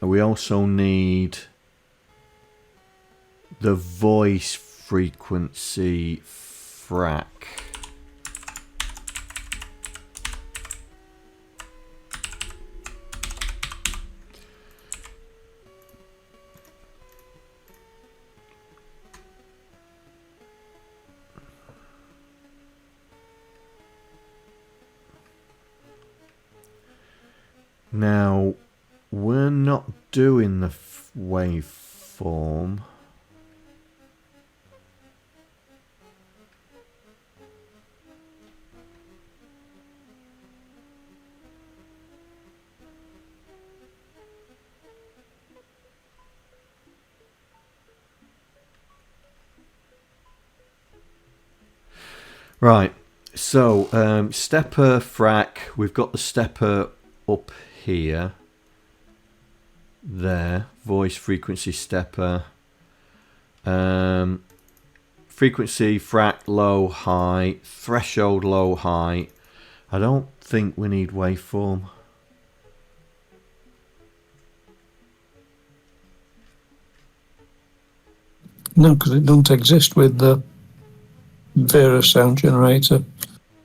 We also need the voice frequency frac. Now, we're not doing the waveform. Right. So, stepper, frac. We've got the stepper up here. There. Voice, frequency, stepper. Frequency, frac, low, high. Threshold, low, high. I don't think we need waveform. No, because it doesn't exist with the Vera sound generator.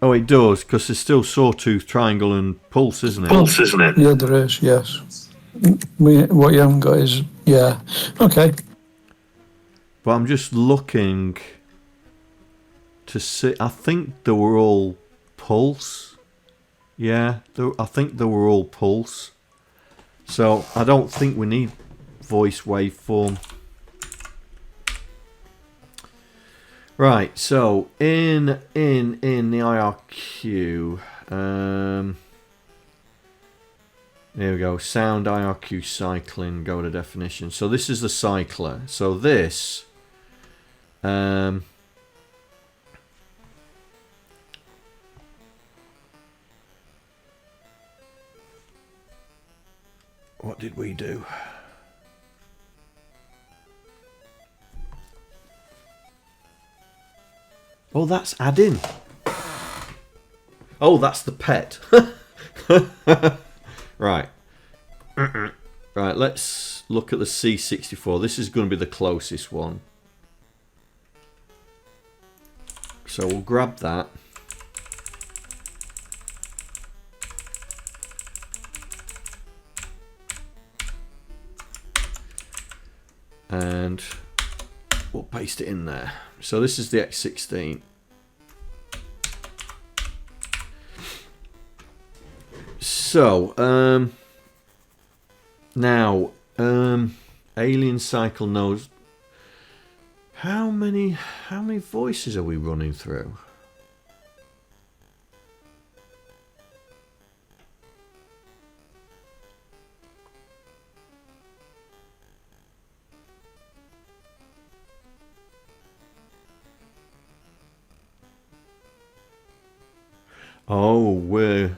Oh, it does, because there's still sawtooth, triangle, and pulse, isn't it? Pulse, isn't it? Yeah, there is, yes. What you haven't got is, yeah. Okay. But I'm just looking to see. I think they were all pulse. Yeah, I think they were all pulse. So I don't think we need voice waveform. Right, so in the IRQ, there we go, sound IRQ cycling, go to definition. So this is the cycler. So this, what did we do? Oh, that's add-in. Oh, that's the pet. Right. Right, let's look at the C64. This is going to be the closest one. So we'll grab that. And we'll paste it in there. So this is the X16. So now Alien Cycle knows how many voices are we running through? Oh, we're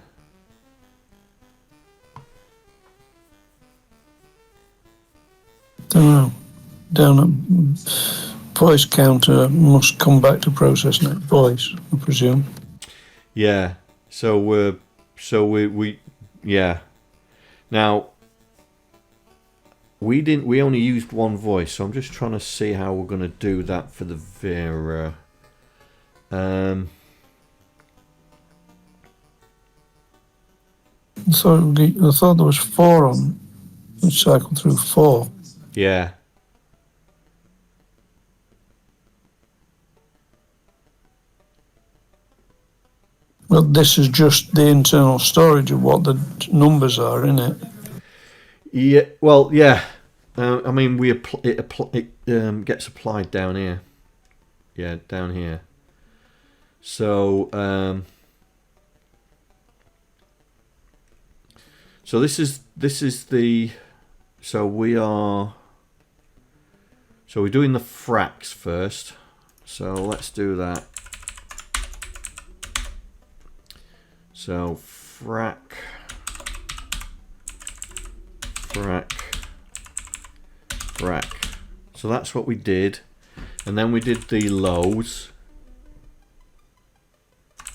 down at voice counter must come back to process net voice, I presume. Yeah. So we yeah. Now we only used one voice, so I'm just trying to see how we're going to do that for the Vera. So I thought there was 4 on. We cycled through 4. Yeah. Well, this is just the internal storage of what the numbers are, isn't it? Yeah. Well, yeah. I mean, it gets applied down here. Yeah, down here. So so this is the. So we're doing the fracs first. So let's do that. So frac. So that's what we did. And then we did the lows.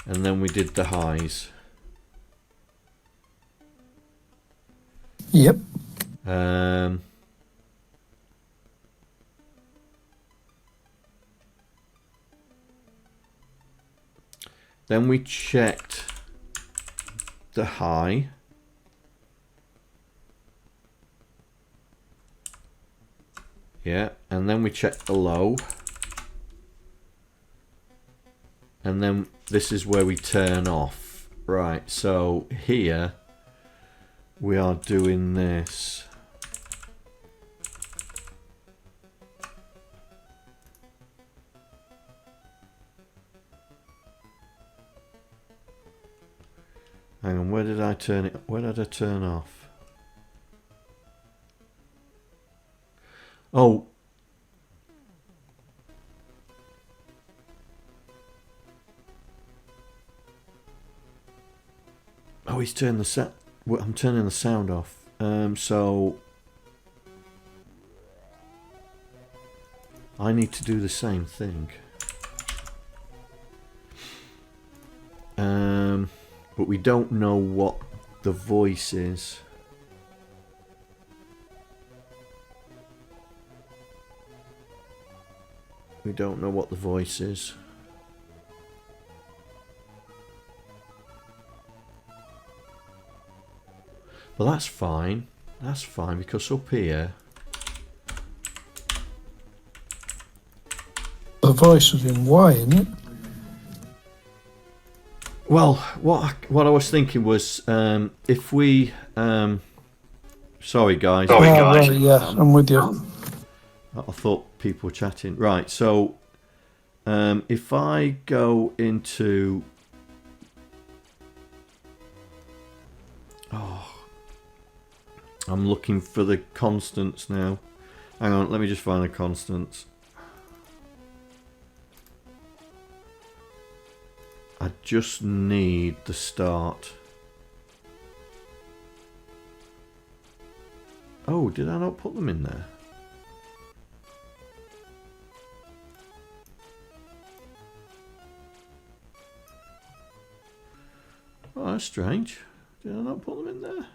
And then we did the highs. Yep. Then we checked the high. Yeah, and then we checked the low. And then this is where we turn off. Right, so here we are doing this. Hang on, where did I turn it? Where did I turn off? Oh. Oh, he's turned the set. Well, I'm turning the sound off. So I need to do the same thing. But we don't know what the voice is. We don't know what the voice is. But that's fine. That's fine because up here The voice is in Y, isn't it? well, what I was thinking was if we sorry guys. Right, yeah, I'm with you. I thought people were chatting. Right, so if I go into I'm looking for the constants now. Hang on, let me just find the constants. I just need the start. Oh, did I not put them in there? Oh, that's strange. Did I not put them in there?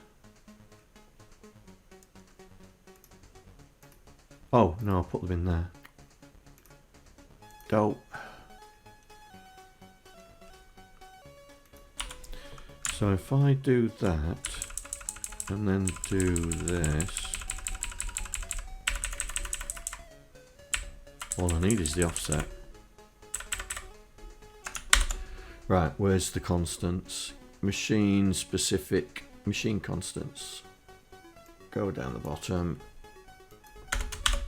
Oh, no, I put them in there. Dope. So if I do that, and then do this, all I need is the offset. Right, where's the constants? Machine specific, machine constants. Go down the bottom.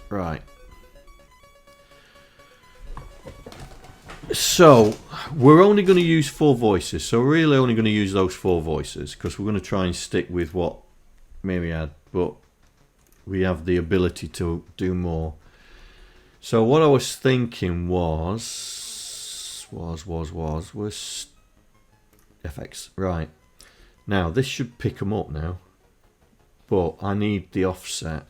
Right. So we're only going to use 4 voices. So we're really only going to use those 4 voices because we're going to try and stick with what Myriad, but we have the ability to do more. So what I was thinking was FX. Right. Now this should pick them up now, but I need the offset.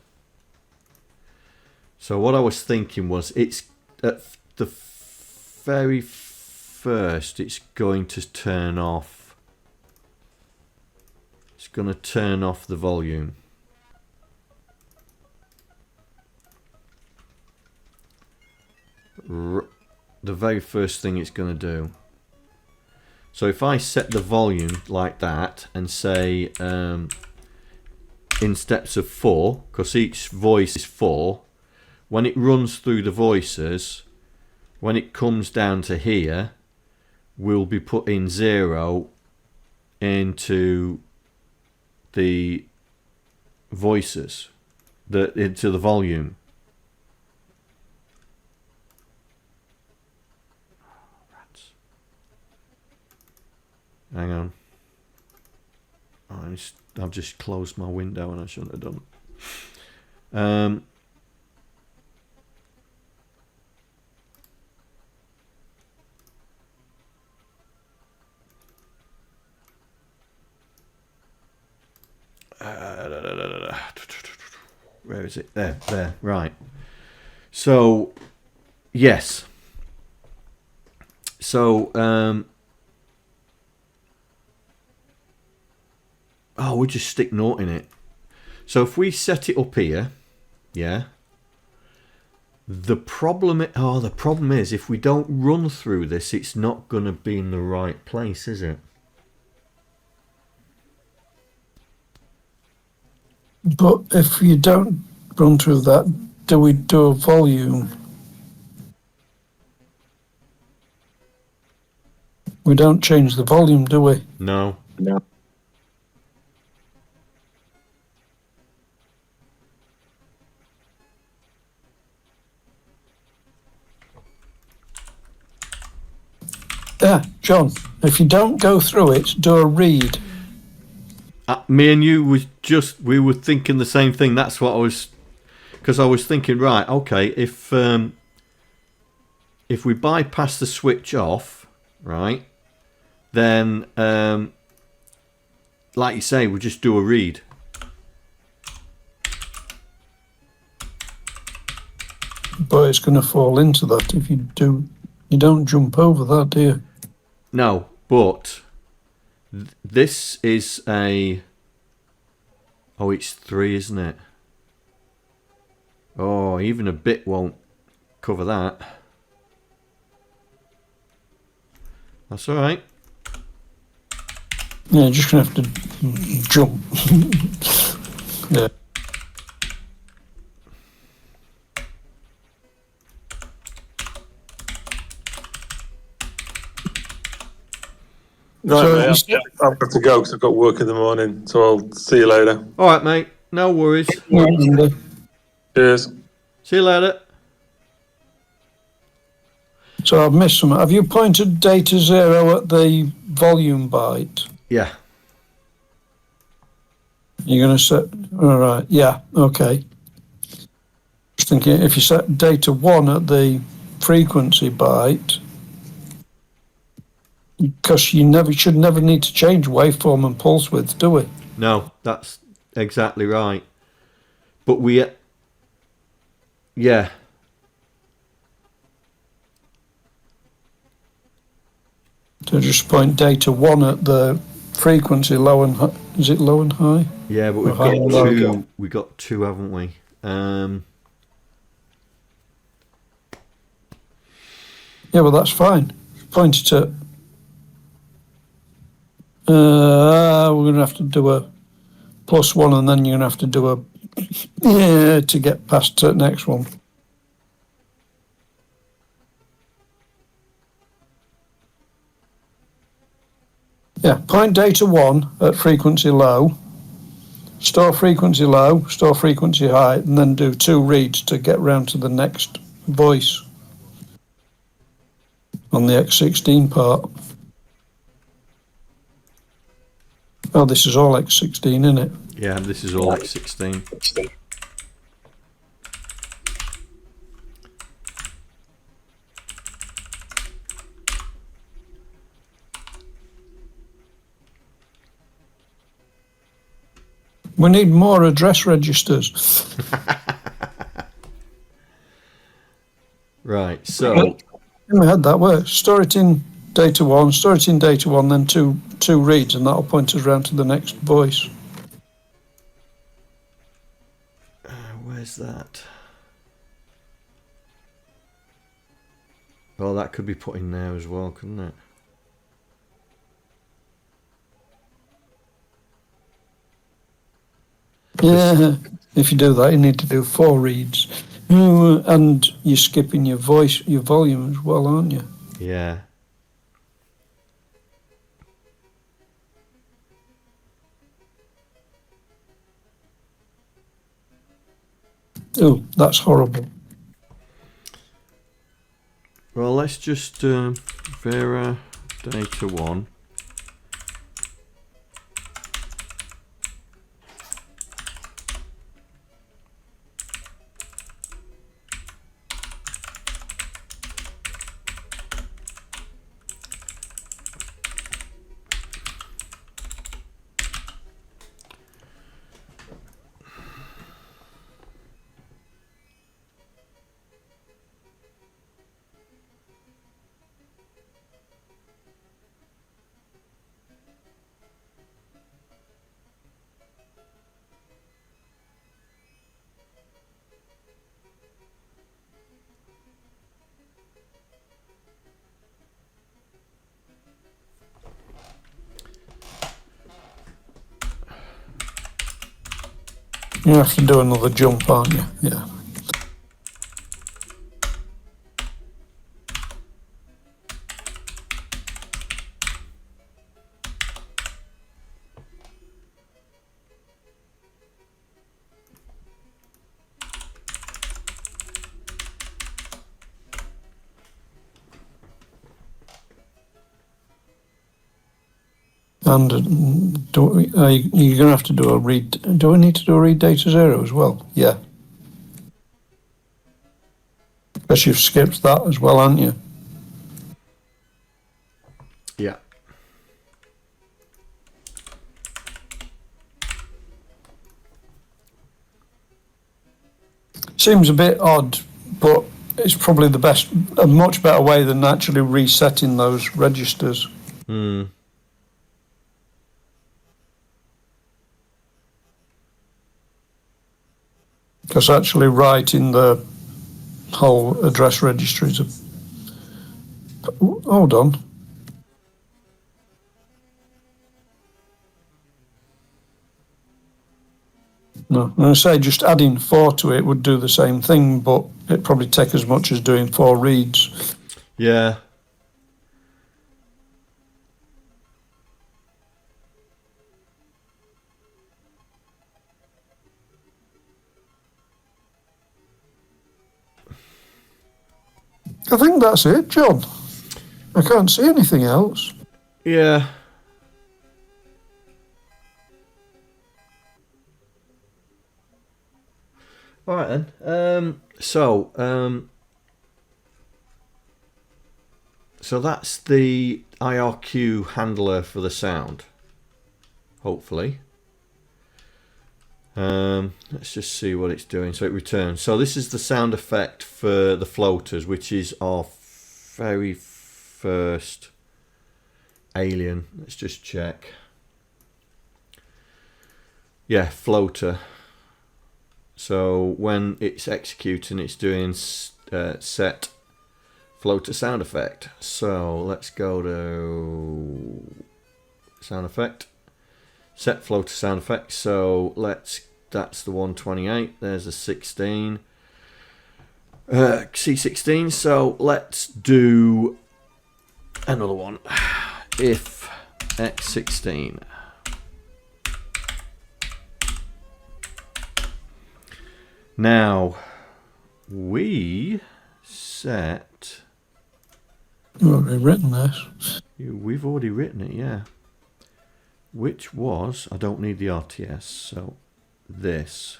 So what I was thinking was it's at the very first it's going to turn off. It's going to turn off the volume. The very first thing it's going to do. So if I set the volume like that and say in steps of 4, because each voice is 4, when it runs through the voices, when it comes down to here, we'll be putting 0 into the voices, into the volume. Hang on. I've just closed my window and I shouldn't have done. Where is it? There. Right. So, yes. So, we'll just stick naught in it. So if we set it up here, yeah. The problem is if we don't run through this, it's not going to be in the right place, is it? But if you don't run through that, do we do a volume? We don't change the volume, do we? No. Yeah, John, if you don't go through it, do a read. Me and you we were thinking the same thing. That's what I was, because I was thinking, right, okay, if we bypass the switch off, right, then like you say, we'll just do a read. But it's going to fall into that if you do. You don't jump over that, do you? No, but this is a... Oh, it's 3, isn't it? Oh, even a bit won't cover that. That's all right. Yeah, you're just going to have to jump. Yeah. Right, So mate, I've got to go because I've got work in the morning. So I'll see you later. All right, mate. No worries. Cheers. See you later. So I've missed some. Have you pointed data 0 at the volume byte? Yeah. You're going to set... All right, yeah, okay. Just thinking, if you set data 1 at the frequency byte, because you should never need to change waveform and pulse width, do we? No, that's exactly right. But we... Yeah. So just point data 1 at the frequency, low and high. Is it low and high? Yeah, but we've high and low? got 2. We got 2, haven't we? Yeah, well, that's fine. Point it at... we're going to have to do a +1, and then you're going to have to do a... Yeah, to get past the next one. Yeah, point data 1 at frequency low, store frequency low, store frequency high, and then do 2 reads to get round to the next voice on the X16 part. Oh, this is all X16, isn't it? Yeah, this is all X16. We need more address registers. Right, so... In my head that works. Store it in data 1, store it in data 1, then two reads, and that'll point us round to the next voice. Where's that? Well, that could be put in there as well, couldn't it? Yeah, if you do that, you need to do 4 reads. And you're skipping your volume as well, aren't you? Yeah. Oh, that's horrible. Well, let's just Vera data 1. You have to do another jump, aren't you? Yeah. And you're going to have to do a read. Do I need to do a read data 0 as well? Yeah. Because you've skipped that as well, haven't you? Yeah. Seems a bit odd, but it's probably a much better way than actually resetting those registers. Hmm. Because actually writing the whole address registry is hold on. No, I'm going to say just adding 4 to it would do the same thing, but it'd probably take as much as doing 4 reads. Yeah. I think that's it, John. I can't see anything else. Yeah. All right then. So that's the IRQ handler for the sound. Hopefully. Let's just see what it's doing. So it returns. So this is the sound effect for the floaters, which is our very first alien. Let's just check. Yeah, floater. So when it's executing, it's doing set floater sound effect. So let's go to sound effect. Set floater sound effect. So that's the 128. There's a 16. C16. So let's do another one. If X16. Now we set. You've already written this. We've already written it, yeah. Which was, I don't need the RTS, so this.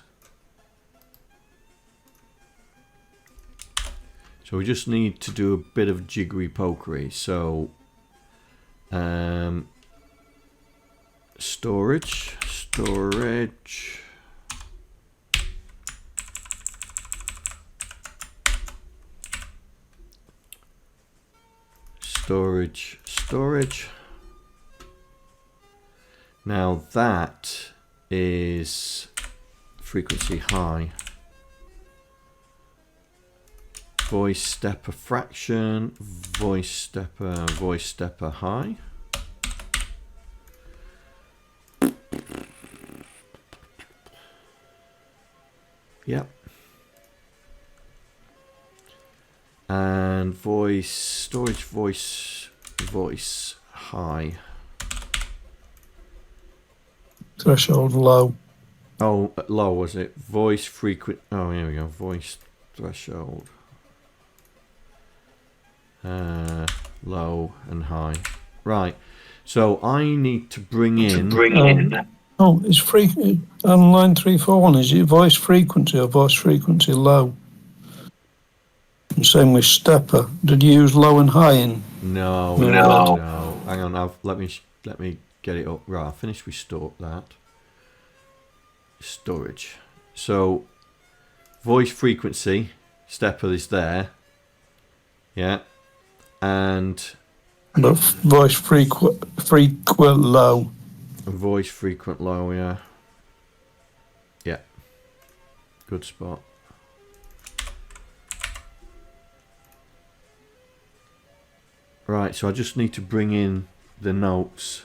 So we just need to do a bit of jiggery pokery. So storage. Storage. Now that is frequency high. Voice stepper fraction, voice stepper high. Yep. And storage voice high. Threshold low. Oh, low was it? Voice frequent. Oh, here we go. Voice threshold. Low and high. Right. So I need to bring in. Oh, it's on line 341. Is it voice frequency or voice frequency low? And same with stepper. Did you use low and high in? No. Hang on. Let me get it up. Right. I finished with that. Storage. So voice frequency stepper is there. Yeah. And but voice frequent low. Voice frequent low, yeah. Yeah. Good spot. Right, so I just need to bring in the notes.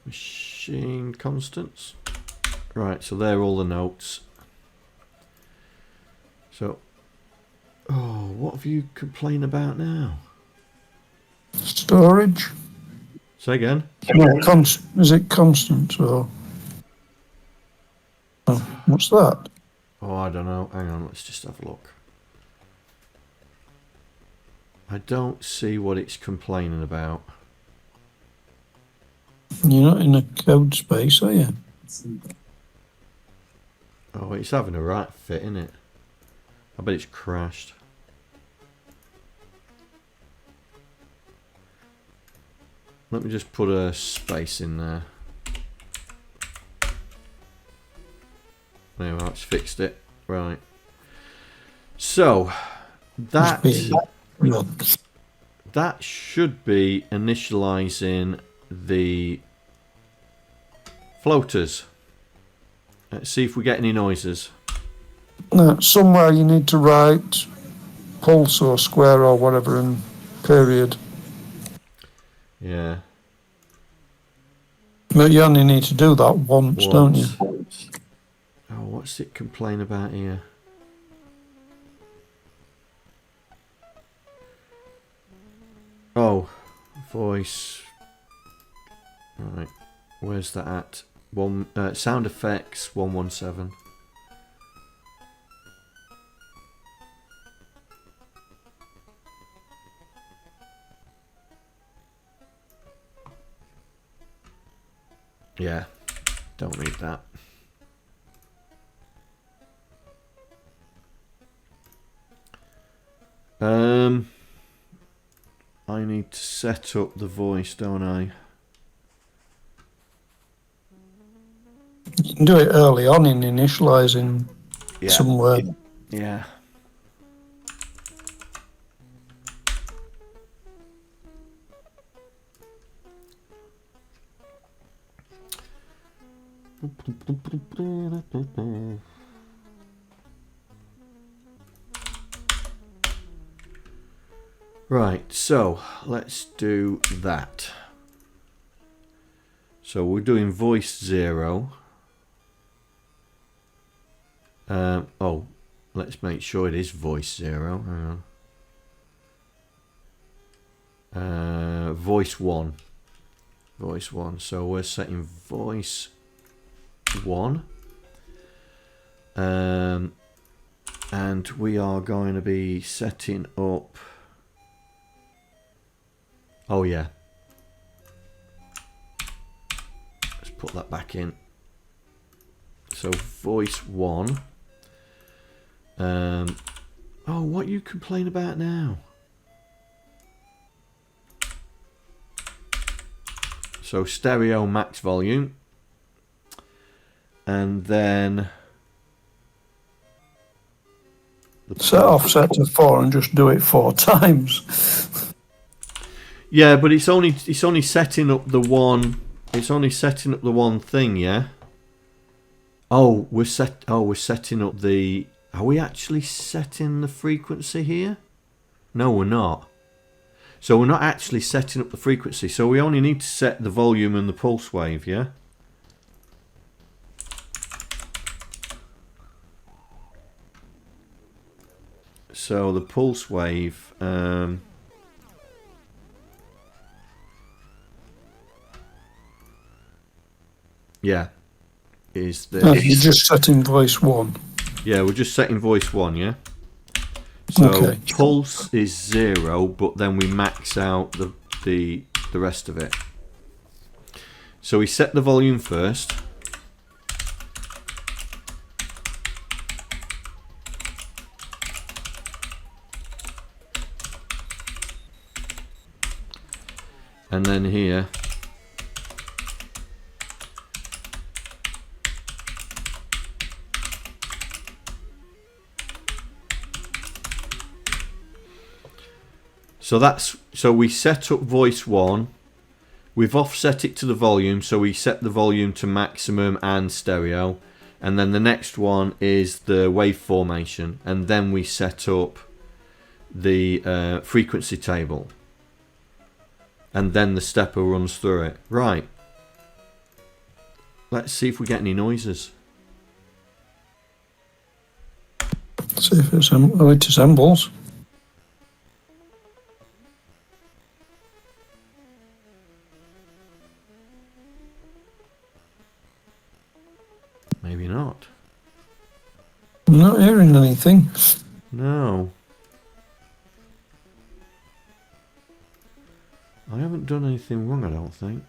Machine constants. Right, so they're all the notes. So, oh, what have you complained about now? Storage. Say again. Is it constant or? Oh, what's that? Oh, I don't know. Hang on, let's just have a look. I don't see what it's complaining about. You're not in a code space, are you? Oh, it's having a right fit, isn't it? I bet it's crashed. Let me just put a space in there. There we are, it's fixed it. Right. So that should be initializing the floaters. Let's see if we get any noises. No, somewhere you need to write pulse or square or whatever and period. Yeah. But you only need to do that once, don't you? Oh, what's it complain about here? Oh, voice. Right, where's that at? Sound effects 117. Yeah, don't need that. I need to set up the voice, don't I? You can do it early on in initializing somewhere. Yeah. Right, so let's do that. So we're doing voice 0. Oh, let's make sure it is voice 0. Hang on. Voice 1. Voice 1. So we're setting voice 1. And we are going to be setting up... Oh yeah. Let's put that back in. So voice 1. Oh, what you complain about now? So stereo max volume. And then Set offset to 4 and just do it 4 times. Yeah, but it's only setting up the one. It's only setting up the one thing, yeah. Oh, we're setting up the. Are we actually setting the frequency here? No, we're not. So we're not actually setting up the frequency. So we only need to set the volume and the pulse wave, yeah. So the pulse wave. Yeah, is the. No, you're just setting voice 1. Yeah, we're just setting voice 1, yeah? So Okay. pulse is 0, but then we max out the rest of it. So we set the volume first. And then here so we set up voice 1, we've offset it to the volume, so we set the volume to maximum and stereo, and then the next one is the wave formation, and then we set up the frequency table, and then the stepper runs through it. Right, let's see if we get any noises. See if it assembles. Maybe not. I'm not hearing anything. No. I haven't done anything wrong, I don't think.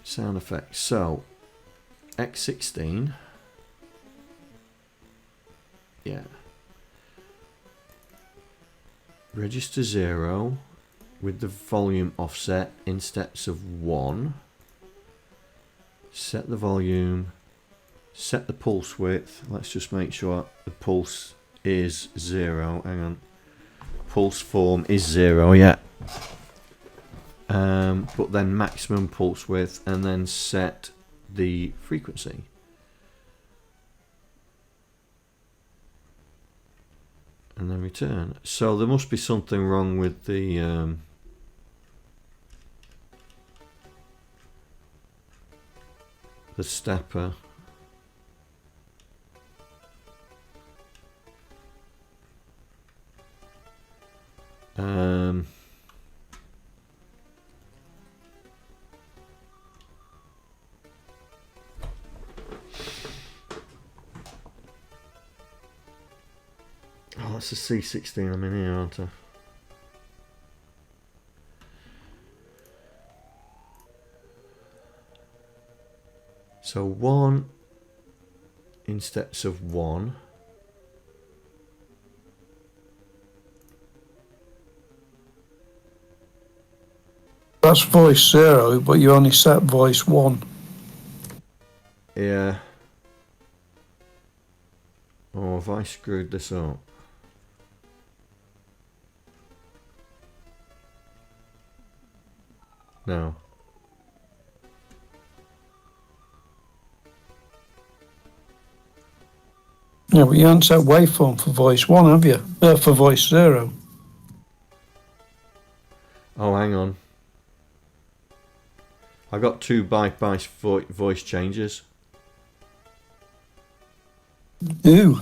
Sound effects. So, X16. Yeah. Register 0 with the volume offset in steps of 1. set the volume, set the pulse width. Let's just make sure the pulse is 0. Hang on. Pulse form is 0, yeah. But then maximum pulse width, and then set the frequency. And then return. So there must be something wrong with the stepper. Oh, that's a C16 I'm in here, aren't I? So 1 in steps of 1. That's voice 0, but you only set voice 1. Yeah. Oh, have I screwed this up? No. Yeah, but you haven't set waveform for voice 1, have you? For voice 0. Oh, hang on. I got 2 bypass voice changes. Ooh.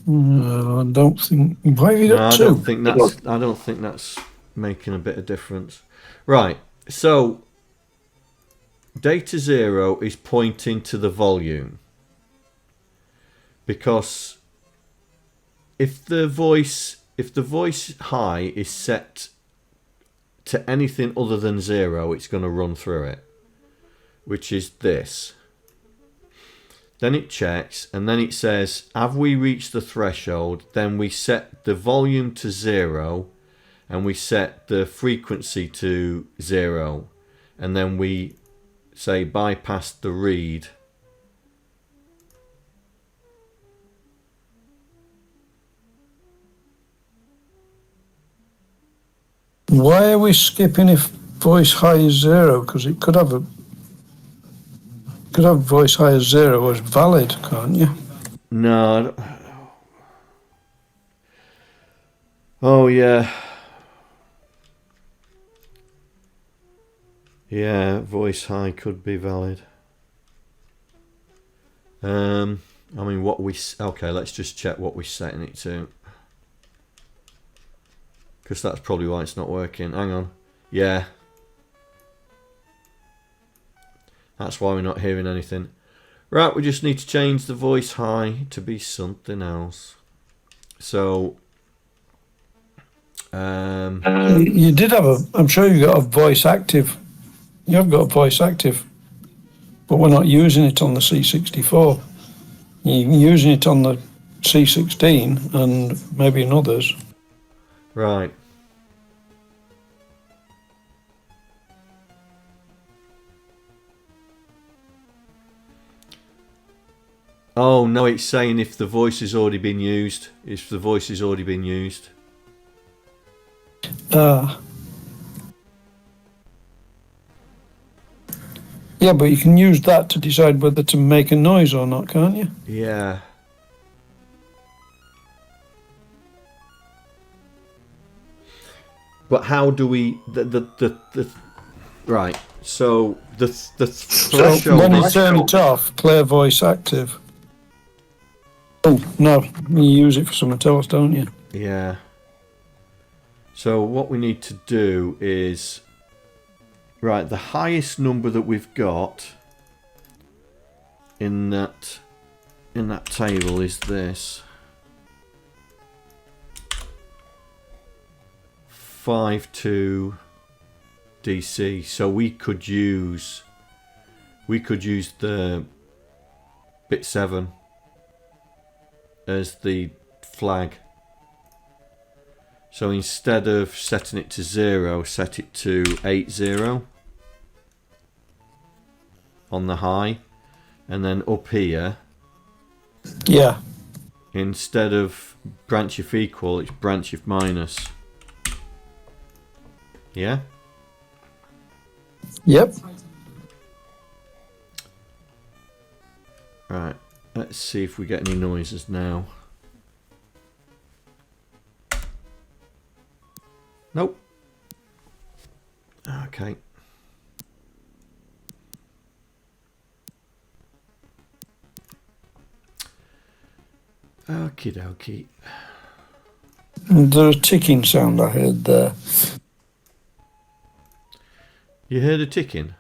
No, I don't think. Why have you got I 2? don't think that's. I don't think that's making a bit of difference. Right. So data 0 is pointing to the volume, because if the voice high is set to anything other than 0, it's going to run through it, which is this. Then it checks, and then it says, have we reached the threshold? Then we set the volume to 0, and we set the frequency to 0, and then we say bypass the read. Why are we skipping if voice high is 0? Because it could have voice high as 0 as valid, can't you? No. I don't. Oh yeah. Yeah, voice high could be valid. I mean, okay, let's just check what we're setting it to, because that's probably why it's not working. Hang on. Yeah. That's why we're not hearing anything. Right, we just need to change the voice high to be something else. So you did have I'm sure you got a voice active. You have got a voice active, but we're not using it on the C64. You're using it on the C16 and maybe in others. right. Oh no, it's saying if the voice has already been used. If the voice has already been used. Yeah, but you can use that to decide whether to make a noise or not, can't you? Yeah. But how do we right? So the threshold. So when you turn it off, clear voice active. Oh no, you use it for something else, don't you? Yeah. So what we need to do is, right, the highest number that we've got in that table is this. 5 to DC, so we could use the bit 7 as the flag. So instead of setting it to 0, set it to 8-0 on the high, and then up here, Yeah. instead of branch if equal, it's branch if minus. Yeah? Yep. Right, let's see if we get any noises now. Nope. Okay. Okie dokie. There's a ticking sound I heard there. You heard a ticking?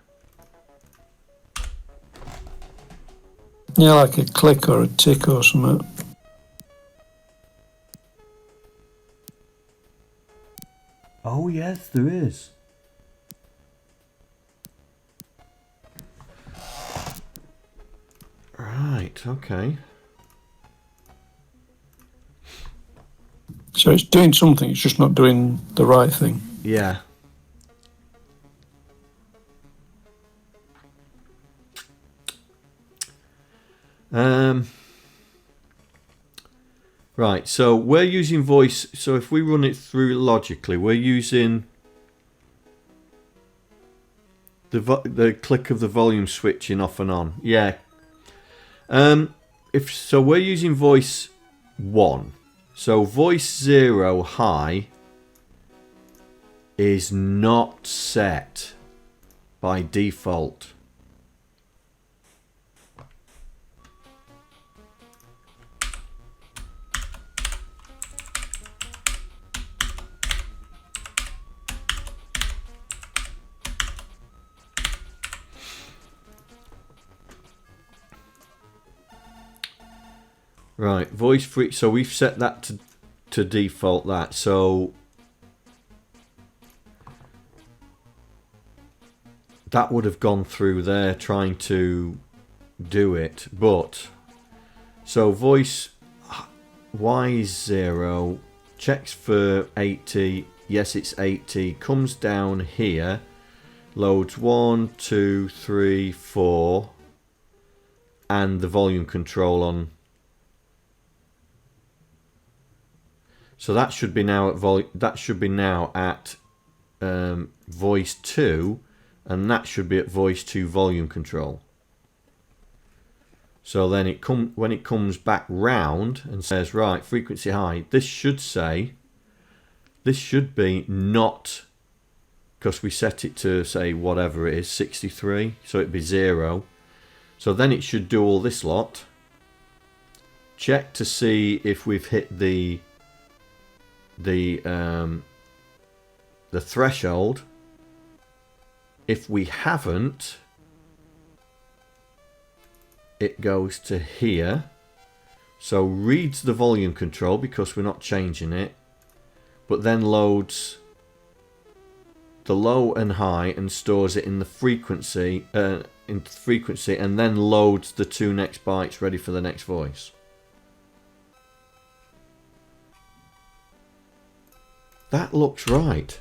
Yeah, like a click or a tick or something. Oh yes, there is. Right, okay. So it's doing something, it's just not doing the right thing. Yeah. Right, so we're using voice, so if we run it through logically, we're using the click of the volume switching off and on. Yeah. If so, we're using voice 1. So voice 0 high is not set by default. Right, voice free. So we've set that to default that. So that would have gone through there trying to do it. But so voice Y0 checks for 80. Yes, it's 80. Comes down here. Loads 1, 2, 3, 4, and the volume control on. So that should be now at voice 2, and that should be at voice 2 volume control. So then when it comes back round and says right frequency high, this should be not, because we set it to say whatever it is, 63, so it'd be 0. So then it should do all this lot. Check to see if we've hit the threshold. If we haven't, it goes to here, so reads the volume control because we're not changing it, but then loads the low and high and stores it in the frequency and then loads the 2 next bytes ready for the next voice. That looks right.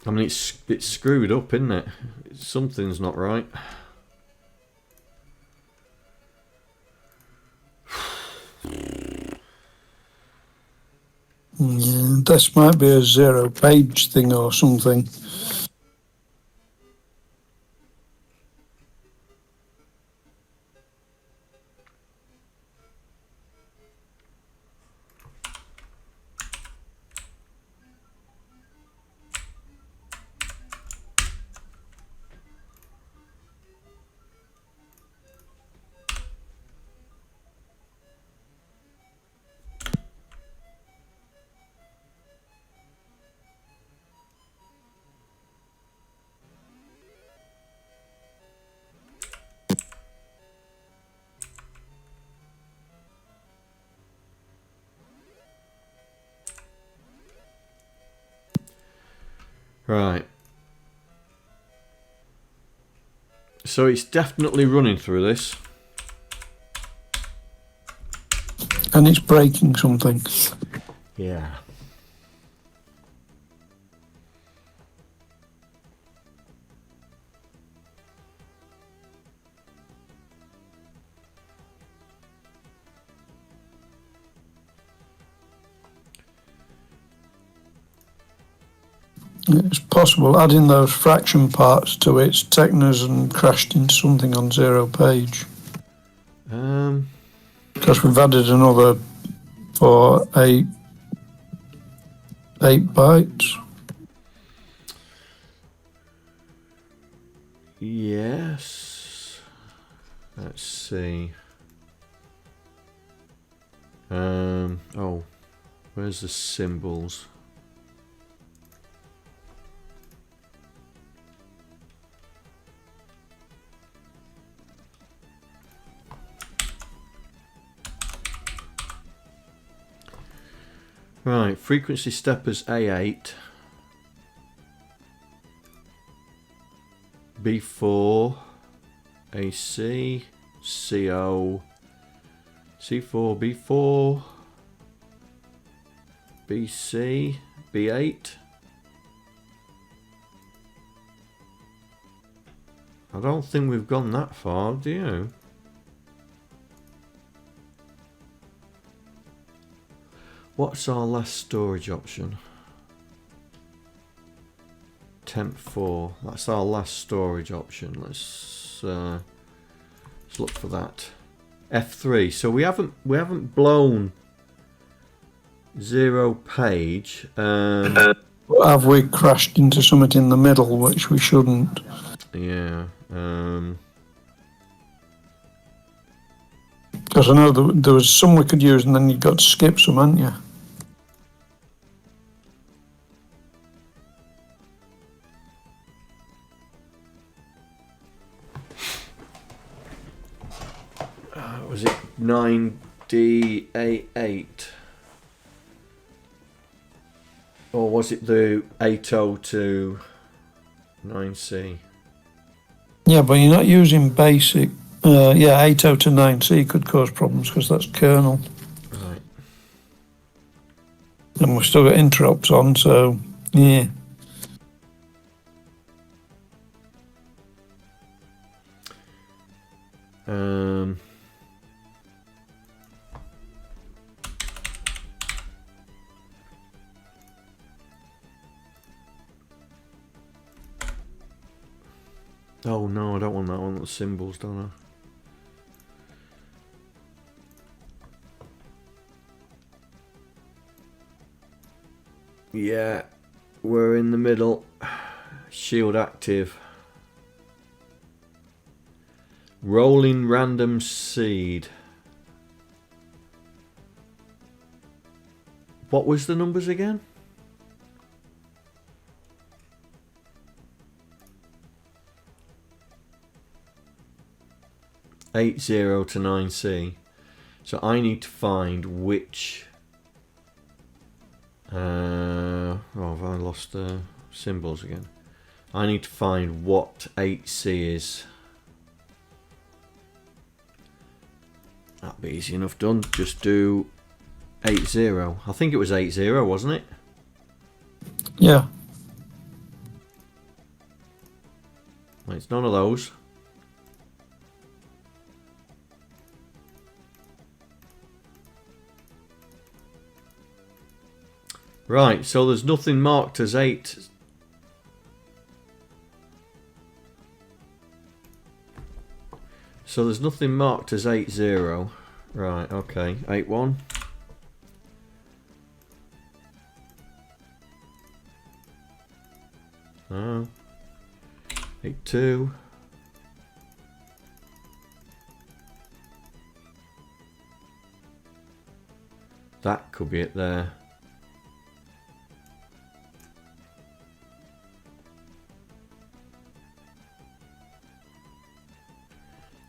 I mean, it's screwed up, isn't it? Something's not right. Yeah, this might be a 0 page thing or something. Right. So it's definitely running through this. And it's breaking something. Yeah. It's possible adding those fraction parts to its Technos and crashed into something on 0 page. Because we've added another for 8 bytes. Yes. Let's see. Oh, where's the symbols? Right, frequency steppers A8, B4, AC, CO, C4, B4, BC, B8. I don't think we've gone that far, do you? What's our last storage option? Temp 4. That's our last storage option. Let's look for that. F3. So we haven't blown 0 page. Have we crashed into something in the middle, which we shouldn't? Yeah. Because I know there was some we could use, and then you got to skip some, hadn't you? Was it 9D88? Or was it the 80 to 9C? Yeah, but you're not using basic. Yeah, 80 to 9C could cause problems because that's kernel. Right. And we've still got interrupts on, so yeah. Oh no, I don't want that one. The symbols, don't I? Yeah, we're in the middle. Shield active. Rolling random seed. What was the numbers again? Eight 0 to 9C. So I need to find which. Oh, have I lost the symbols again? I need to find what 8C is. That'd be easy enough done. Just do 80. I think it was 80, wasn't it? Yeah. It's none of those. Right, so there's nothing marked as 8. So there's nothing marked as 80. Right, okay. 81. Oh. 82. That could be it there.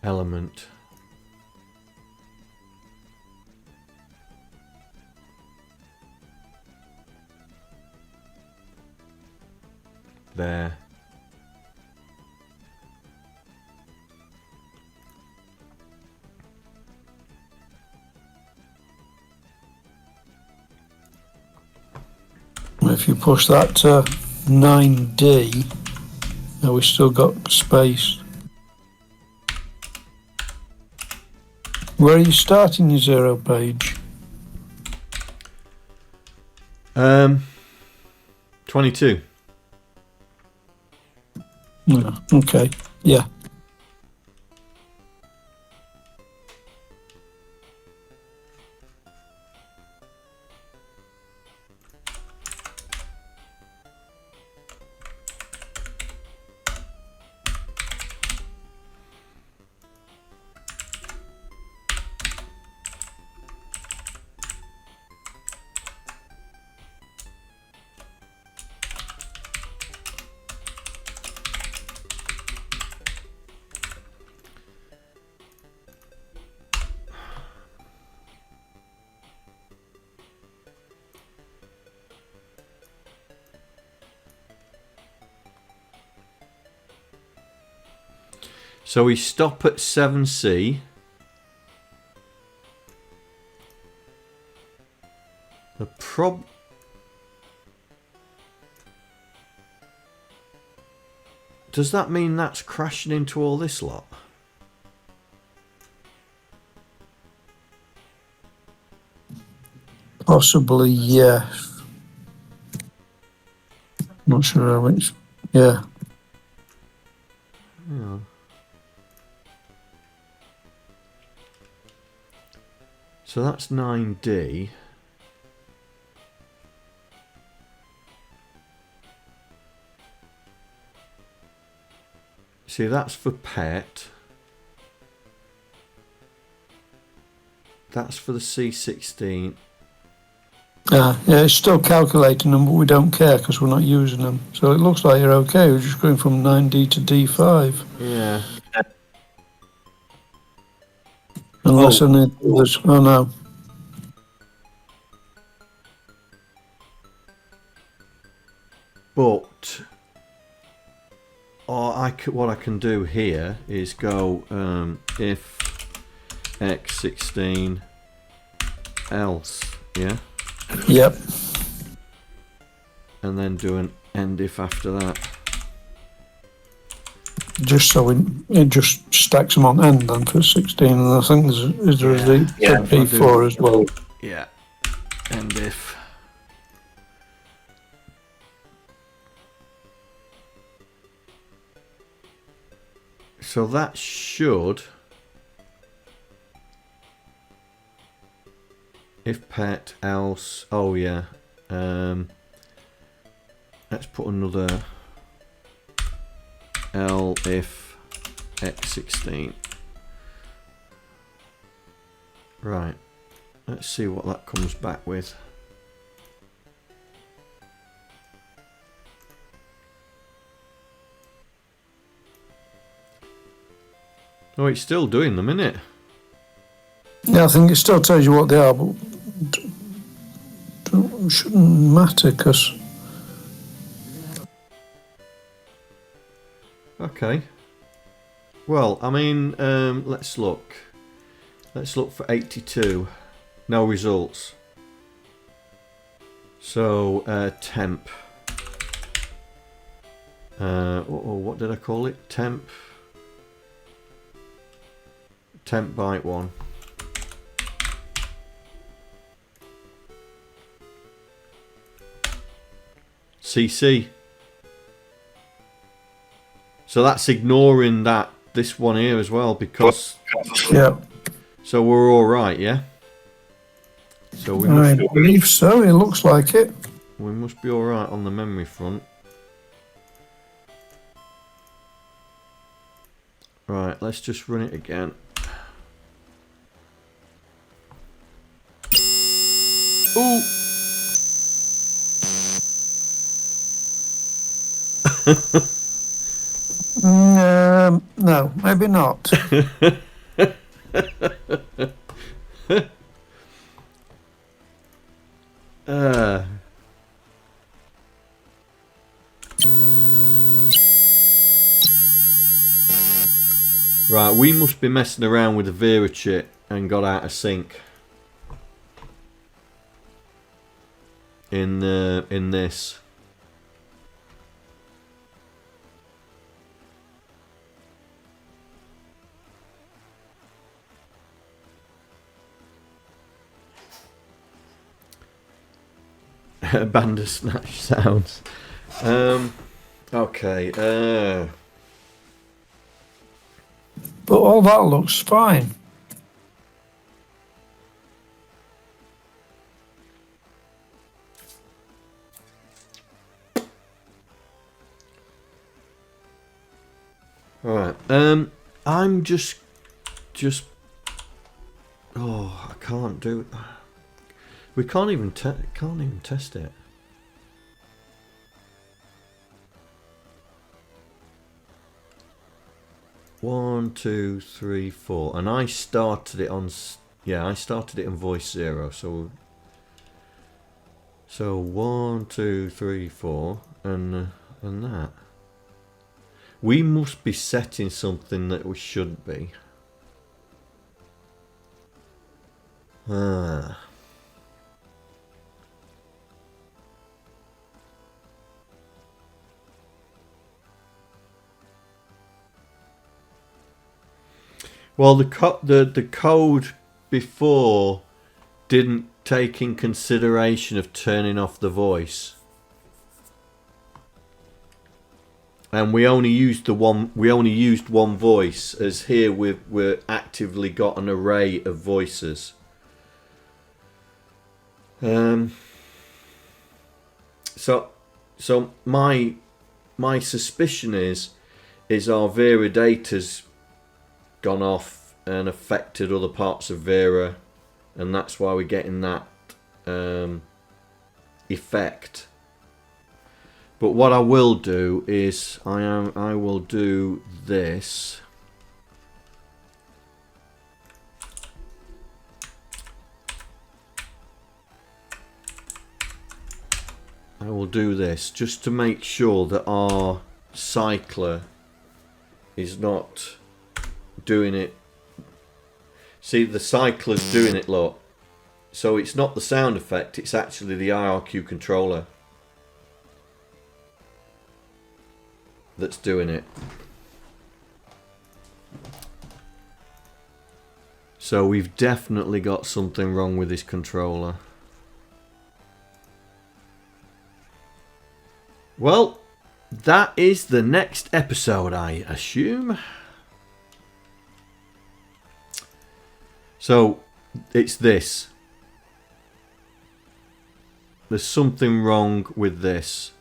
Element. there. If you push that to 9D, now we've still got space. Where are you starting your 0 page? 22. No, okay, yeah. So we stop at 7C. The Does that mean that's crashing into all this lot? Possibly, yes. Not sure how much. Yeah. Yeah. So that's 9D. See, that's for pet. That's for the C16. Yeah, it's still calculating them, but we don't care because we're not using them. So it looks like you're okay. We're just going from 9D to D5. Yeah. Unless I need others. Oh no. But what I can do here is go if X16 else, yeah? Yep. And then do an end if after that. Just so it just stacks them on end then for 16, and I think there's a P4 as well. Yeah. End if. So that should, if pet else, oh yeah, let's put another L if X16. Right, let's see what that comes back with. Oh, it's still doing them, isn't it? Yeah, I think it still tells you what they are, but it shouldn't matter because. Okay. Well, I mean, let's look. Let's look for 82. No results. So, temp. What did I call it? Temp. Temp byte 1. CC. So that's ignoring this one here as well, because Yeah. so we're all right, yeah. So we I must, believe so. It looks like it. we must be all right on the memory front. Right, let's just run it again. Ooh. No, maybe not. Right, we must be messing around with the Vera chip and got out of sync in this. Bandersnatch sounds. Okay. But all that looks fine. All right. I'm just. Oh, I can't do. We can't even test it. One, two, three, four, and I started it on. Yeah, I started it in voice 0. So 1, 2, 3, 4, and that. We must be setting something that we shouldn't be. Ah. Well, the code before didn't take in consideration of turning off the voice, and we only used one voice. As here we're actively got an array of voices. So my suspicion is our Vera data's gone off and affected other parts of Vera, and that's why we're getting that effect. But what I will do is I will do this. I will do this just to make sure that our cycler is not doing it. See, the cycler's doing it, look. So it's not the sound effect, it's actually the IRQ controller that's doing it. So we've definitely got something wrong with this controller. Well, that is the next episode, I assume. So, it's this. There's something wrong with this.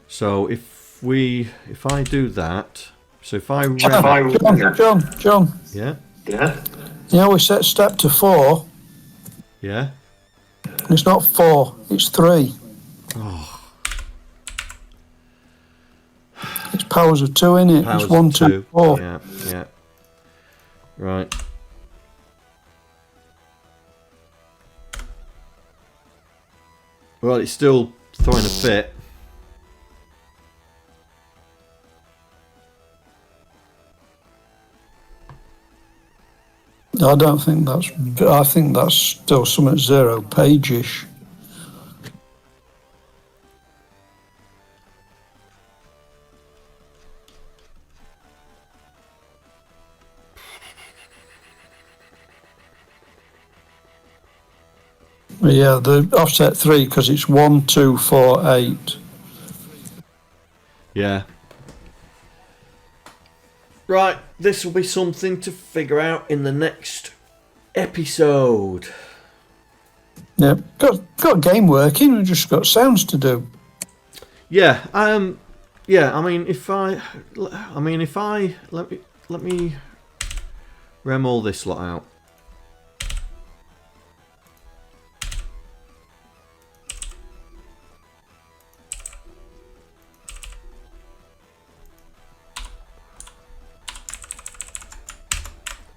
So, if I do that, so if I John. Yeah. You know, we set step to 4. Yeah. And it's not 4, it's 3. Oh. It's powers of 2 in it. Powers It's 1, of 2, 4. Yeah. Right. Well, it's still throwing a fit. I don't think that's. I think that's still something 0 page-ish. Yeah, the offset 3 because it's 1, 2, 4, 8. Yeah. Right, this will be something to figure out in the next episode. Yeah, got game working. We've just got sounds to do. Yeah. Yeah. I mean, if I let me rem all this lot out.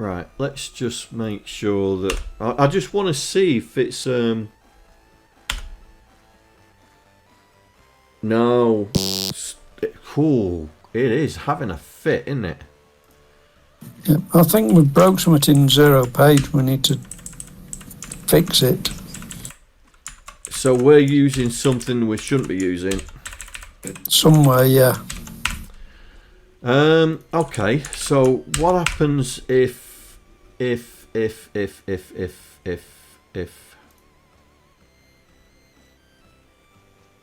Right, let's just make sure that... I just want to see if it's... No. Oh, It is having a fit, isn't it? Yeah, I think we broke something in 0 page. We need to fix it. So we're using something we shouldn't be using. Somewhere, yeah. Okay, so what happens if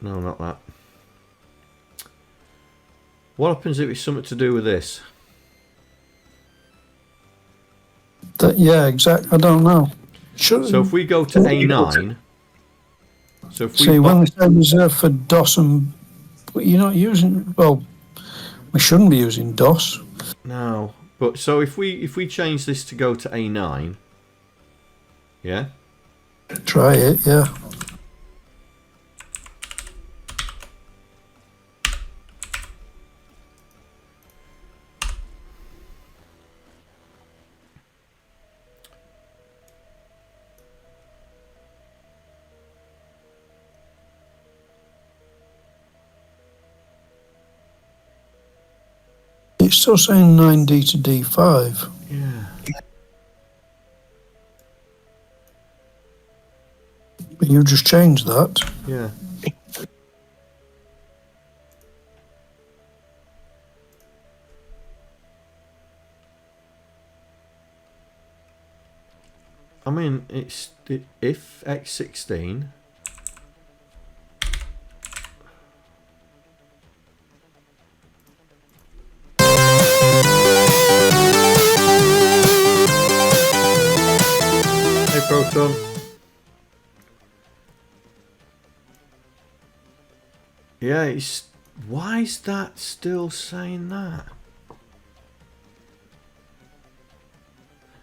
no, not that. What happens if it's something to do with this? Yeah, exactly. I don't know. So if we go to A9, so if we see, when we say reserved for DOS and... But you're not using... Well, we shouldn't be using DOS. No, but so if we change this to go to A9, yeah? Try it, yeah. It's still saying 9D to D5. Yeah. But you just changed that. Yeah. I mean, it's if X16. Hey, Proton. Yeah, it's... Why is that still saying that?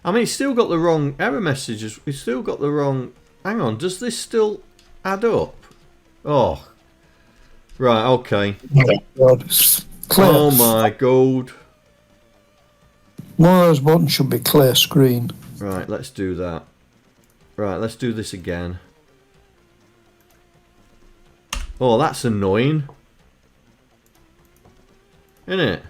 I mean, it's still got the wrong error messages. It's still got the wrong... Hang on, does this still add up? Oh. Right, okay. God, clear. Oh my god. One of those buttons should be clear screen. Right, let's do that. Right, let's do this again. Oh, that's annoying. Isn't it?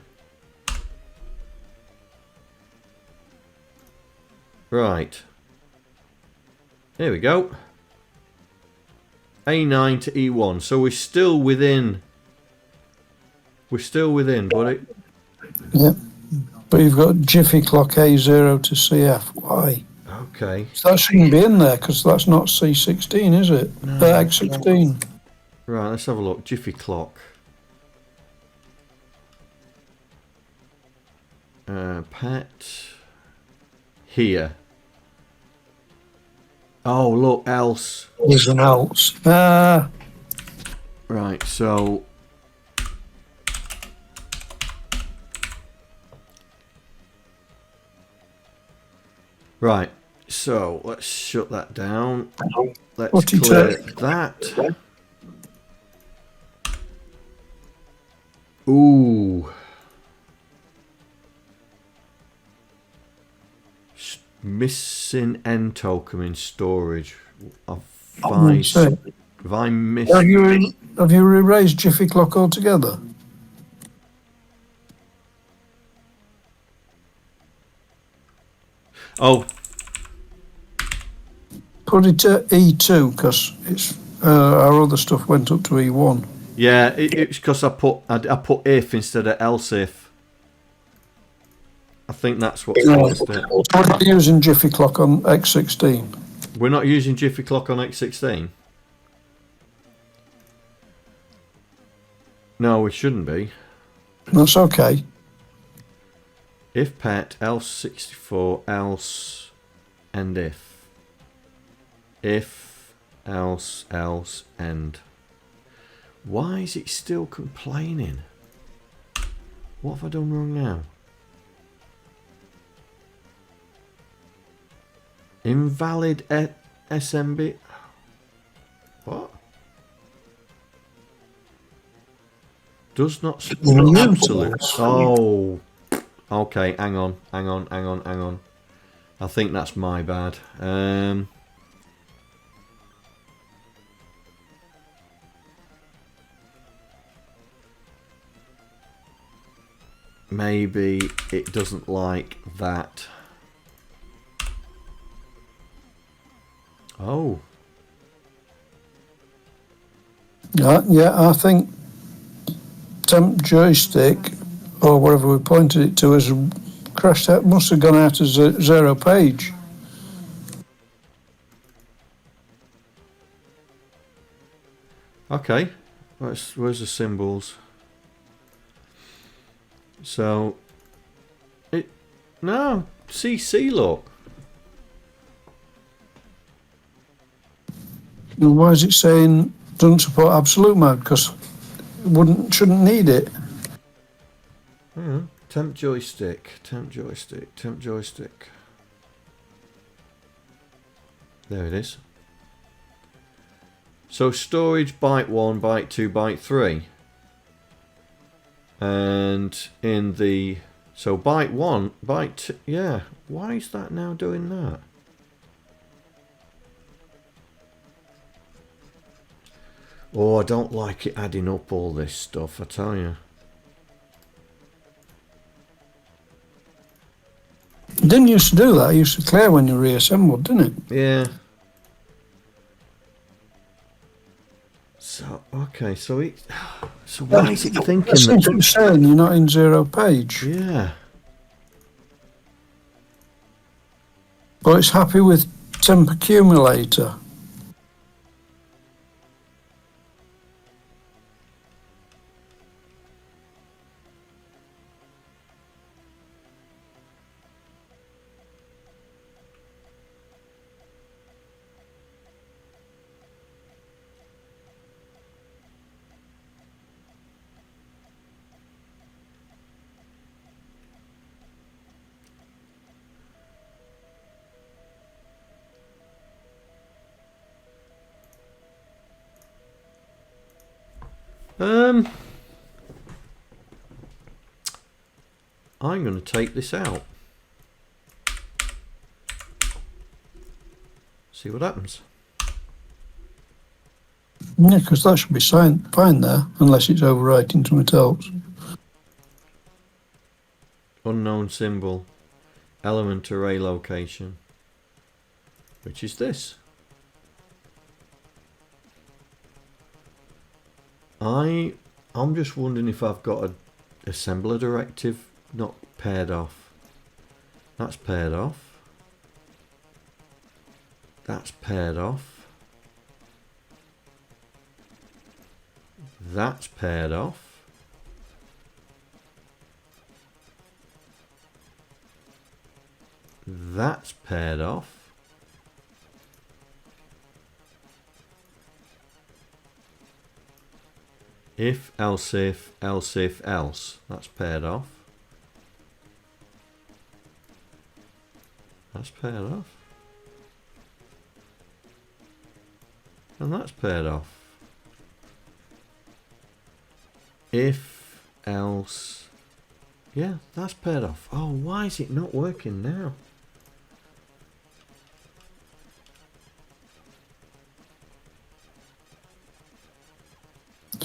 Right. Here we go. A9 to E1. So we're still within. We're still within, but it... Yep. But you've got Jiffy clock A0 to CF. Why? Okay. So that shouldn't be in there because that's not C16, is it? No. X16. Right, let's have a look. Jiffy clock. Pet. Here. Oh, look, else. There's an else. Right, so... Right, so let's shut that down. Let's clear that. Ooh. Missing N token in storage. Have I missed... Have you erased Jiffy clock altogether? Oh. Put it to E2 because it's our other stuff went up to E1. Yeah, it's because I put if instead of else if. I think that's what's caused it. We're not using Jiffy clock on X16. We're not using Jiffy clock on X16. No, we shouldn't be. That's okay. If pet, else 64, else, and if. If, else, end. Why is it still complaining? What have I done wrong now? Invalid SMB. What? Does not absolute. Oh. Okay, hang on. I think that's my bad. maybe it doesn't like that. Oh. Yeah, I think temp joystick, or whatever we pointed it to, has crashed out, must have gone out as a 0 page. Okay, where's the symbols? So, no, CC, look. And why is it saying doesn't support absolute mode? Because shouldn't need it. Temp joystick. There it is. So storage byte 1, byte 2, byte 3. And in the... So byte 1, byte 2... Yeah, why is that now doing that? Oh, I don't like it adding up all this stuff, I tell you. It didn't used to do that. It used to clear when you reassembled, didn't it? Yeah. So, okay, so why is it thinking That seems to be saying you're not in 0 page. Yeah. But it's happy with temp accumulator. I'm going to take this out. See what happens. Yeah, because that should be fine there, unless it's overwriting something else. Unknown symbol. Element array location. Which is this. I'm just wondering if I've got a assembler directive not paired off. That's paired off. That's paired off. That's paired off. That's paired off. If, else if, else if, else. That's paired off. That's paired off. And that's paired off. If, else... Yeah, that's paired off. Oh, why is it not working now?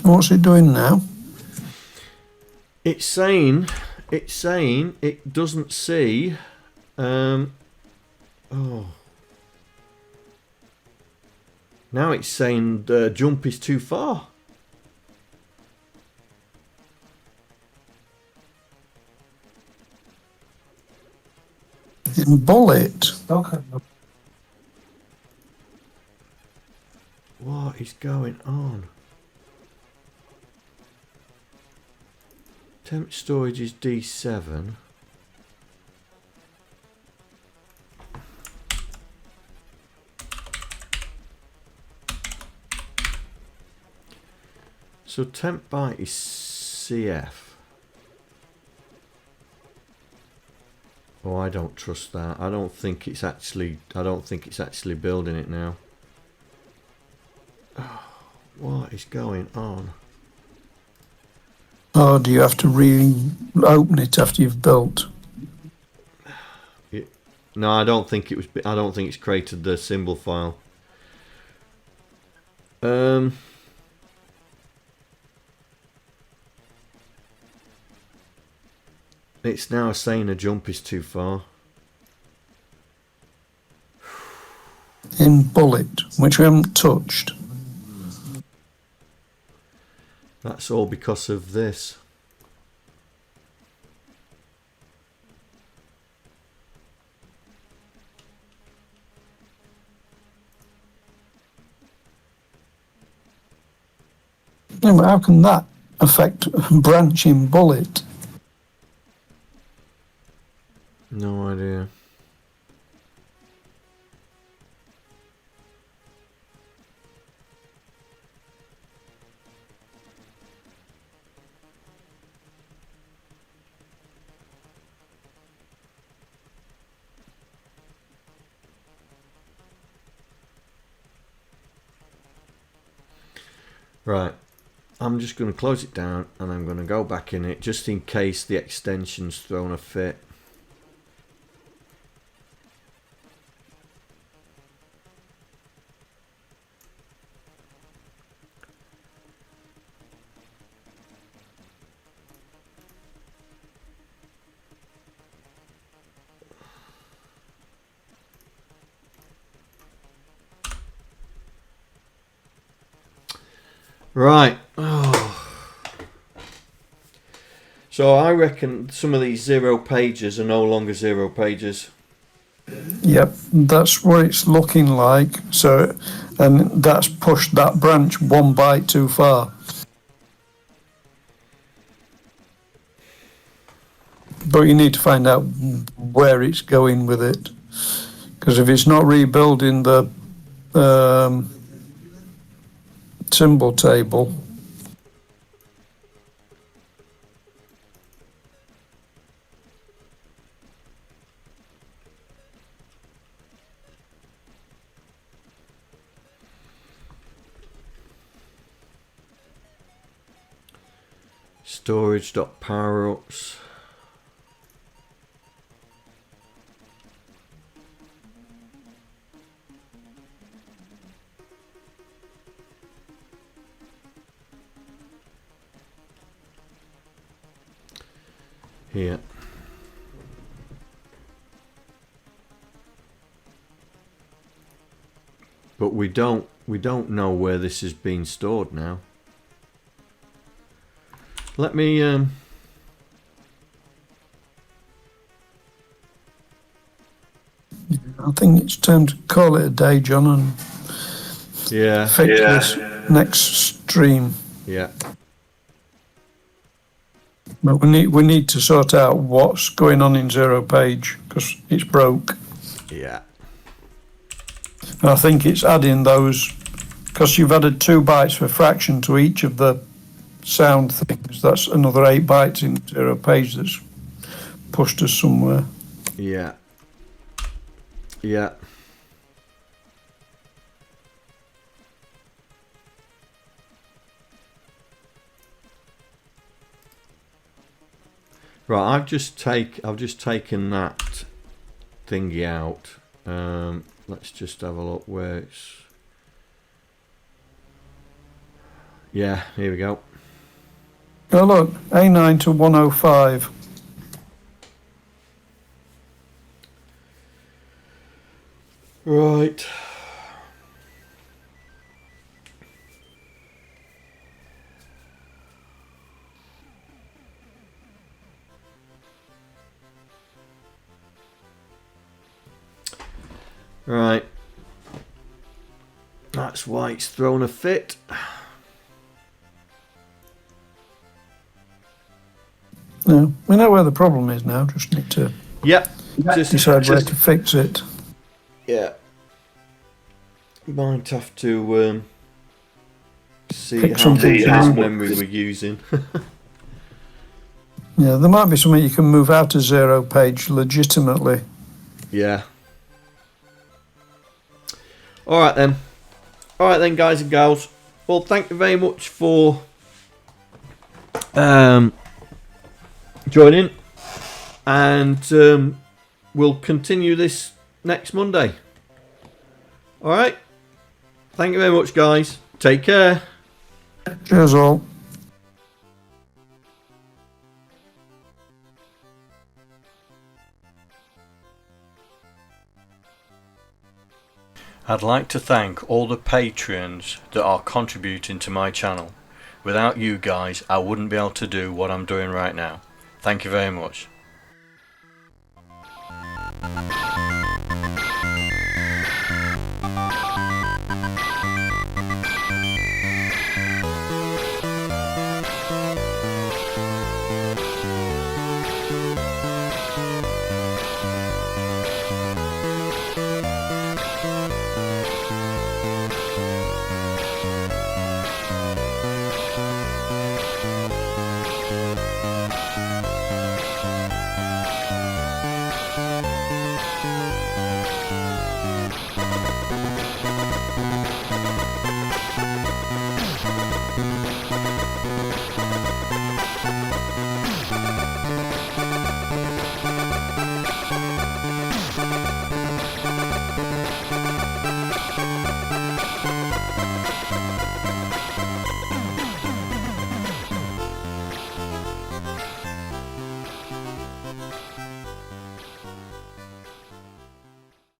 What's it doing now? It's saying it doesn't see. Oh. Now it's saying the jump is too far. In bullet. Okay. What is going on? Temp storage is D7. So temp byte is CF. Oh, I don't trust that. I don't think it's actually building it now. Oh, what is going on? Or do you have to reopen it after you've built? No, I don't think it was. I don't think it's created the symbol file. It's now saying a jump is too far. In bullet, which we haven't touched. That's all because of this. Yeah, but how can that affect branching bullet? No idea. Right, I'm just going to close it down and I'm going to go back in it just in case the extension's thrown a fit. Right. Oh. So I reckon some of these 0 pages are no longer 0 pages. Yep, that's what it's looking like. So, and that's pushed that branch 1 byte too far. But you need to find out where it's going with it. Because if it's not rebuilding the symbol table, storage.powerups. Here. But we don't know where this is being stored now. Let me I think it's time to call it a day, John, and fix this next stream. Yeah. But we need to sort out what's going on in 0 page because it's broke. Yeah. And I think it's adding those because you've added 2 bytes for fraction to each of the sound things. That's another 8 bytes in 0 page that's pushed us somewhere. Yeah. Yeah. Right, I've just taken that thingy out. Let's just have a look where it's. Yeah, here we go. Oh look, A9 to 105. Right. Right. That's why it's thrown a fit. No, we know where the problem is now. Just need to decide where to fix it. Yeah. Might have to see Pick how much something out. memory we're using. Yeah, there might be something you can move out of 0 page legitimately. Yeah. All right then. All right then, guys and gals. Well, thank you very much for joining, and we'll continue this next Monday. All right. Thank you very much, guys. Take care. Cheers all. I'd like to thank all the Patreons that are contributing to my channel. Without you guys, I wouldn't be able to do what I'm doing right now. Thank you very much.